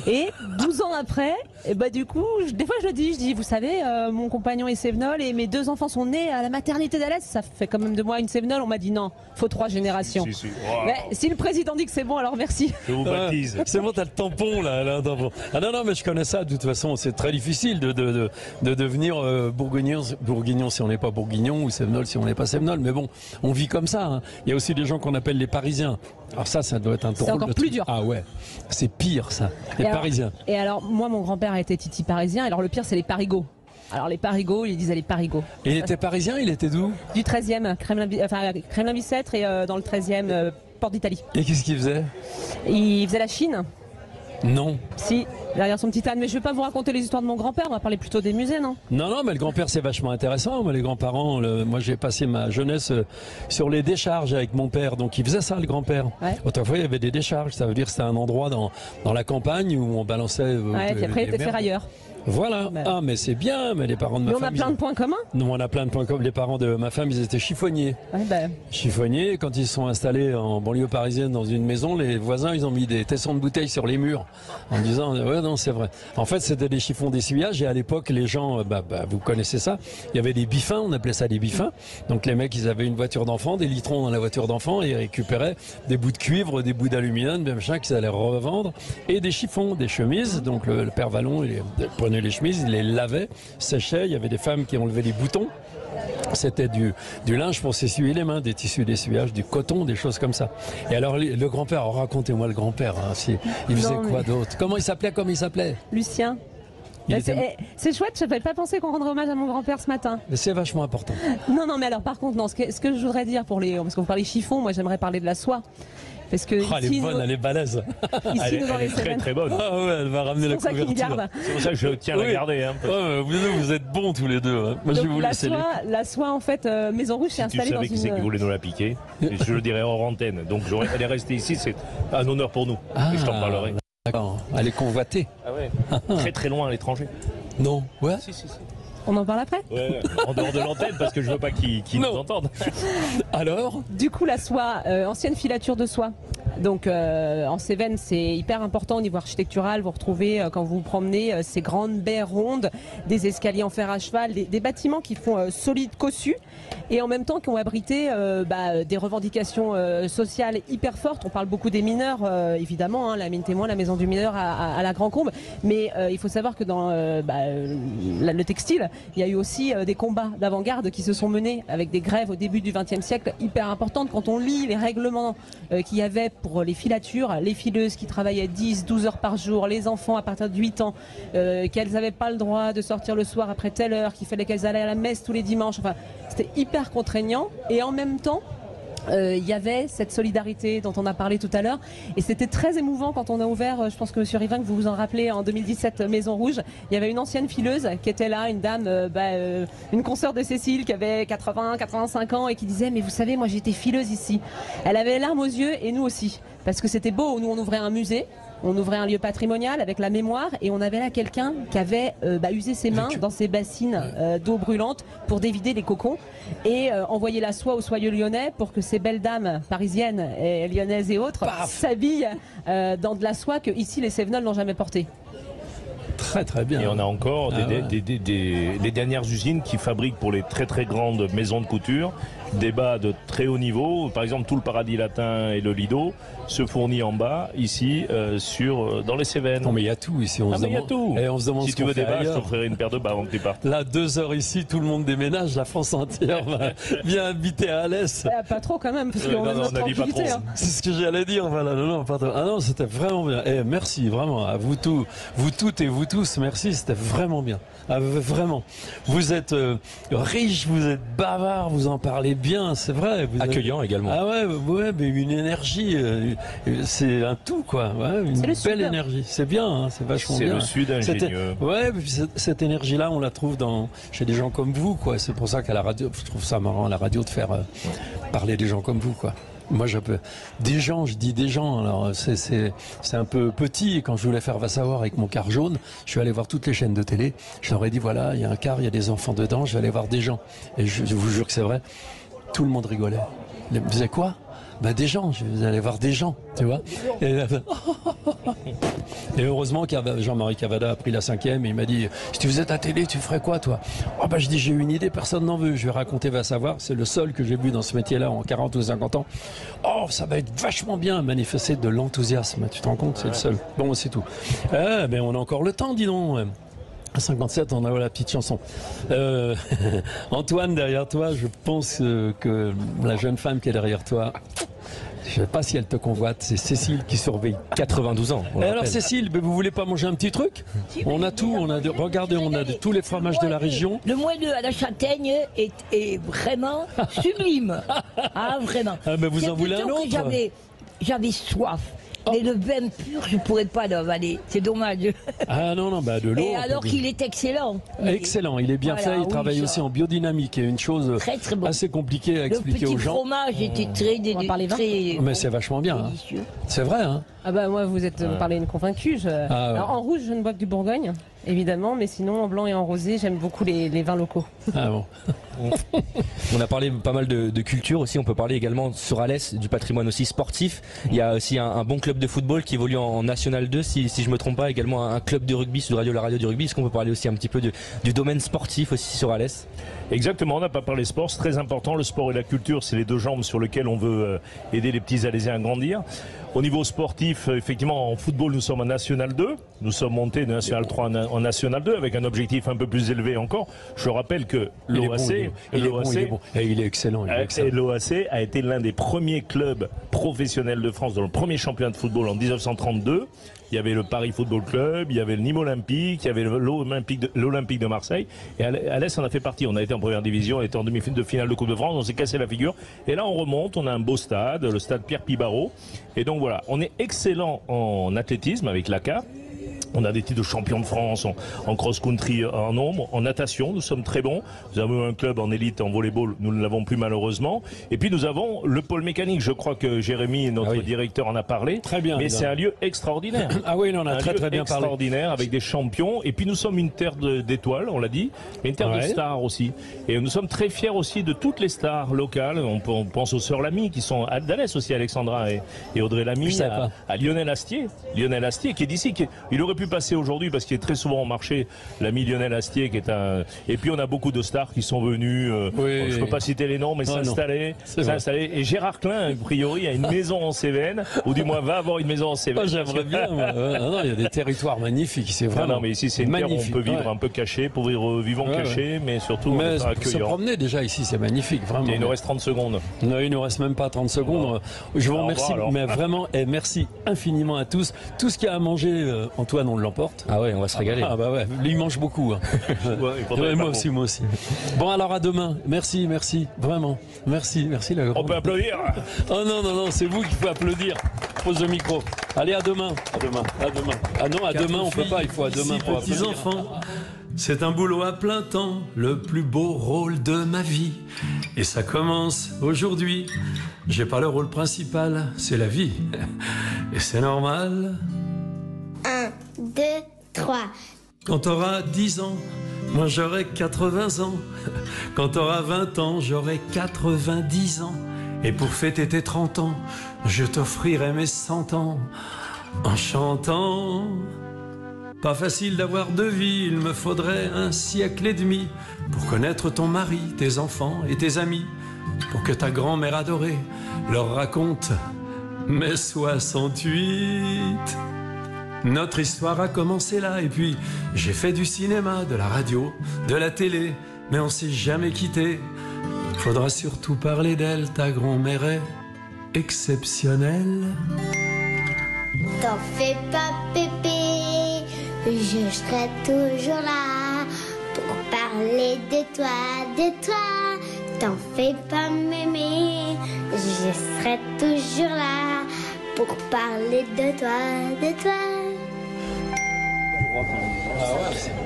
Et 12 ans après, et du coup, des fois je le dis, vous savez, mon compagnon est Cévenol et mes 2 enfants sont nés à la maternité d'Alès. Ça fait quand même de moi une Cévenol. On m'a dit non, faut 3 générations. Si. Wow. Mais si le président dit que c'est bon, alors merci. Je vous baptise. C'est bon, t'as le tampon là. Ah non, mais je connais ça. De toute façon, c'est très difficile de devenir bourguignon si on n'est pas bourguignon, ou Cévenol si on n'est pas Cévenol. Mais bon, on vit comme ça. Hein. Il y a aussi des gens qu'on appelle les Parisiens. Alors ça doit être un drôle. C'est encore plus dur. Ah ouais, c'est pire ça. Les Parisiens. Et alors, moi, mon grand-père était titi parisien. Alors, le pire, c'est les parigots. Alors, les parigots, ils disaient les parigots. Et il était parisien, il était d'où? Du 13e, Kremlin-Bicêtre et dans le 13e, Porte d'Italie. Et qu'est-ce qu'il faisait? Il faisait la Chine. Non. Si, derrière son petit âne. Mais je vais pas vous raconter les histoires de mon grand-père, on va parler plutôt des musées, non? Non, mais le grand-père c'est vachement intéressant. Moi, les grands-parents, moi j'ai passé ma jeunesse sur les décharges avec mon père, donc il faisait ça le grand-père. Ouais. Autrefois il y avait des décharges, ça veut dire que c'était un endroit dans la campagne où on balançait. Ouais, puis après il était ferrailleur. Voilà. Ah, mais c'est bien, mais les parents de ma femme... on a plein de points communs. Non, on a plein de points communs. Les parents de ma femme, ils étaient chiffonniers. Ouais, Chiffonniers, quand ils se sont installés en banlieue parisienne dans une maison, les voisins, ils ont mis des tessons de bouteilles sur les murs en disant, ouais, non, c'est vrai. En fait, c'était des chiffons d'essuyage et à l'époque, les gens, vous connaissez ça, il y avait des bifins, on appelait ça des bifins. Donc les mecs, ils avaient une voiture d'enfant, des litrons dans la voiture d'enfant et ils récupéraient des bouts de cuivre, des bouts d'aluminium, des machins qu'ils allaient revendre et des chiffons, des chemises. Donc le père Vallon, il prenait les chemises, il les lavait, séchait, il y avait des femmes qui enlevaient les boutons. C'était du linge pour s'essuyer les mains, des tissus d'essuyage, du coton, des choses comme ça. Et alors le grand-père, racontez-moi le grand-père, il faisait quoi d'autre? Comment il s'appelait? Lucien. C'est chouette, je n'avais pas pensé qu'on rendrait hommage à mon grand-père ce matin. Mais c'est vachement important. Non, mais alors par contre, non, ce que je voudrais dire parce que vous parlez chiffon, moi j'aimerais parler de la soie. Parce que elle est bonne, elle est balèze. Elle est très très bonne. Ah ouais, elle va ramener la couverture. C'est pour ça que je tiens à la garder. Vous êtes bons tous les deux. Hein. Moi, donc, je vais vous laisser la soie, en fait, Maison Rouge s'est installée dans une... Tu savais qui c'est qui voulait nous la piquer. Je le dirais hors antenne. Donc elle est restée ici, c'est un honneur pour nous. Et je t'en parlerai. D'accord, elle est convoitée. Ah ouais. Très très loin à l'étranger. Non, ouais. Si. On en parle après? Ouais, en dehors de l'antenne parce que je veux pas qu'ils nous entendent. Alors? Du coup, la soie, ancienne filature de soie. Donc en Cévennes, c'est hyper important au niveau architectural. Vous retrouvez quand vous vous promenez ces grandes baies rondes, des escaliers en fer à cheval, des bâtiments qui font solide cossu et en même temps qui ont abrité des revendications sociales hyper fortes. On parle beaucoup des mineurs, évidemment, hein, la mine témoin, la maison du mineur à la Grand Combe. Mais il faut savoir que dans le textile, il y a eu aussi des combats d'avant-garde qui se sont menés avec des grèves au début du XXe siècle hyper importantes. Quand on lit les règlements qu'il y avait pour les filatures, les fileuses qui travaillaient 10-12 heures par jour, les enfants à partir de 8 ans, qu'elles n'avaient pas le droit de sortir le soir après telle heure, qu'il fallait qu'elles allaient à la messe tous les dimanches. Enfin, c'était hyper contraignant et en même temps, il y avait cette solidarité dont on a parlé tout à l'heure et c'était très émouvant quand on a ouvert, je pense que M. Rivin, que vous vous en rappelez, en 2017 Maison Rouge, il y avait une ancienne fileuse qui était là, une dame, une consoeur de Cécile qui avait 80-85 ans et qui disait mais vous savez moi j'étais fileuse ici. Elle avait les larmes aux yeux et nous aussi parce que c'était beau, nous on ouvrait un musée. On ouvrait un lieu patrimonial avec la mémoire et on avait là quelqu'un qui avait usé ses mains dans ses bassines d'eau brûlante pour dévider les cocons et envoyer la soie aux soyeux lyonnais pour que ces belles dames parisiennes et lyonnaises et autres s'habillent dans de la soie que ici les Cévenols n'ont jamais portée. Très très bien. Et on a encore les dernières usines qui fabriquent pour les très très grandes maisons de couture des bas de très haut niveau. Par exemple, tout le Paradis Latin et le Lido se fournit en bas, ici, dans les Cévennes. Non mais il y a tout ici. Il y a tout. Et on se demande si tu veux des bas, je t'offrirai une paire de bas avant que tu partes. Là, 2 heures ici, tout le monde déménage, la France entière vient habiter à Alès. Pas trop quand même, parce qu'on a notre tranquillité. Hein. C'est ce que j'allais dire, voilà. Non, pardon. Ah non, c'était vraiment bien. Merci, vraiment, à vous toutes et vous tous, merci, c'était vraiment bien. Ah, vraiment. Vous êtes riche, vous êtes bavard, vous en parlez bien, c'est vrai. Accueillant également. Ah ouais, mais une énergie, c'est un tout, quoi. Ouais, une belle énergie. C'est bien, hein, c'est vachement bien. C'est le Sud ingénieux. Ouais, cette énergie-là, on la trouve chez des gens comme vous, quoi. C'est pour ça qu'à la radio, je trouve ça marrant à la radio de faire parler des gens comme vous, quoi. Moi, je dis des gens, alors c'est un peu petit. Quand je voulais faire Va savoir avec mon car jaune, je suis allé voir toutes les chaînes de télé. Je leur ai dit, voilà, il y a un car, il y a des enfants dedans, je vais aller voir des gens. Et je vous jure que c'est vrai, tout le monde rigolait. Ils me disaient quoi? Des gens, je vais aller voir des gens, tu vois. Et heureusement que Jean-Marie Cavada a pris la 5e et il m'a dit, si tu faisais ta télé, tu ferais quoi, toi? Je dis, j'ai une idée, personne n'en veut. Je vais raconter Va savoir, c'est le seul que j'ai vu dans ce métier-là en 40 ou 50 ans. Ça va être vachement bien, manifester de l'enthousiasme. Tu te rends compte? C'est le seul. Bon, c'est tout. On a encore le temps, dis donc. À 57, on a la petite chanson. Antoine, derrière toi, je pense que la jeune femme qui est derrière toi, je ne sais pas si elle te convoite, c'est Cécile qui surveille. 92 ans. Et alors Cécile, vous voulez pas manger un petit truc? On a tout, regardez, on a tous les fromages de la région. Le moelleux à la châtaigne est vraiment sublime. Ah, vraiment. Mais vous en voulez un autre? J'avais soif. Mais le vin pur, je pourrais pas l'avaler. C'est dommage. Ah non, de l'eau. Et alors qu'il est excellent. Excellent, il est bien fait. Il travaille aussi en biodynamique, une chose très, très bon. assez compliquée à expliquer aux gens. Le petit fromage était très Mais c'est vachement bien. Hein. C'est vrai, hein. Ah bah moi, vous parlez une convaincue. Alors, en rouge, je ne bois que du Bourgogne, évidemment, mais sinon en blanc et en rosé, j'aime beaucoup les vins locaux. Ah bon. On a parlé pas mal de culture aussi, on peut parler également sur Alès du patrimoine aussi sportif. Il y a aussi un bon club de football qui évolue en National 2, si je me trompe pas, également un club de rugby sur la radio du rugby. Est-ce qu'on peut parler aussi un petit peu du domaine sportif aussi sur Alès? Exactement, on n'a pas parlé sport, c'est très important. Le sport et la culture, c'est les deux jambes sur lesquelles on veut aider les petits Alésiens à grandir. Au niveau sportif, effectivement, en football, nous sommes en National 2. Nous sommes montés de National 3 en National 2 avec un objectif un peu plus élevé encore. Je rappelle que l'OAC, il est excellent. L'OAC a été l'un des premiers clubs professionnels de France dans le premier championnat de football en 1932. Il y avait le Paris Football Club, il y avait le Nîmes Olympique, il y avait l'Olympique de Marseille. Et Alès en a fait partie. On a été en première division, on était en demi-finale de finale de Coupe de France, on s'est cassé la figure. Et là, on remonte, on a un beau stade, le stade Pierre Pibarot. Et donc voilà, on est excellent en athlétisme avec l'ACA. On a des titres de champion de France en cross-country en nombre, en natation, nous sommes très bons. Nous avons un club en élite en volleyball, nous ne l'avons plus malheureusement. Et puis nous avons le pôle mécanique, je crois que Jérémy, notre directeur, en a parlé. Très bien. Mais c'est un lieu extraordinaire. Ah oui, on en a très bien parlé. Extraordinaire, avec des champions. Et puis nous sommes une terre d'étoiles, on l'a dit, mais une terre de stars aussi. Et nous sommes très fiers aussi de toutes les stars locales. On pense aux sœurs Lamy, qui sont à Alès aussi, Alexandra et Audrey Lamy, à Lionel Astier. Lionel Astier, qui est d'ici, il aurait pu passer aujourd'hui parce qu'il est très souvent au marché, l'ami Lionel Astier qui est un... Et puis on a beaucoup de stars qui sont venus, je peux pas citer les noms, mais s'installer. Et Gérard Klein, a priori, a une maison en Cévennes, ou du moins va avoir une maison en Cévennes. J'aimerais bien. Il y a des territoires magnifiques, c'est vraiment. Non, mais ici c'est une terre où on peut vivre un peu caché, pour vivre caché, mais merci accueillant. Se promener déjà ici, c'est magnifique, vraiment. Il nous reste 30 secondes. Non, il nous reste même pas 30 secondes. Je vous remercie, mais vraiment, et merci infiniment à tous. Tout ce qu'il y a à manger, Antoine, on l'emporte. Ah ouais, on va se régaler. Ah bah ouais, lui il mange beaucoup. Hein. Moi aussi. Bon alors à demain. Merci, vraiment. Merci la grande. On peut applaudir. Oh non, c'est vous qu'il faut applaudir. Pose le micro. Allez, à demain. Ah non, à demain on peut pas, il faut à demain pour applaudir. Petits enfants. C'est un boulot à plein temps, le plus beau rôle de ma vie. Et ça commence aujourd'hui. J'ai pas le rôle principal, c'est la vie. Et c'est normal. 1, 2, 3. Quand t'auras 10 ans, moi j'aurai 80 ans. Quand t'auras 20 ans, j'aurai 90 ans. Et pour fêter tes 30 ans, je t'offrirai mes 100 ans en chantant. Pas facile d'avoir 2 vies, il me faudrait 1 siècle et demi pour connaître ton mari, tes enfants et tes amis, pour que ta grand-mère adorée leur raconte mes 68. Notre histoire a commencé là, et puis j'ai fait du cinéma, de la radio, de la télé, mais on s'est jamais quitté. Faudra surtout parler d'elle, ta grand-mère est exceptionnelle. T'en fais pas, pépé, je serai toujours là pour parler de toi. T'en fais pas, mémé, je serai toujours là pour parler de toi.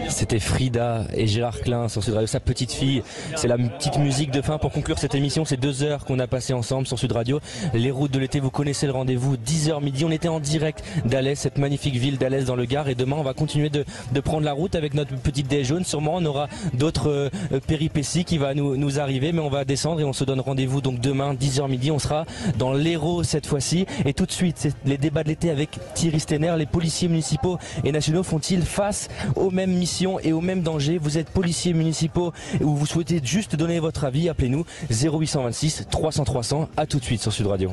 C'était Frida et Gérard Klein sur Sud Radio, sa petite fille. C'est la petite musique de fin pour conclure cette émission. C'est 2 heures qu'on a passé ensemble sur Sud Radio. Les routes de l'été, vous connaissez le rendez-vous, 10h midi. On était en direct d'Alès, cette magnifique ville d'Alès dans le Gard. Et demain, on va continuer de prendre la route avec notre petite déj jaune. Sûrement, on aura d'autres péripéties qui va nous arriver. Mais on va descendre et on se donne rendez-vous. Donc demain, 10h midi, on sera dans l'Hérault cette fois-ci. Et tout de suite, c'est les débats de l'été avec Thierry Stenner. Les policiers municipaux et nationaux font-ils face aux mêmes missions et aux mêmes dangers? Vous êtes policiers municipaux ou vous souhaitez juste donner votre avis? Appelez-nous 0826 300 300. À tout de suite sur Sud Radio.